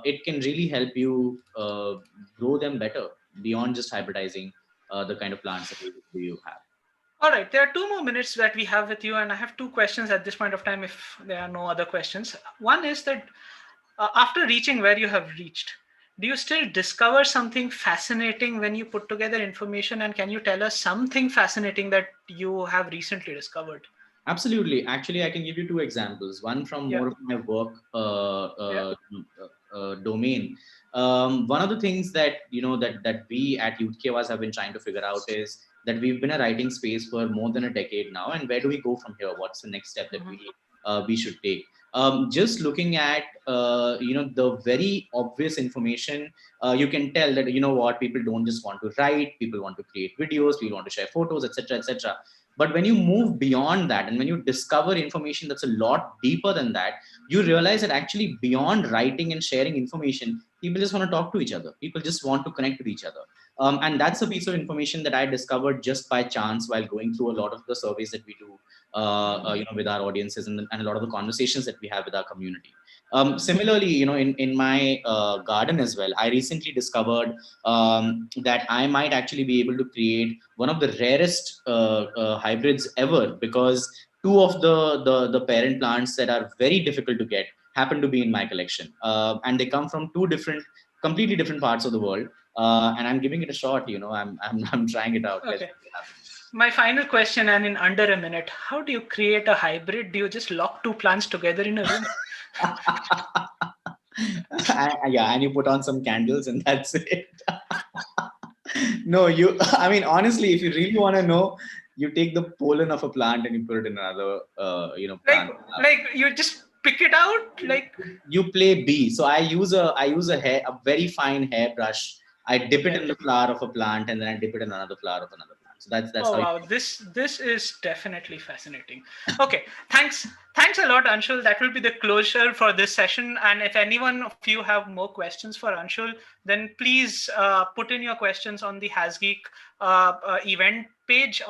S5: it can really help you grow them better beyond just hybridizing the kind of plants that you have.
S2: All right, there are 2 more minutes that we have with you, and I have 2 questions at this point of time if there are no other questions. One is that after reaching where you have reached, do you still discover something fascinating when you put together information? And can you tell us something fascinating that you have recently discovered?
S5: Absolutely. Actually, I can give you two examples. One from
S2: Yeah.
S5: more of my work
S2: Yeah.
S5: domain. One of the things that that we at Youth KWAS have been trying to figure out is that we've been a writing space for more than a decade now, and where do we go from here? What's the next step that we should take? Just looking at the very obvious information, you can tell that what, people don't just want to write, people want to create videos, people want to share photos, etc., etc. But when you move beyond that and when you discover information that's a lot deeper than that, you realize that actually beyond writing and sharing information, people just want to talk to each other. People just want to connect with each other. And that's a piece of information that I discovered just by chance while going through a lot of the surveys that we do, with our audiences and a lot of the conversations that we have with our community. Similarly, in my garden as well, I recently discovered that I might actually be able to create one of the rarest hybrids ever, because two of the parent plants that are very difficult to get happen to be in my collection, and they come from two completely different parts of the world. And I'm giving it a shot. I'm trying it out. Let's
S2: Okay.
S5: see what happens.
S2: My final question, and in under a minute, how do you create a hybrid? Do you just lock two plants together in a room?
S5: Yeah, and you put on some candles and that's it. No, I mean, honestly, if you really want to know, you take the pollen of a plant and you put it in another, plant.
S2: Like you just pick it out, like
S5: You play bee. So I use a very fine hairbrush. I dip it in the flower of a plant and then I dip it in another flower of another plant. So that's
S2: oh
S5: how.
S2: wow, this is definitely fascinating. Okay, thanks a lot, Anshul. That will be the closure for this session. And if anyone of you have more questions for Anshul, then please put in your questions on the Hasgeek event page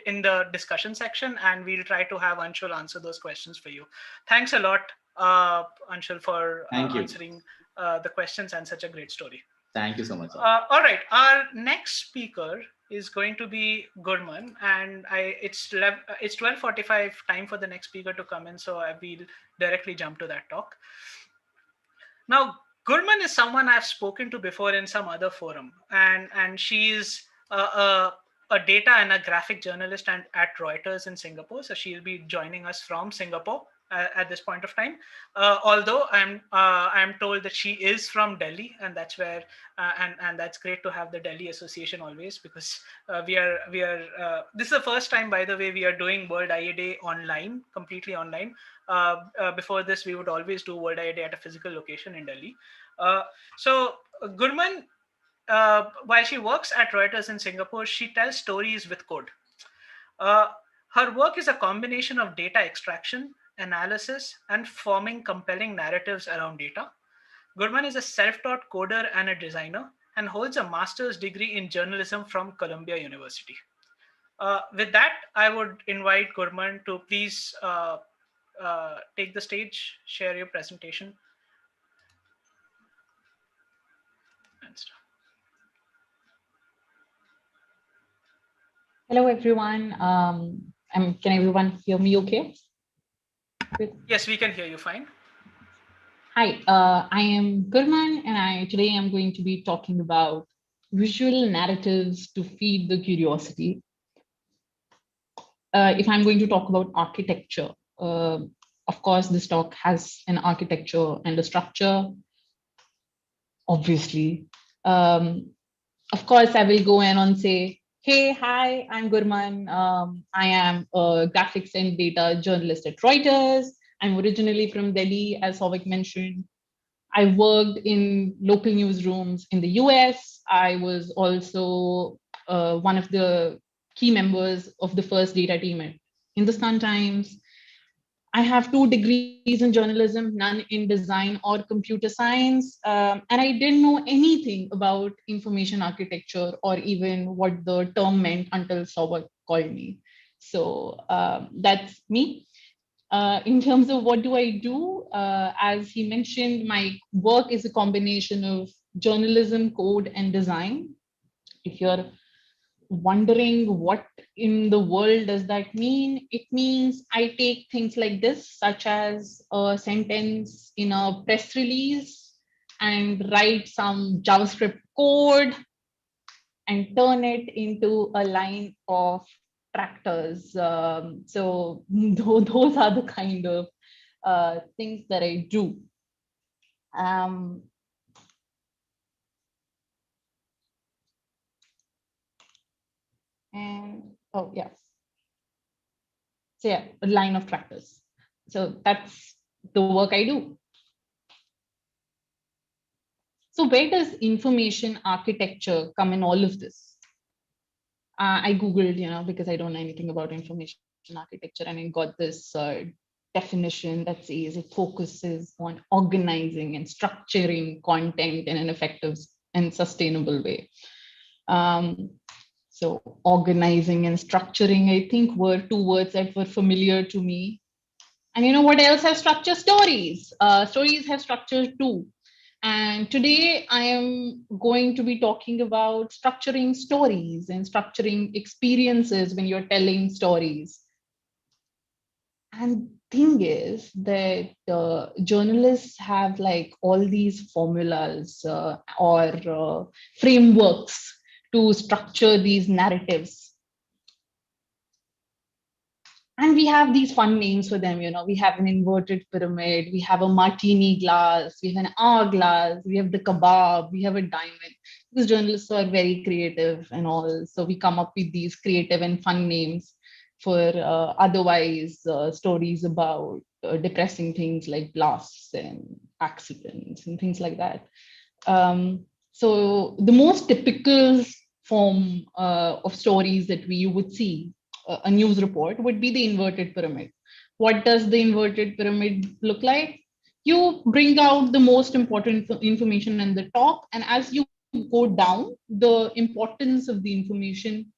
S2: in the discussion section, and we'll try to have Anshul answer those questions for you. Thanks a lot, Anshul, for answering the questions and such a great story.
S5: Thank you so much.
S2: All right, our next speaker is going to be Gurman, and it's 12:45 time for the next speaker to come in, so I will directly jump to that talk. Now, Gurman is someone I've spoken to before in some other forum, and she's a data and a graphic journalist at Reuters in Singapore. So she'll be joining us from Singapore at this point of time. Although I'm told that she is from Delhi, and that's where and that's great to have the Delhi association always, because we are this is the first time, by the way, we are doing World IA Day online, completely online. Before this, we would always do World IA Day at a physical location in Delhi. So Gurman, while she works at Reuters in Singapore, she tells stories with code. Her work is a combination of data extraction, analysis, and forming compelling narratives around data. Gurman is a self-taught coder and a designer, and holds a master's degree in journalism from Columbia University. With that, I would invite Gurman to please take the stage, share your presentation, and stuff.
S6: Hello, everyone. Can everyone hear me okay?
S2: Yes, we can hear you fine.
S6: Hi, I am Gurman, and today I'm going to be talking about visual narratives to feed the curiosity. If I'm going to talk about architecture, of course, this talk has an architecture and a structure, obviously. Of course, I will go in and say, hey, hi, I'm Gurman. I am a graphics and data journalist at Reuters. I'm originally from Delhi, as Souvik mentioned. I worked in local newsrooms in the US. I was also one of the key members of the first data team at Hindustan Times. I have 2 degrees in journalism, none in design or computer science. And I didn't know anything about information architecture or even what the term meant until Souvik called me. So that's me. In terms of what do I do, as he mentioned, my work is a combination of journalism, code, and design. If you're wondering what in the world does that mean, it means I take things like this, such as a sentence in a press release, and write some JavaScript code and turn it into a line of tractors. So those are the kind of things that I do. And oh yeah, so yeah, a line of tractors. So that's the work I do. So where does information architecture come in all of this? I Googled, because I don't know anything about information architecture, and I got this definition that says it focuses on organizing and structuring content in an effective and sustainable way. So organizing and structuring, I think, were two words that were familiar to me. And you know what else have structure? Stories. Stories have structure too. And today I am going to be talking about structuring stories and structuring experiences when you're telling stories. And thing is that journalists have like all these formulas or frameworks to structure these narratives. And we have these fun names for them, you know, we have an inverted pyramid, we have a martini glass, we have an hourglass, we have the kebab, we have a diamond. Because journalists are very creative and all. So we come up with these creative and fun names for otherwise stories about depressing things like blasts and accidents and things like that. So the most typical form of stories that we would see a news report would be the inverted pyramid. What does the inverted pyramid look like? You bring out the most important information in the top, and as you go down, the importance of the information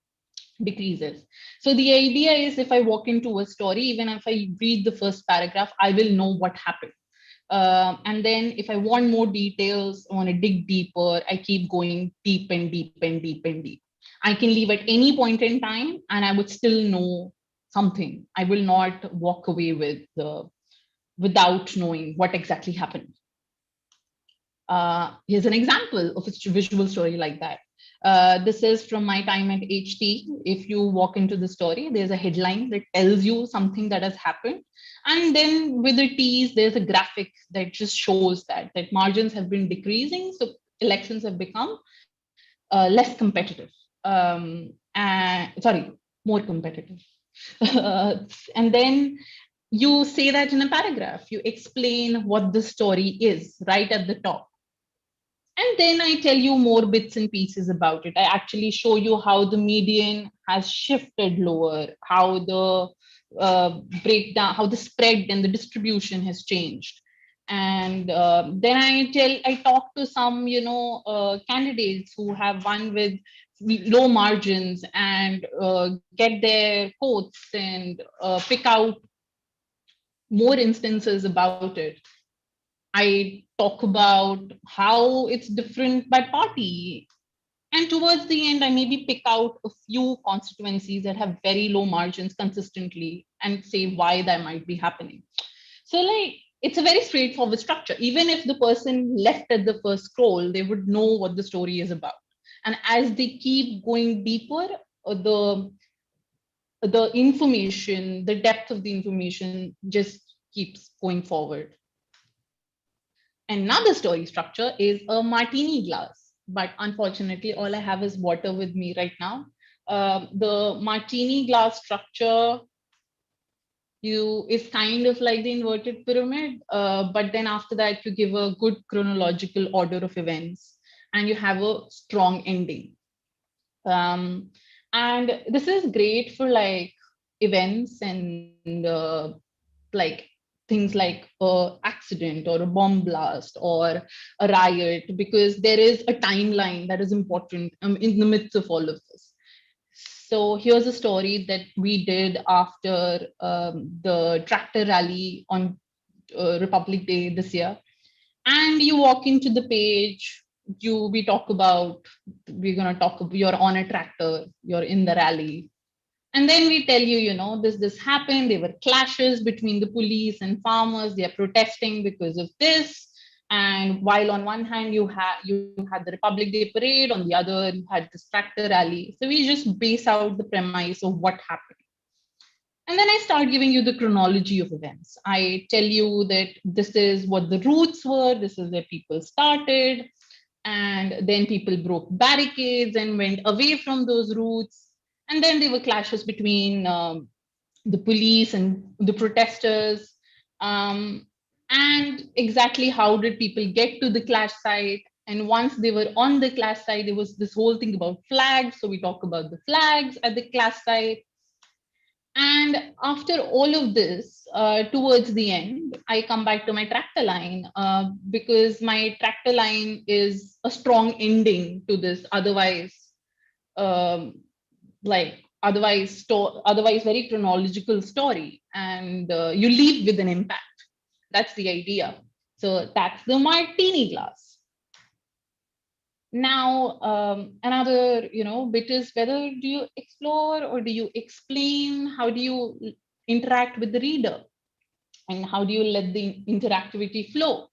S6: decreases. So the idea is if I walk into a story, even if I read the first paragraph, I will know what happened. And then if I want more details, I want to dig deeper, I keep going deep and deep and deep and deep. I can leave at any point in time and I would still know something. I will not walk away with without knowing what exactly happened. Here's an example of a visual story like that. This is from my time at HT. If you walk into the story, there's a headline that tells you something that has happened. And then with the T's, there's a graphic that just shows that margins have been decreasing. So elections have become less competitive. Sorry, more competitive. And then you say that in a paragraph, you explain what the story is right at the top. And then I tell you more bits and pieces about it. I actually show you how the median has shifted lower, how the breakdown, how the spread and the distribution has changed. And then I talk to some, candidates who have won with low margins and get their quotes and pick out more instances about it. I talk about how it's different by party. And towards the end, I maybe pick out a few constituencies that have very low margins consistently and say why that might be happening. So like, it's a very straightforward structure. Even if the person left at the first scroll, they would know what the story is about. And as they keep going deeper, the information, the depth of the information just keeps going forward. Another story structure is a martini glass, but unfortunately, all I have is water with me right now. The martini glass structure is kind of like the inverted pyramid, but then after that, you give a good chronological order of events and you have a strong ending. And this is great for like events and like things like a accident or a bomb blast or a riot, because there is a timeline that is important in the midst of all of this. So here's a story that we did after the tractor rally on Republic Day this year. And you walk into the page, we're gonna talk, you're on a tractor, you're in the rally. And then we tell you, this happened. There were clashes between the police and farmers. They are protesting because of this. And while on one hand you had the Republic Day parade, on the other you had this tractor rally. So we just base out the premise of what happened. And then I start giving you the chronology of events. I tell you that this is what the roots were. This is where people started. And then people broke barricades and went away from those routes. And then there were clashes between the police and the protesters. And exactly how did people get to the clash site? And once they were on the clash site, there was this whole thing about flags. So we talk about the flags at the clash site. And after all of this, towards the end, I come back to my tractor line because my tractor line is a strong ending to this. Otherwise, like otherwise very chronological story, and you leave with an impact. That's the idea. So that's the martini glass. Now, another bit is whether do you explore or do you explain? How do you interact with the reader, and how do you let the interactivity flow?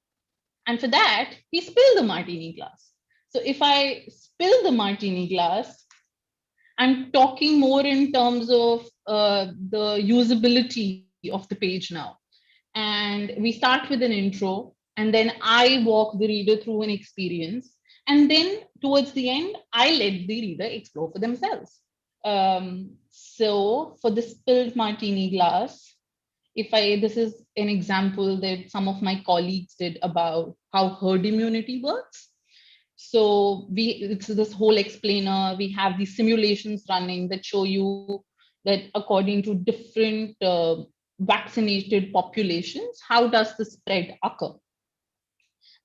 S6: And for that, we spill the martini glass. So if I spill the martini glass, I'm talking more in terms of the usability of the page now. And we start with an intro, and then I walk the reader through an experience. And then towards the end, I let the reader explore for themselves. So for the spilled martini glass, this is an example that some of my colleagues did about how herd immunity works. So it's this whole explainer. We have these simulations running that show you that according to different vaccinated populations, how does the spread occur?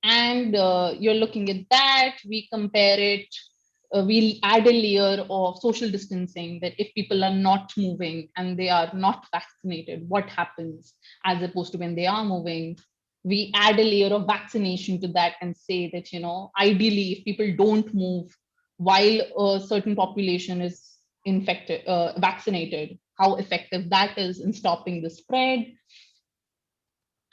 S6: And you're looking at that. We compare it. We'll add a layer of social distancing, that if people are not moving and they are not vaccinated, what happens, as opposed to when they are moving. We add a layer of vaccination to that and say that, ideally, if people don't move while a certain population is vaccinated, how effective that is in stopping the spread.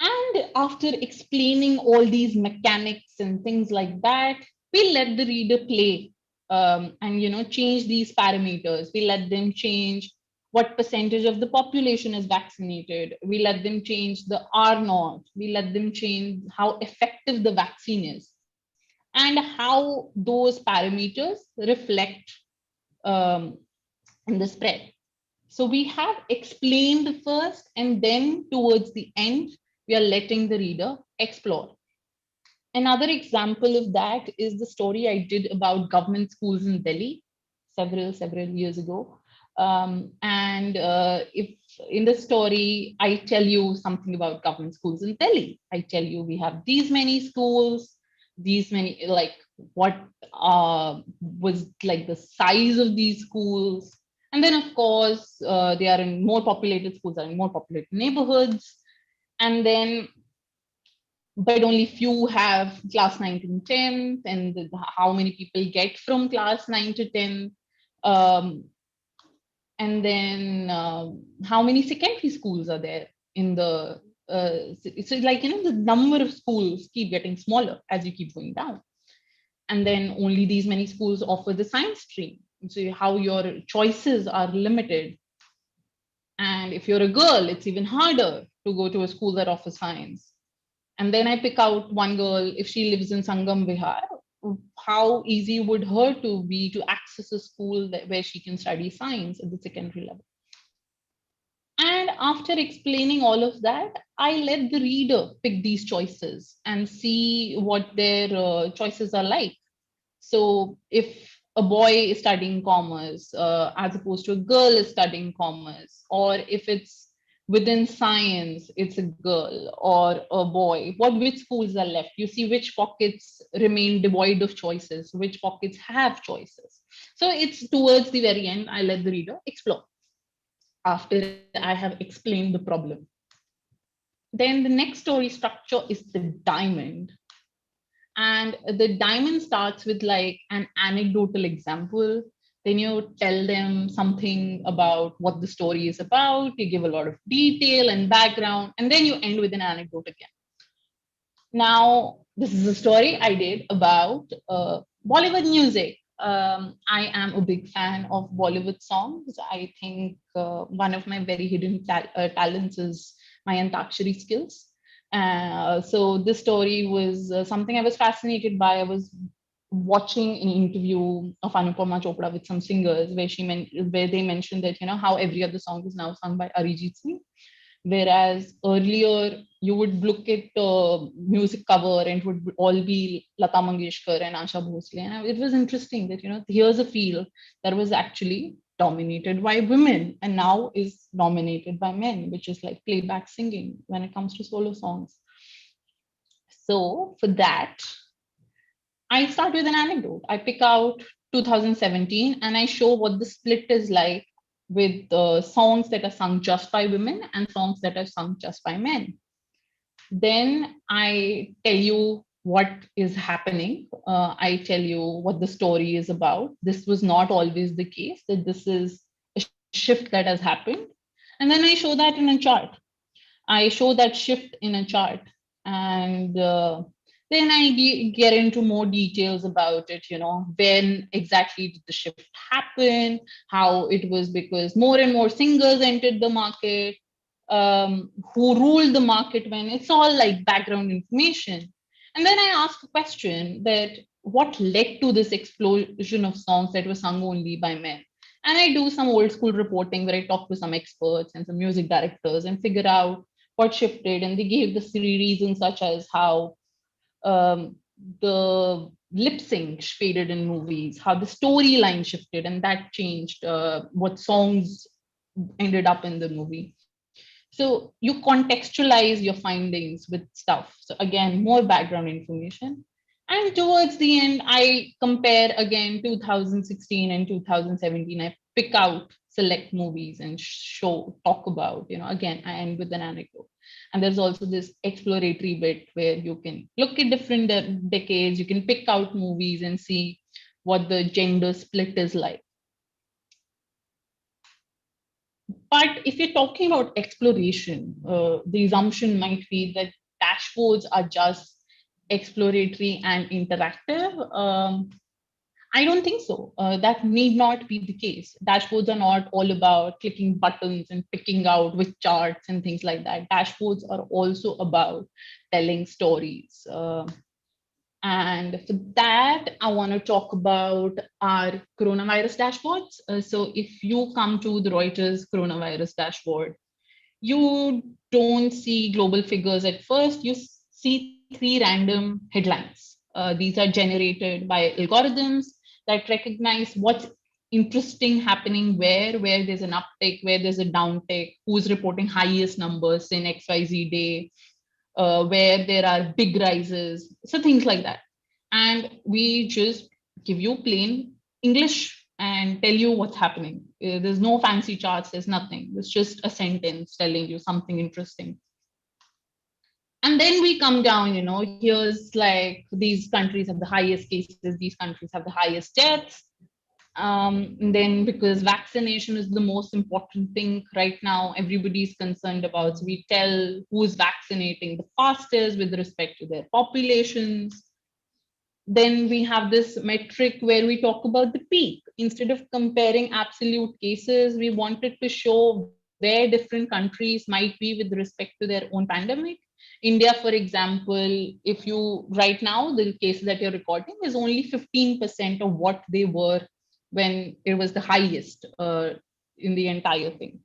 S6: And after explaining all these mechanics and things like that, we let the reader play and change these parameters. We let them change what percentage of the population is vaccinated. We let them change the R naught. We let them change how effective the vaccine is, and how those parameters reflect in the spread. So we have explained first, and then towards the end, we are letting the reader explore. Another example of that is the story I did about government schools in Delhi several years ago. If in the story, I tell you something about government schools in Delhi. I tell you we have these many schools, these many, like what was like the size of these schools. And then of course, they are in more populated schools, are in more populated neighborhoods. And then, but only few have class 9 to 10th, and how many people get from class 9 to 10. And then how many secondary schools are there in the, so like, the number of schools keep getting smaller as you keep going down. And then only these many schools offer the science stream. So how your choices are limited. And if you're a girl, it's even harder to go to a school that offers science. And then I pick out one girl, if she lives in Sangam Vihar, how easy would her to be to access a school where she can study science at the secondary level? And after explaining all of that, I let the reader pick these choices and see what their choices are like. So if a boy is studying commerce as opposed to a girl is studying commerce, or if it's within science, it's a girl or a boy, which schools are left? You see which pockets remain devoid of choices, which pockets have choices. So it's towards the very end, I let the reader explore after I have explained the problem. Then the next story structure is the diamond. And the diamond starts with like an anecdotal example. Then you tell them something about what the story is about. You give a lot of detail and background, and then you end with an anecdote again. Now, this is a story I did about Bollywood music. I am a big fan of Bollywood songs. I think one of my very hidden talents is my Antakshari skills. So this story was something I was fascinated by. I was watching an interview of Anupama Chopra with some singers where they mentioned that, how every other song is now sung by Arijit Singh. Whereas earlier you would look at music cover and it would all be Lata Mangeshkar and Asha Bhosle. And it was interesting that, here's a field that was actually dominated by women and now is dominated by men, which is like playback singing when it comes to solo songs. So for that, I start with an anecdote. I pick out 2017, and I show what the split is like with songs that are sung just by women and songs that are sung just by men. Then I tell you what is happening. I tell you what the story is about. This was not always the case, that this is a shift that has happened. And then I show that in a chart. I show that shift in a chart. And then I get into more details about it, when exactly did the shift happen, how it was because more and more singers entered the market, who ruled the market when. It's all like background information. And then I ask a question that what led to this explosion of songs that were sung only by men? And I do some old school reporting where I talk to some experts and some music directors and figure out what shifted. And they gave the reasons such as how the lip sync faded in movies, how the storyline shifted, and that changed what songs ended up in the movie. So you contextualize your findings with stuff. So again, more background information. And towards the end, I compare again 2016 and 2017. I pick out select movies and talk about, again, I end with an anecdote. And there's also this exploratory bit where you can look at different decades, you can pick out movies and see what the gender split is like. But if you're talking about exploration, the assumption might be that dashboards are just exploratory and interactive. I don't think so. That need not be the case. Dashboards are not all about clicking buttons and picking out which charts and things like that. Dashboards are also about telling stories. And for that, I want to talk about our coronavirus dashboards. So if you come to the Reuters coronavirus dashboard, you don't see global figures at first. You see 3 random headlines. These are generated by algorithms that recognize what's interesting happening where there's an uptick, where there's a downtick, who's reporting highest numbers in XYZ day, where there are big rises, so things like that. And we just give you plain English and tell you what's happening. There's no fancy charts, there's nothing. It's just a sentence telling you something interesting. And then we come down, here's like these countries have the highest cases, these countries have the highest deaths. And then because vaccination is the most important thing right now, everybody's concerned about. So we tell who's vaccinating the fastest with respect to their populations. Then we have this metric where we talk about the peak. Instead of comparing absolute cases, we wanted to show where different countries might be with respect to their own pandemic. India, for example, if you right now, the cases that you're recording is only 15% of what they were when it was the highest in the entire thing.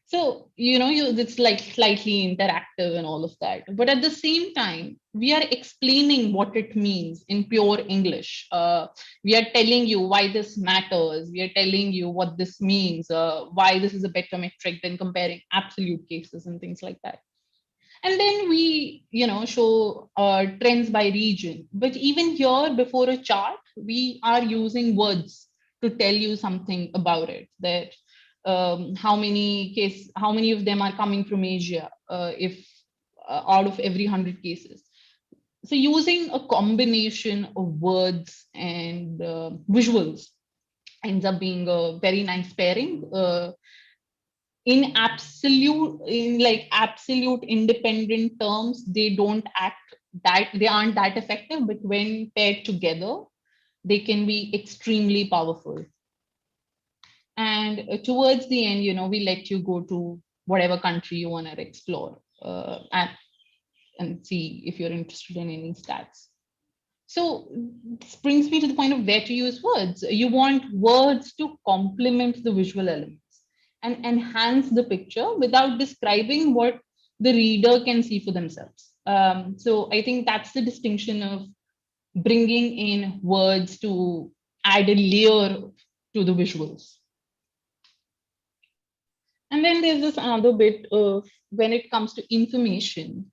S6: So, it's like slightly interactive and all of that. But at the same time, we are explaining what it means in pure English. We are telling you why this matters. We are telling you what this means, why this is a better metric than comparing absolute cases and things like that. And then we, show trends by region. But even here, before a chart, we are using words to tell you something about it. That how many of them are coming from Asia, if out of every 100 cases. So using a combination of words and visuals ends up being a very nice pairing. In absolute independent terms, they aren't that effective, but when paired together, they can be extremely powerful. And towards the end, we let you go to whatever country you want to explore and see if you're interested in any stats. So this brings me to the point of where to use words. You want words to complement the visual elements and enhance the picture without describing what the reader can see for themselves. So I think that's the distinction of bringing in words to add a layer to the visuals. And then there's this other bit of when it comes to information,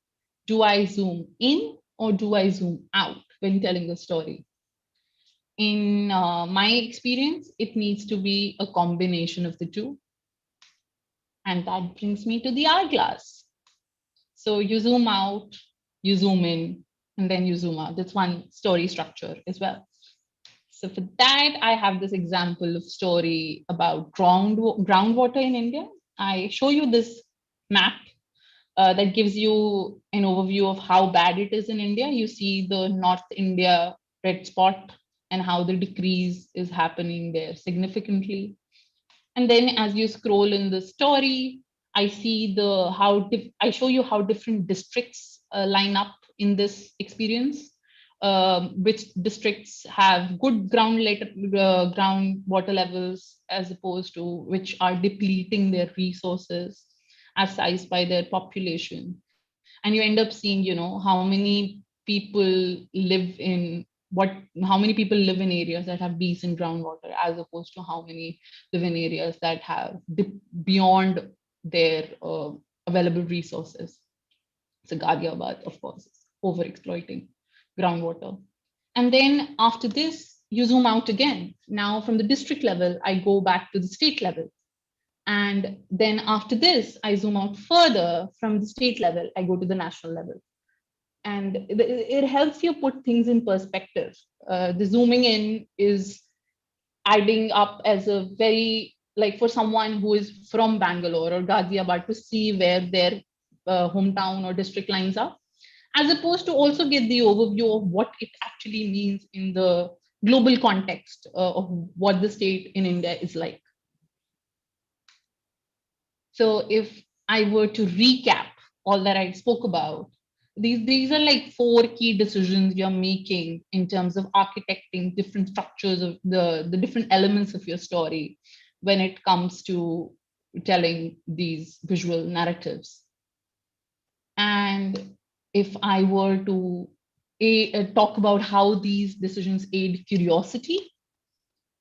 S6: do I zoom in or do I zoom out when telling a story? In my experience, it needs to be a combination of the two. And that brings me to the hourglass. So you zoom out, you zoom in, and then you zoom out. That's one story structure as well. So for that, I have this example of story about groundwater in India. I show you this map that gives you an overview of how bad it is in India. You see the North India red spot and how the decrease is happening there significantly. And then as you scroll in the story, I see I show you how different districts line up in this experience. Which districts have good groundwater levels as opposed to which are depleting their resources as sized by their population. And you end up seeing, how many people live in areas that have decent groundwater as opposed to how many live in areas that have beyond their available resources. So Ghaziabad, of course, is overexploiting groundwater. And then after this, you zoom out again. Now from the district level, I go back to the state level. And then after this, I zoom out further from the state level, I go to the national level. And it helps you put things in perspective. The zooming in is adding up as a very, like for someone who is from Bangalore or Ghaziabad to see where their hometown or district lines are, as opposed to also get the overview of what it actually means in the global context of what the state in India is like. So if I were to recap all that I spoke about, these are like 4 key decisions you're making in terms of architecting different structures of the different elements of your story when it comes to telling these visual narratives. And if I were to talk about how these decisions aid curiosity,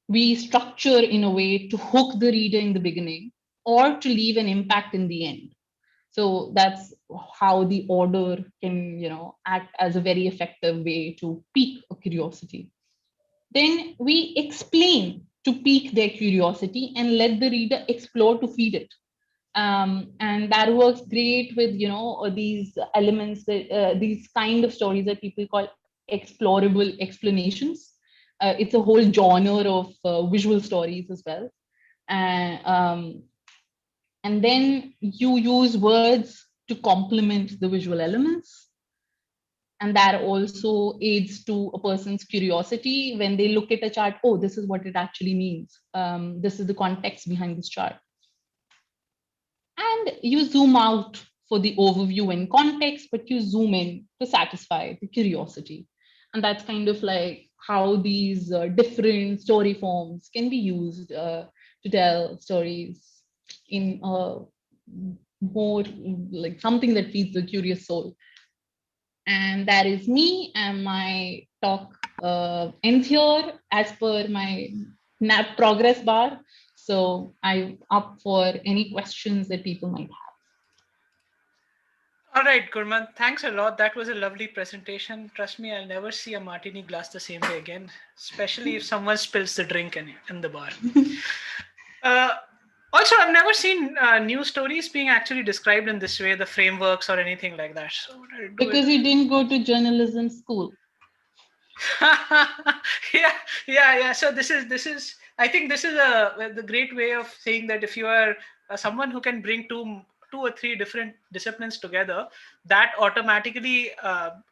S6: we structure in a way to hook the reader in the beginning or to leave an impact in the end. So that's how the order can, act as a very effective way to pique a curiosity. Then we explain to pique their curiosity and let the reader explore to feed it. And that works great with, these elements, these kind of stories that people call explorable explanations. It's a whole genre of visual stories as well. And then you use words to complement the visual elements. And that also aids to a person's curiosity when they look at a chart. Oh, this is what it actually means. This is the context behind this chart. And you zoom out for the overview and context, but you zoom in to satisfy the curiosity. And that's kind of like how these different story forms can be used to tell stories in a more like something that feeds the curious soul. And that is me, and my talk ends here as per my progress bar. So I'm up for any questions that people might have.
S2: All right, Gurman, thanks a lot. That was a lovely presentation. Trust me, I'll never see a martini glass the same way again, especially if someone spills the drink in the bar. Also, I've never seen news stories being actually described in this way, the frameworks or anything like that. So
S6: because you didn't go to journalism school.
S2: yeah. So this is. I think this is the great way of saying that if you are someone who can bring two or three different disciplines together, that automatically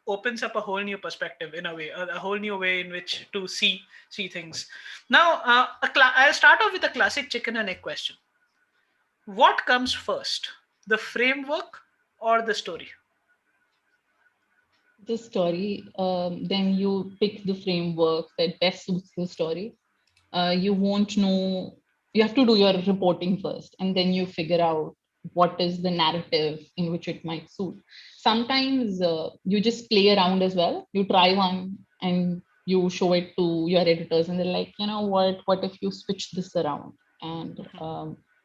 S2: opens up a whole new perspective in a way, a whole new way in which to see things. Now, I'll start off with a classic chicken and egg question. What comes first, the framework or the story?
S6: The story, then you pick the framework that best suits the story. You won't know, you have to do your reporting first, and then you figure out what is the narrative in which it might suit. Sometimes you just play around as well. You try one and you show it to your editors, and they're like, what if you switch this around? And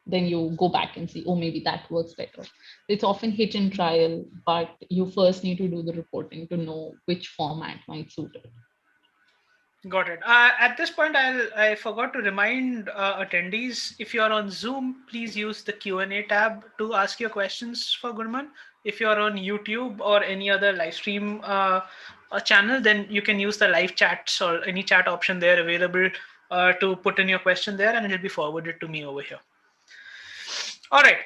S6: then you go back and see, oh, maybe that works better. It's often hit and trial, but you first need to do the reporting to know which format might suit it.
S2: Got it. At this point, I forgot to remind attendees, if you are on Zoom, please use the Q&A tab to ask your questions for Gurman. If you are on YouTube or any other live stream channel, then you can use the live chats or any chat option there available to put in your question there, and it will be forwarded to me over here. All right.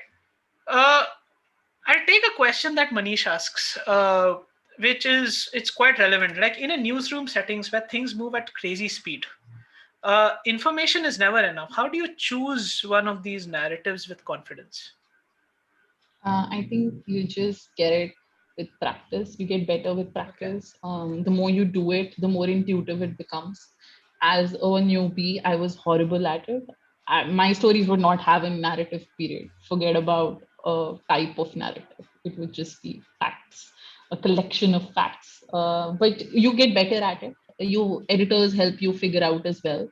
S2: Uh, I'll take a question that Manish asks, which is it's quite relevant. Like in a newsroom settings where things move at crazy speed, information is never enough. How do you choose one of these narratives with confidence?
S6: I think you just get it with practice. You get better with practice. The more you do it, the more intuitive it becomes. As a newbie, I was horrible at it. My stories would not have a narrative period. Forget about a type of narrative. It would just be facts, a collection of facts. But you get better at it. You editors help you figure out as well.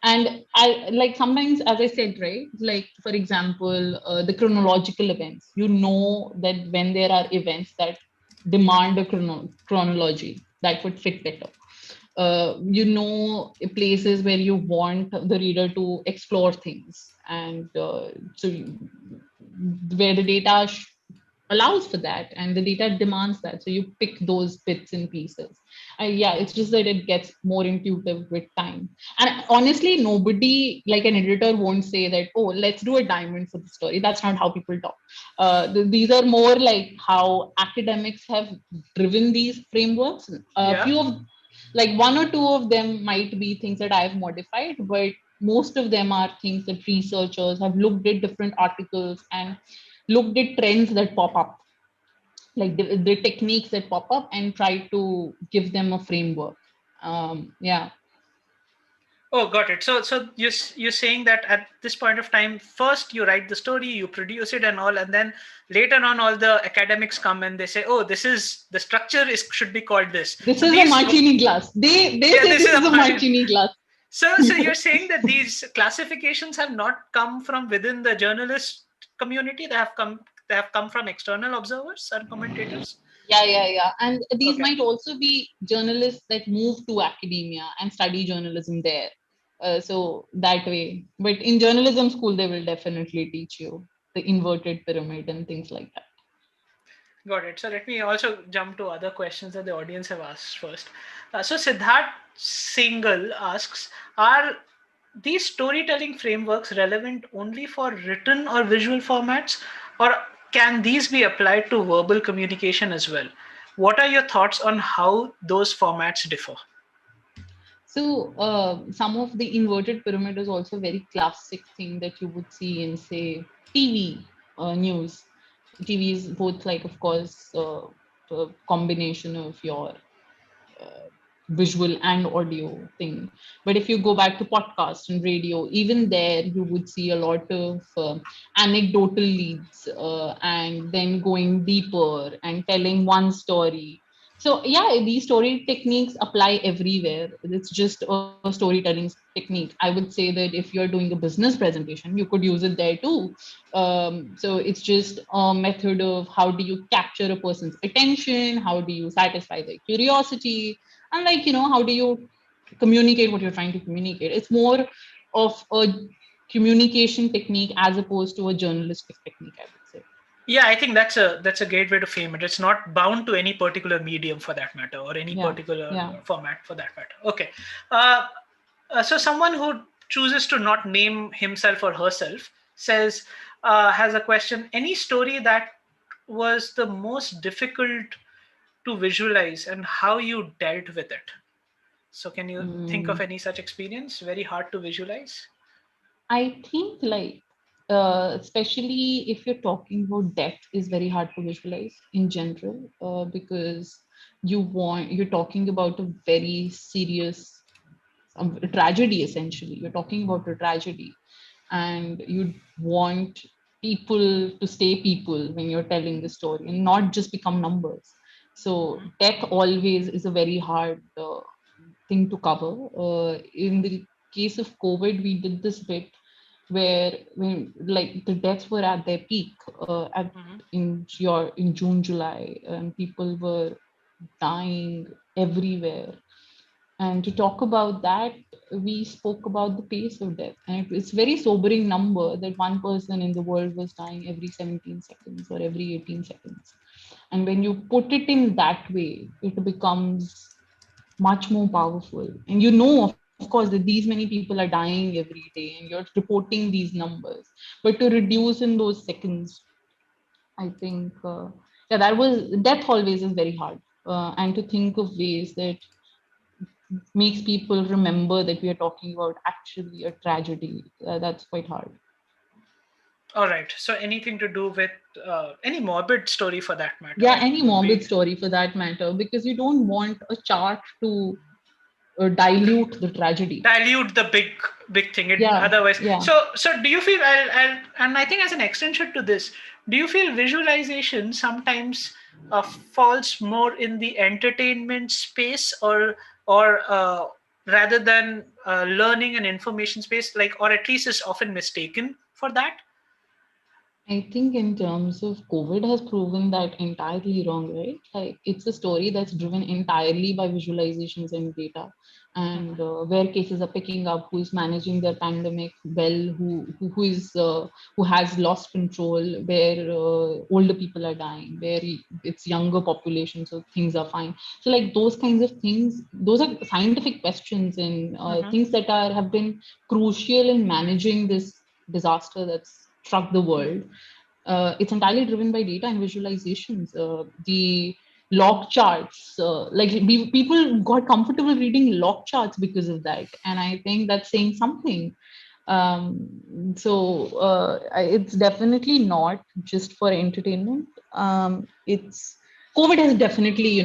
S6: And I like sometimes, as I said, right, like for example, the chronological events, you know that when there are events that demand a chronology that would fit better, you know, places where you want the reader to explore things, and where the data allows for that and the data demands that, so you pick those bits and pieces. Yeah, it's just that it gets more intuitive with time. And honestly, nobody, like an editor won't say that, oh, let's do a diamond for the story. That's not how people talk. These are more like how academics have driven these frameworks. A few of, like one or two of them might be things that I've modified, but most of them are things that researchers have looked at different articles and looked at trends that pop up, like the techniques that pop up, and try to give them a framework. Yeah.
S2: Oh, got it. So you're saying that at this point of time, first you write the story, you produce it and all, and then later on, all the academics come and they say, "Oh, this is the structure is should be called this."
S6: This
S2: So
S6: is a
S2: these,
S6: martini glass. They
S2: yeah,
S6: say
S2: this
S6: this
S2: is
S6: is
S2: a
S6: a martini glass.
S2: So you're saying that these classifications have not come from within the journalist community; they have come from external observers and commentators.
S6: Yeah. And these
S2: Okay.
S6: might also be journalists that move to academia and study journalism there. So that way, but in journalism school, they will definitely teach you the inverted pyramid and things like that.
S2: Got it. So let me also jump to other questions that the audience have asked first. So Siddharth Singhal asks, are these storytelling frameworks relevant only for written or visual formats, or can these be applied to verbal communication as well? What are your thoughts on how those formats differ?
S6: So some of the inverted pyramid is also a very classic thing that you would see in, say, TV news. TV is both, like, of course, a combination of your uh, visual and audio thing. But if you go back to podcast and radio, even there you would see a lot of anecdotal leads, and then going deeper and telling one story. So yeah, these story techniques apply everywhere. It's just a storytelling technique. I would say that if you're doing a business presentation, you could use it there too. So it's just a method of how do you capture a person's attention, how do you satisfy their curiosity, and, like, you know, how do you communicate what you're trying to communicate. It's more of a communication technique as opposed to a journalistic technique, I would say.
S2: Yeah, I think that's a great way to frame it. It's not bound to any particular medium for that matter, or any
S6: Yeah,
S2: particular
S6: yeah.
S2: format for that matter. Okay. Uh, so someone who chooses to not name himself or herself says, has a question. Any story that was the most difficult to visualize and how you dealt with it? So can you think of
S6: Mm,
S2: any such experience? Very hard to visualize.
S6: I think, like, especially if you're talking about death, is very hard to visualize in general, because you're talking about a very serious tragedy. Essentially, you're talking about a tragedy, and you want people to stay people when you're telling the story and not just become numbers. So death always is a very hard thing to cover. In the case of COVID, we did this bit where, when, like, the deaths were at their peak, in June, July, and people were dying everywhere. And to talk about that, we spoke about the pace of death. And it's a very sobering number that one person in the world was dying every 17 seconds or every 18 seconds. And when you put it in that way, it becomes much more powerful. And of course, that these many people are dying every day and you're reporting these numbers. But to reduce in those seconds, I think, death always is very hard. And to think of ways that makes people remember that we are talking about actually a tragedy, that's quite hard.
S2: All right. So anything to do with any morbid story for that matter?
S6: Yeah, any morbid story for that matter, because you don't want a chart to dilute the tragedy,
S2: dilute the big thing. Otherwise, so do you feel? And I think as an extension to this, do you feel visualization sometimes falls more in the entertainment space, or rather than learning and information space, like, or at least is often mistaken for that?
S6: I think in terms of COVID has proven that entirely wrong, right? Like it's a story that's driven entirely by visualizations and data, and where cases are picking up, who is managing their pandemic well, who has lost control, where older people are dying, where it's younger population, so things are fine. So like those kinds of things, those are scientific questions and things that have been crucial in managing this disaster that's struck the world. It's entirely driven by data and visualizations. The log charts, people got comfortable reading log charts because of that, and I think that's saying something. It's definitely not just for entertainment. It's COVID has definitely,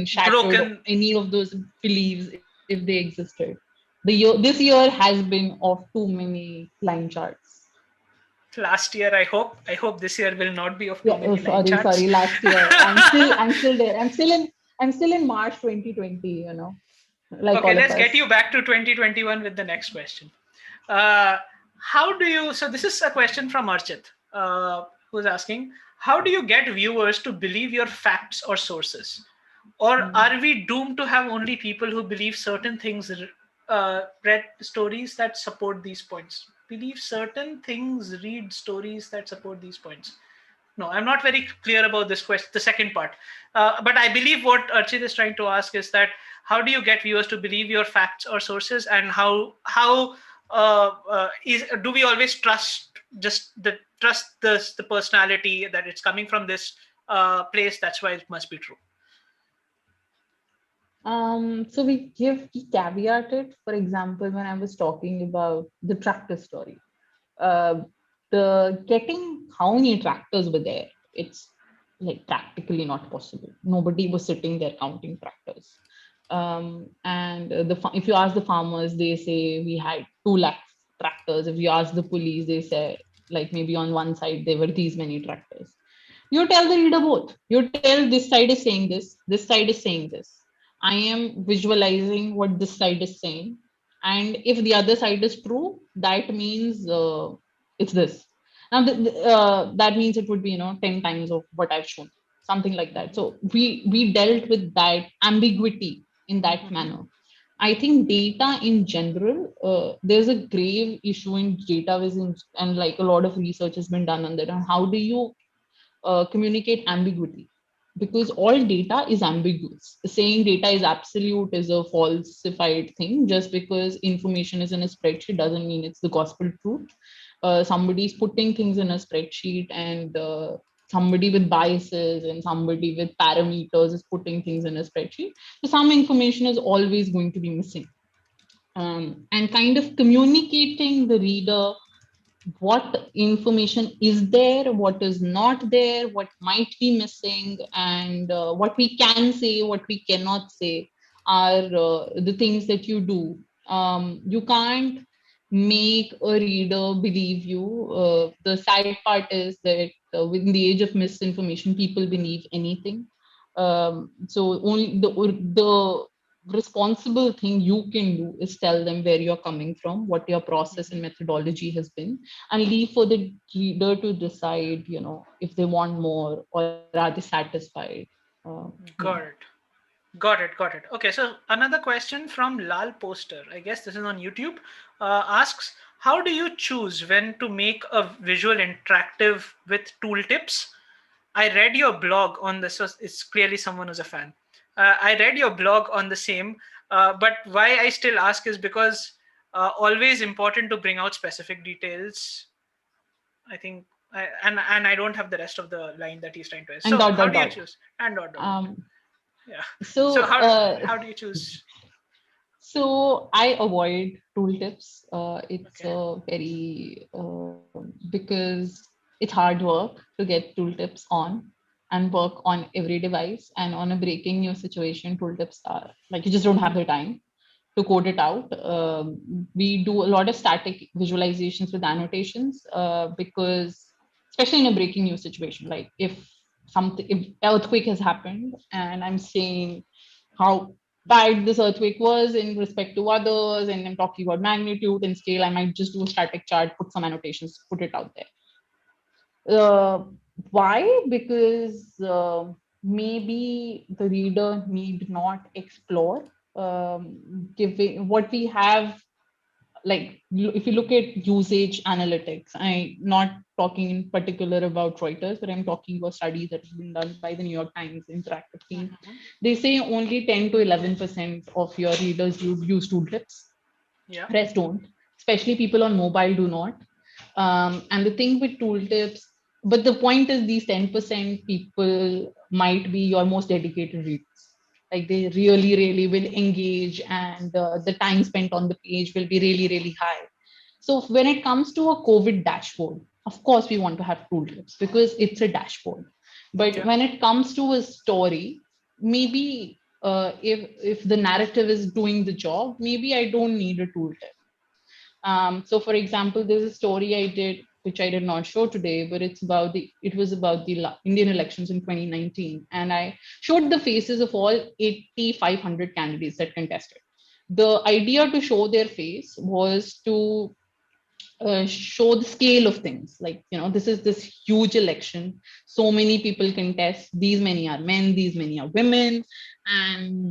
S6: shattered any of those beliefs if they existed. This year has been of too many line charts.
S2: Last year, I hope this year will not be of too many line charts.
S6: Sorry, last year. I'm still there. I'm still in March 2020, Like
S2: okay, let's get you back to 2021 with the next question. How do you, so this is a question from Archit, who's asking, how do you get viewers to believe your facts or sources? Or are we doomed to have only people who believe certain things, read stories that support these points? Believe certain things, read stories that support these points. No, I'm not very clear about this question, the second part. But I believe what Archit is trying to ask is that how do you get viewers to believe your facts or sources, and how do we always trust the personality that it's coming from this place? That's why it must be true.
S6: So we caveat it. For example, when I was talking about the tractor story, the getting how many tractors were there, it's like practically not possible. Nobody was sitting there counting tractors. And if you ask the farmers, they say we had 2 lakh tractors. If you ask the police, they say like maybe on one side there were these many tractors. You tell the reader both. You tell this side is saying this side is saying this. I am visualizing what this side is saying, and if the other side is true, that means it's this. Now that means it would be 10 times of what I've shown, something like that. So we dealt with that ambiguity in that manner. I think data in general, there's a grave issue in data vision, and like a lot of research has been done on that. And how do you communicate ambiguity? Because all data is ambiguous. Saying data is absolute is a falsified thing. Just because information is in a spreadsheet doesn't mean it's the gospel truth. Somebody's putting things in a spreadsheet, and somebody with biases and somebody with parameters is putting things in a spreadsheet. So some information is always going to be missing. And kind of communicating the reader what information is there, what is not there, what might be missing, and what we can say, what we cannot say are the things that you do. You can't make a reader believe you. The sad part is that within the age of misinformation, people believe anything. So only the responsible thing you can do is tell them where you're coming from, what your process and methodology has been, and leave for the reader to decide, if they want more or are they satisfied.
S2: Got it. Got it. Got it. Okay. So another question from Lal Poster. I guess this is on YouTube. Asks, how do you choose when to make a visual interactive with tooltips? I read your blog on this. So it's clearly someone who's a fan. I read your blog on the same. But why I still ask is because always important to bring out specific details. I think, and I don't have the rest of the line that he's trying to.
S6: And
S2: So
S6: dot
S2: how
S6: dot
S2: do you
S6: dot.
S2: choose? And dot dot dot.
S6: Um,
S2: Yeah. So
S6: so
S2: how do you choose?
S6: So I avoid tooltips. It's
S2: Okay.
S6: very because it's hard work to get tooltips on and work on every device. And on a breaking news situation, tooltips are like you just don't have the time to code it out. We do a lot of static visualizations with annotations because, especially in a breaking news situation, like if earthquake has happened and I'm saying how bad this earthquake was in respect to others, and I'm talking about magnitude and scale, I might just do a static chart, put some annotations, put it out there. Why? Because maybe the reader need not explore giving what we have. Like if you look at usage analytics, I'm not talking in particular about Reuters, but I'm talking about studies that have been done by the New York Times interactive team. They say only 10 to 11% of your readers use tooltips.
S2: Yeah.
S6: Rest don't, especially people on mobile do not. And the thing with tooltips, but the point is these 10% people might be your most dedicated readers. Like they really, really will engage, and the time spent on the page will be really, really high. So when it comes to a COVID dashboard, of course we want to have tooltips because it's a dashboard. But
S2: Yeah.
S6: when it comes to a story, maybe if the narrative is doing the job, maybe I don't need a tooltip. So for example, there's a story I did, which I did not show today, but it was about the Indian elections in 2019. And I showed the faces of all 8,500 candidates that contested. The idea to show their face was to show the scale of things. Like, this is this huge election, so many people contest, these many are men, these many are women, and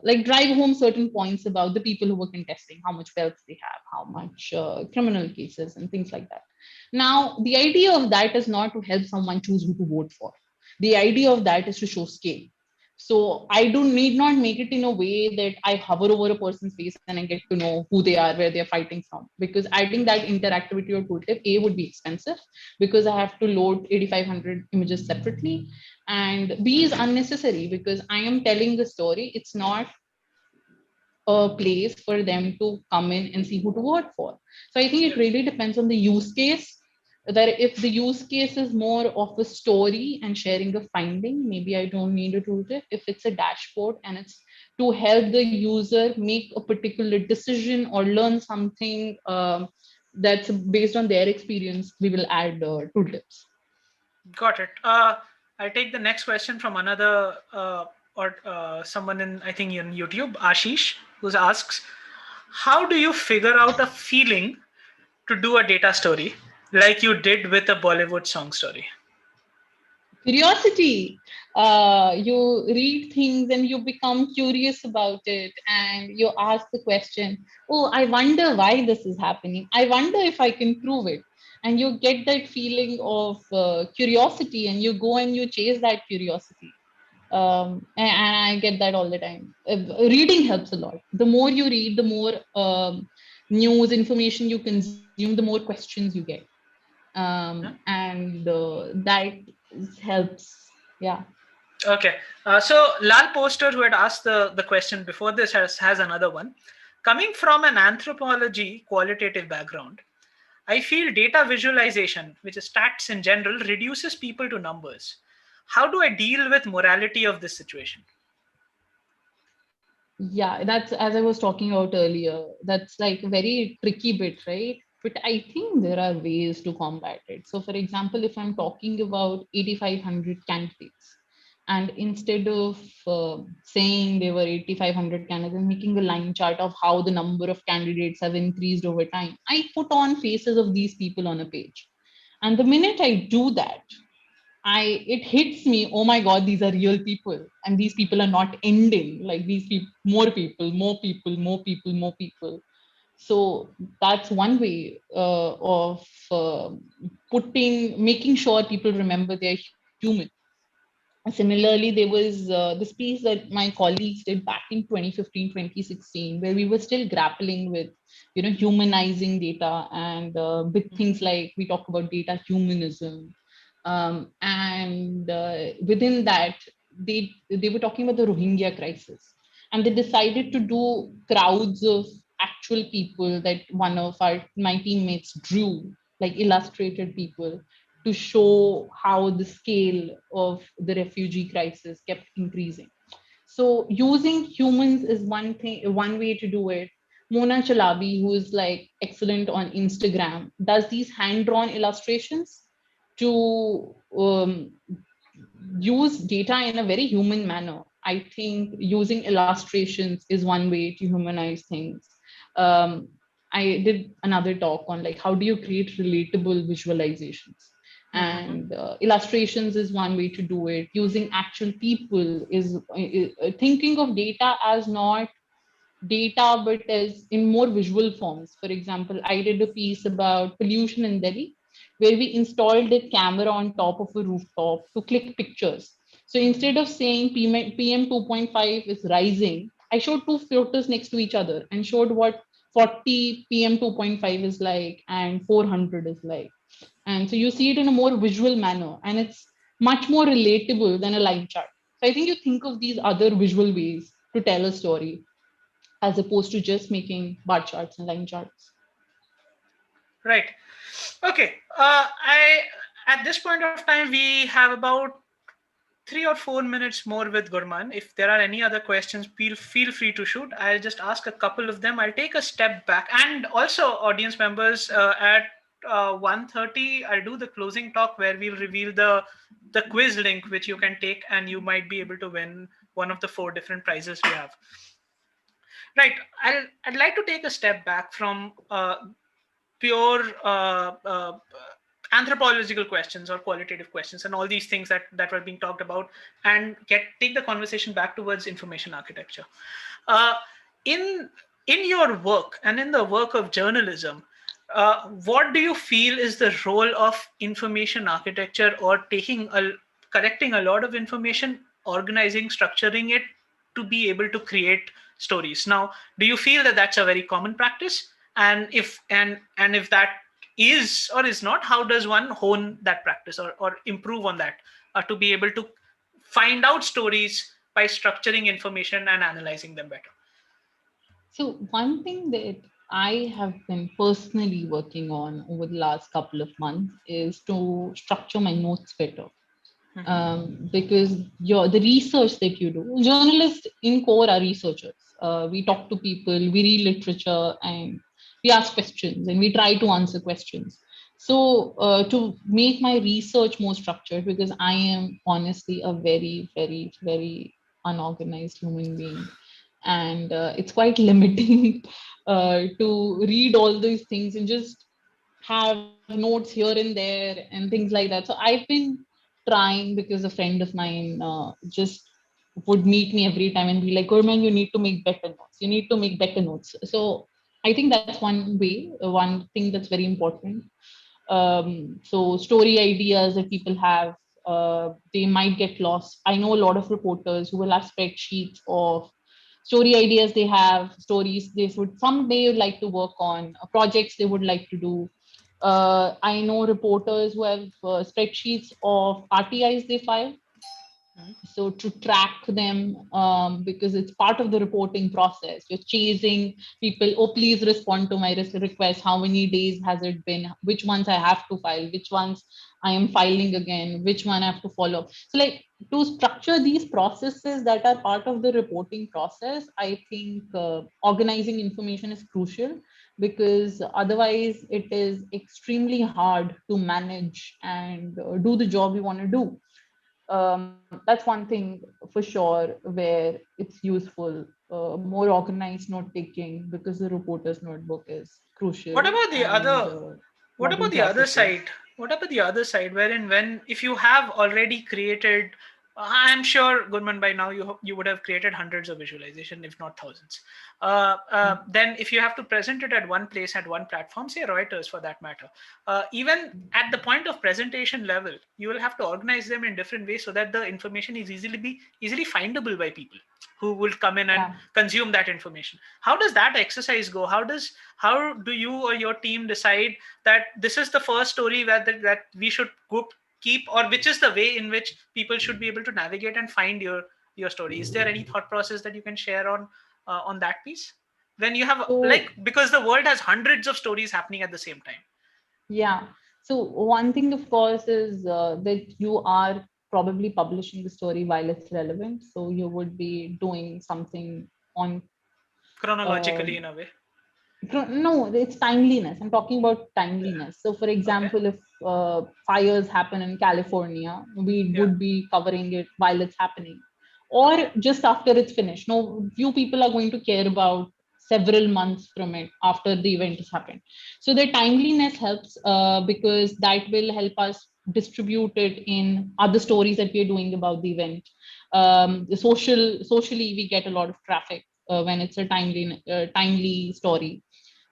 S6: like drive home certain points about the people who were contesting, how much wealth they have, how much criminal cases and things like that. Now the idea of that is not to help someone choose who to vote for. The idea of that is to show scale. So I do need not make it in a way that I hover over a person's face and I get to know who they are, where they're fighting from. Because adding that interactivity or tooltip, A, would be expensive because I have to load 8,500 images separately. And B, is unnecessary because I am telling the story. It's not a place for them to come in and see who to vote for. So I think it really depends on the use case. That if the use case is more of a story and sharing a finding, maybe I don't need a tooltip. If it's a dashboard and it's to help the user make a particular decision or learn something that's based on their experience, we will add tooltips.
S2: Got it. I'll take the next question from another or someone in, I think, in YouTube, Ashish, who asks, how do you figure out a feeling to do a data story like you did with a Bollywood song story?
S6: Curiosity. You read things and you become curious about it, and you ask the question, oh, I wonder why this is happening, I wonder if I can prove it. And you get that feeling of curiosity, and you go and you chase that curiosity. And I get that all the time. Reading helps a lot. The more you read, the more news information you consume, the more questions you get. And that helps. Yeah.
S2: Okay. So Lal Poster, who had asked the question before this, has another one. Coming from an anthropology qualitative background, I feel data visualization, which is stats in general, reduces people to numbers. How do I deal with morality of this situation?
S6: Yeah, that's as I was talking about earlier. That's like a very tricky bit, right? But I think there are ways to combat it. So, for example, if I'm talking about 8,500 candidates, and instead of saying there were 8,500 candidates, I'm making a line chart of how the number of candidates have increased over time, I put on faces of these people on a page. And the minute I do that, it hits me, oh my God, these are real people. And these people are not ending. Like these people, more people, more people, more people, more people. So that's one way of making sure people remember they're human. Similarly, there was this piece that my colleagues did back in 2015, 2016, where we were still grappling with, humanizing data and with things like we talk about data humanism. And within that, they were talking about the Rohingya crisis. And they decided to do crowds of actual people that one of my teammates drew, like illustrated people, to show how the scale of the refugee crisis kept increasing. So using humans is one way to do it. Mona Chalabi, who is like excellent on Instagram, does these hand-drawn illustrations to use data in a very human manner. I think using illustrations is one way to humanize things. Um, I did another talk on like how do you create relatable visualizations, and illustrations is one way to do it. Using actual people is thinking of data as not data but as in more visual forms. For example, I did a piece about pollution in Delhi where we installed a camera on top of a rooftop to click pictures. So instead of saying PM 2.5 is rising, I showed two photos next to each other and showed what 40 PM 2.5 is like and 400 is like. And so you see it in a more visual manner and it's much more relatable than a line chart. So I think you think of these other visual ways to tell a story as opposed to just making bar charts and line charts.
S2: Right. Okay. I At this point of time we have about 3 or 4 minutes more with Gurman. If there are any other questions, feel free to shoot. I'll just ask a couple of them. I'll take a step back, and also audience members at 1:30, I'll do the closing talk where we'll reveal the quiz link which you can take, and you might be able to win one of the 4 different prizes we have. Right. I'd like to take a step back from pure anthropological questions or qualitative questions and all these things that were being talked about, and take the conversation back towards information architecture. Uh, in your work and in the work of journalism, what do you feel is the role of information architecture, or collecting a lot of information, organizing, structuring it to be able to create stories? Now, do you feel that that's a very common practice? And if that is or is not, how does one hone that practice or improve on that to be able to find out stories by structuring information and analyzing them better?
S6: So one thing that I have been personally working on over the last couple of months is to structure my notes better. Because the research that you do, journalists in core are researchers. We talk to people, we read literature, and we ask questions, and we try to answer questions. So to make my research more structured, because I am honestly a very, very, very unorganized human being, and it's quite limiting to read all these things and just have notes here and there and things like that. So I've been trying, because a friend of mine just would meet me every time and be like, Gurman, you need to make better notes. You need to make better notes. So I think that's one way, one thing that's very important. So story ideas that people have, they might get lost. I know a lot of reporters who will have spreadsheets of story ideas they have, stories they would someday like to work on, projects they would like to do. I know reporters who have spreadsheets of RTIs they file. So to track them, because it's part of the reporting process, you're chasing people. Oh, please respond to my request. How many days has it been? Which ones I have to file? Which ones I am filing again? Which one I have to follow? So like to structure these processes that are part of the reporting process, I think organizing information is crucial, because otherwise it is extremely hard to manage and do the job you want to do. That's one thing for sure where it's useful. More organized note taking, because the reporter's notebook is crucial.
S2: What about the
S6: And
S2: other what
S6: modern
S2: about the other
S6: processes.
S2: side? what about the other side, wherein if you have already created, I'm sure, Gurman, by now you would have created hundreds of visualization, if not thousands. Then if you have to present it at one place, at one platform, say Reuters for that matter, even at the point of presentation level, you will have to organize them in different ways so that the information is easily findable by people who will come in and consume that information. How does that exercise go? How do you or your team decide that this is the first story that we should keep, or which is the way in which people should be able to navigate and find your story? Is there any thought process that you can share on that piece, when you have,
S6: So,
S2: because the world has hundreds of stories happening at the same time?
S6: yeah. So one thing, of course, is that you are probably publishing the story while it's relevant. So you would be doing something on
S2: Chronologically,
S6: um,
S2: in a way.
S6: no, it's timeliness. I'm talking about timeliness. So, for
S2: Okay.
S6: example, if fires happen in California, we
S2: Yeah.
S6: would be covering it while it's happening, or
S2: Okay.
S6: just after it's finished. No, few people are going to care about several months from it after the event has happened. So, the timeliness helps because that will help us distribute it in other stories that we're doing about the event. Socially, we get a lot of traffic when it's a timely story,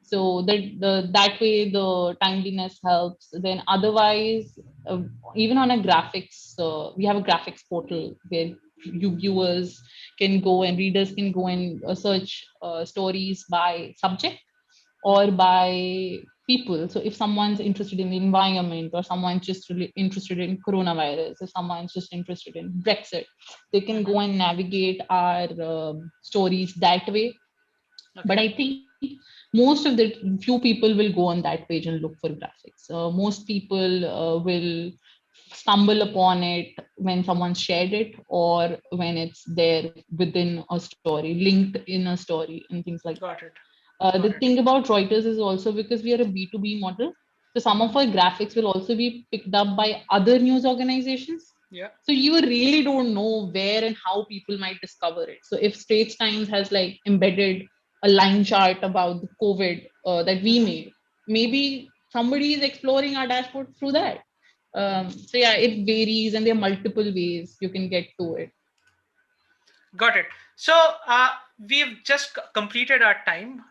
S6: so that way the timeliness helps. Then otherwise, uh, even on a graphics, we have a graphics portal where you viewers can go and readers can go and search stories by subject or by people. So if someone's interested in the environment, or someone's just really interested in coronavirus, if someone's just interested in Brexit, they can go and navigate our stories that way. But
S2: Okay.
S6: I think most of the few people will go on that page and look for graphics. Most people will stumble upon it when someone shared it, or when it's there within a story, linked in a story, and things like that.
S2: Got it.
S6: The
S2: Got it.
S6: thing about Reuters is also because we are a B2B model, so some of our graphics will also be picked up by other news organizations.
S2: Yeah.
S6: So you really don't know where and how people might discover it. So if Straits Times has like embedded a line chart about the COVID that we made, maybe somebody is exploring our dashboard through that. So yeah, it varies, and there are multiple ways you can get to it.
S2: Got it. So we've just completed our time.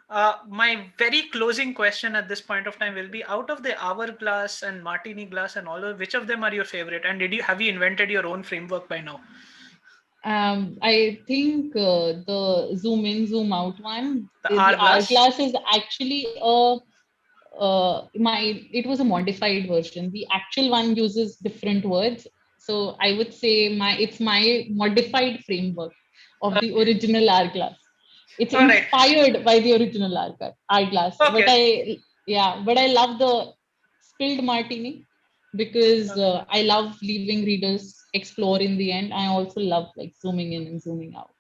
S2: My very closing question at this point of time will be: out of the hourglass and martini glass and all of, which of them are your favorite? And have you invented your own framework by now?
S6: I think the zoom in, zoom out one,
S2: The
S6: the
S2: hourglass.
S6: hourglass is actually it was a modified version. The actual one uses different words. So I would say it's my modified framework of the
S2: Okay.
S6: original hourglass. It's
S2: All right.
S6: inspired by the original hourglass.
S2: Okay.
S6: But I love the spilled martini because I love leaving readers explore in the end. I also love like zooming in and zooming out.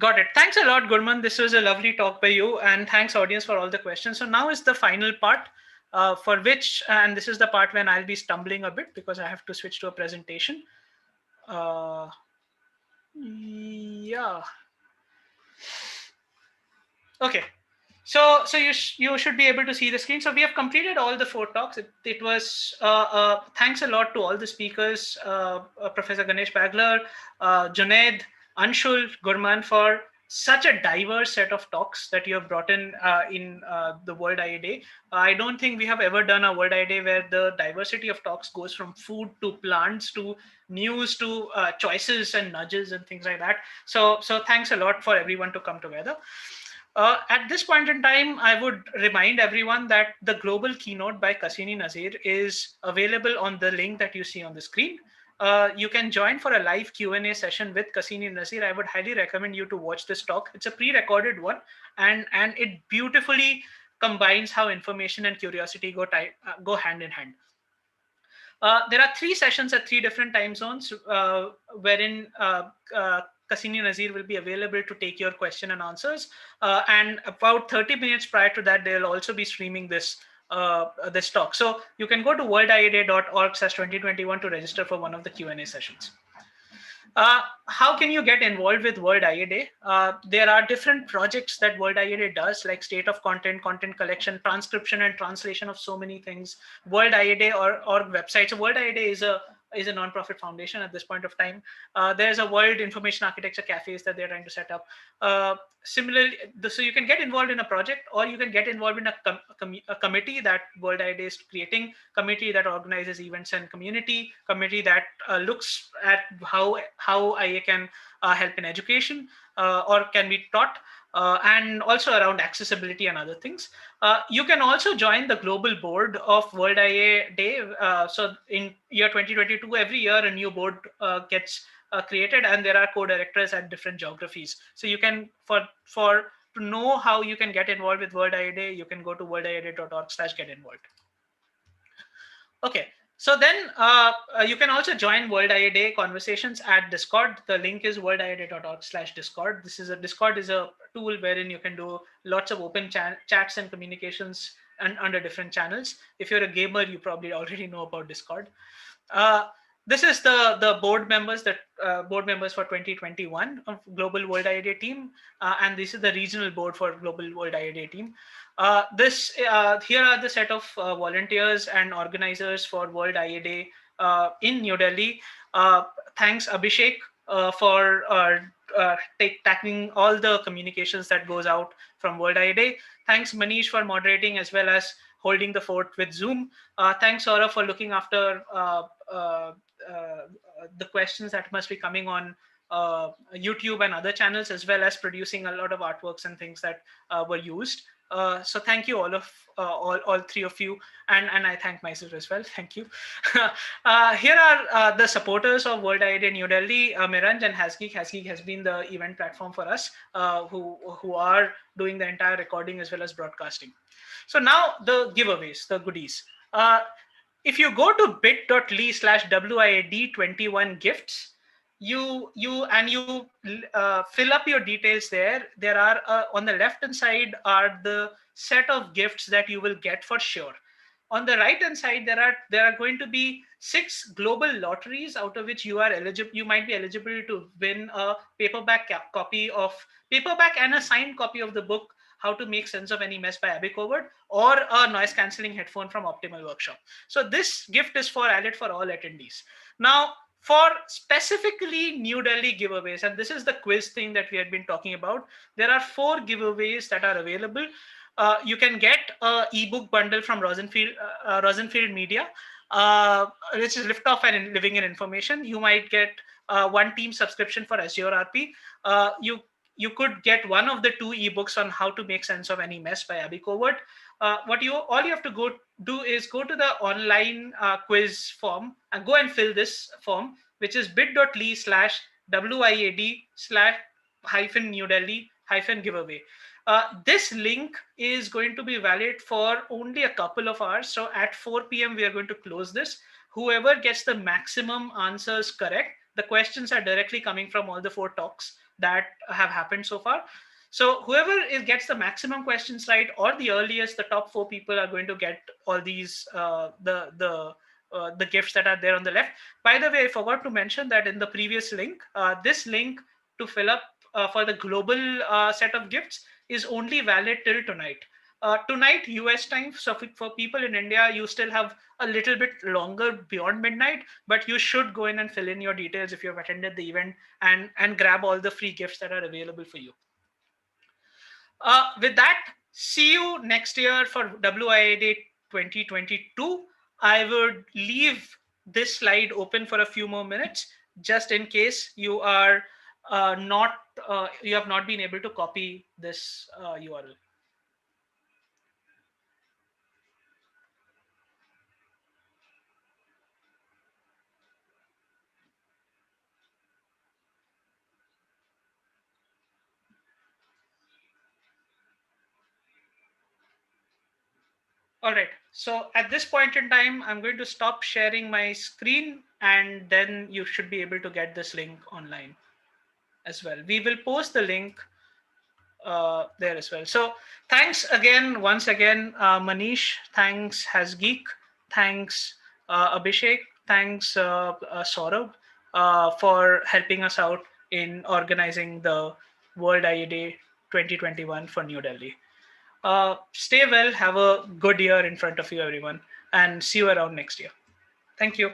S2: Got it. Thanks a lot, Gurman. This was a lovely talk by you, and thanks, audience, for all the questions. So now is the final part, for which, and this is the part when I'll be stumbling a bit because I have to switch to a presentation. Uh, yeah. Okay. So you should be able to see the screen. So we have completed all the 4 talks. It was thanks a lot to all the speakers, Professor Ganesh Bagler, Junaid, Anshul, Gurman, for such a diverse set of talks that you have brought in the World IA Day. I don't think we have ever done a World IA Day where the diversity of talks goes from food to plants to news to choices and nudges and things like that. So thanks a lot for everyone to come together. At this point in time, I would remind everyone that the global keynote by Kasini Nazir is available on the link that you see on the screen. You can join for a live Q&A session with Kasini Nazir. I would highly recommend you to watch this talk. It's a pre-recorded one, and it beautifully combines how information and curiosity go hand in hand. There are 3 sessions at 3 different time zones, wherein Kasini Nazir will be available to take your question and answers. And about 30 minutes prior to that, they'll also be streaming this talk. So you can go to worldiaday.org/2021 to register for one of the Q&A sessions. How can you get involved with World IA Day? There are different projects that World IA Day does, like state of content, content collection, transcription and translation of so many things. World IA Day or websites. So World IA Day is a non-profit foundation at this point of time. There's a World Information Architecture cafes that they're trying to set up. Similarly, so you can get involved in a project, or you can get involved in a committee that World IA Day is creating, committee that organizes events and community, committee that looks at how IA can help in education or can be taught, and also around accessibility and other things. You can also join the global board of World IA Day. So in year 2022, every year a new board gets created, and there are co-directors at different geographies. So you can, to know how you can get involved with World IA Day, you can go to worldiaday.org/get involved. Okay, so then you can also join World IA Day conversations at Discord. The link is worldiaday.org/Discord. Discord is a tool wherein you can do lots of open chats and communications and under different channels. If you're a gamer, you probably already know about Discord. This is the board members for 2021 of Global World IA Day team, and this is the regional board for Global World IA Day team. Here are the set of volunteers and organizers for World IA Day in New Delhi. Thanks Abhishek for tackling all the communications that goes out from World IA Day. Thanks Manish for moderating as well as holding the fort with Zoom. Thanks Saurabh for looking after the questions that must be coming on YouTube and other channels, as well as producing a lot of artworks and things that were used. So thank you all three of you, and I thank myself as well. Thank you. Here are the supporters of World IA Day New Delhi, Miranj and Hasgeek. Hasgeek has been the event platform for us, who are doing the entire recording as well as broadcasting. So now the giveaways, the goodies. If you go to bit.ly/WIAD21gifts, you fill up your details there. There are on the left hand side are the set of gifts that you will get for sure. On the right hand side, there are going to be 6 global lotteries, out of which you might be eligible to win a paperback and a signed copy of the book How to Make Sense of Any Mess by Abby Covert, or a noise cancelling headphone from Optimal Workshop. So this gift is valid for all attendees. Now, for specifically New Delhi giveaways, and this is the quiz thing that we had been talking about, there are 4 giveaways that are available. You can get an ebook bundle from Rosenfield Media, which is Liftoff and Living in Information. You might get one team subscription for Azure RP. You could get one of the 2 ebooks on How to Make Sense of Any Mess by Abby Covert. All you have to do is go to the online quiz form and go and fill this form, which is bit.ly/WIAD/-New Delhi-giveaway. This link is going to be valid for only a couple of hours. So at 4 p.m. we are going to close this. Whoever gets the maximum answers correct, the questions are directly coming from all the 4 talks that have happened so far. So whoever gets the maximum questions right, or the earliest, the top 4 people are going to get all these the gifts that are there on the left. By the way, I forgot to mention that in the previous link, this link to fill up for the global set of gifts is only valid till tonight. Tonight, US time. So for people in India, you still have a little bit longer beyond midnight, but you should go in and fill in your details if you have attended the event, and grab all the free gifts that are available for you. With that, see you next year for WIA Day 2022. I would leave this slide open for a few more minutes, just in case you are you have not been able to copy this URL. All right, so at this point in time, I'm going to stop sharing my screen, and then you should be able to get this link online as well. We will post the link there as well. So thanks again, once again, Manish, thanks Hasgeek, thanks Abhishek, thanks Saurabh, for helping us out in organizing the World IE Day 2021 for New Delhi. Stay well, have a good year in front of you, everyone, and see you around next year. Thank you.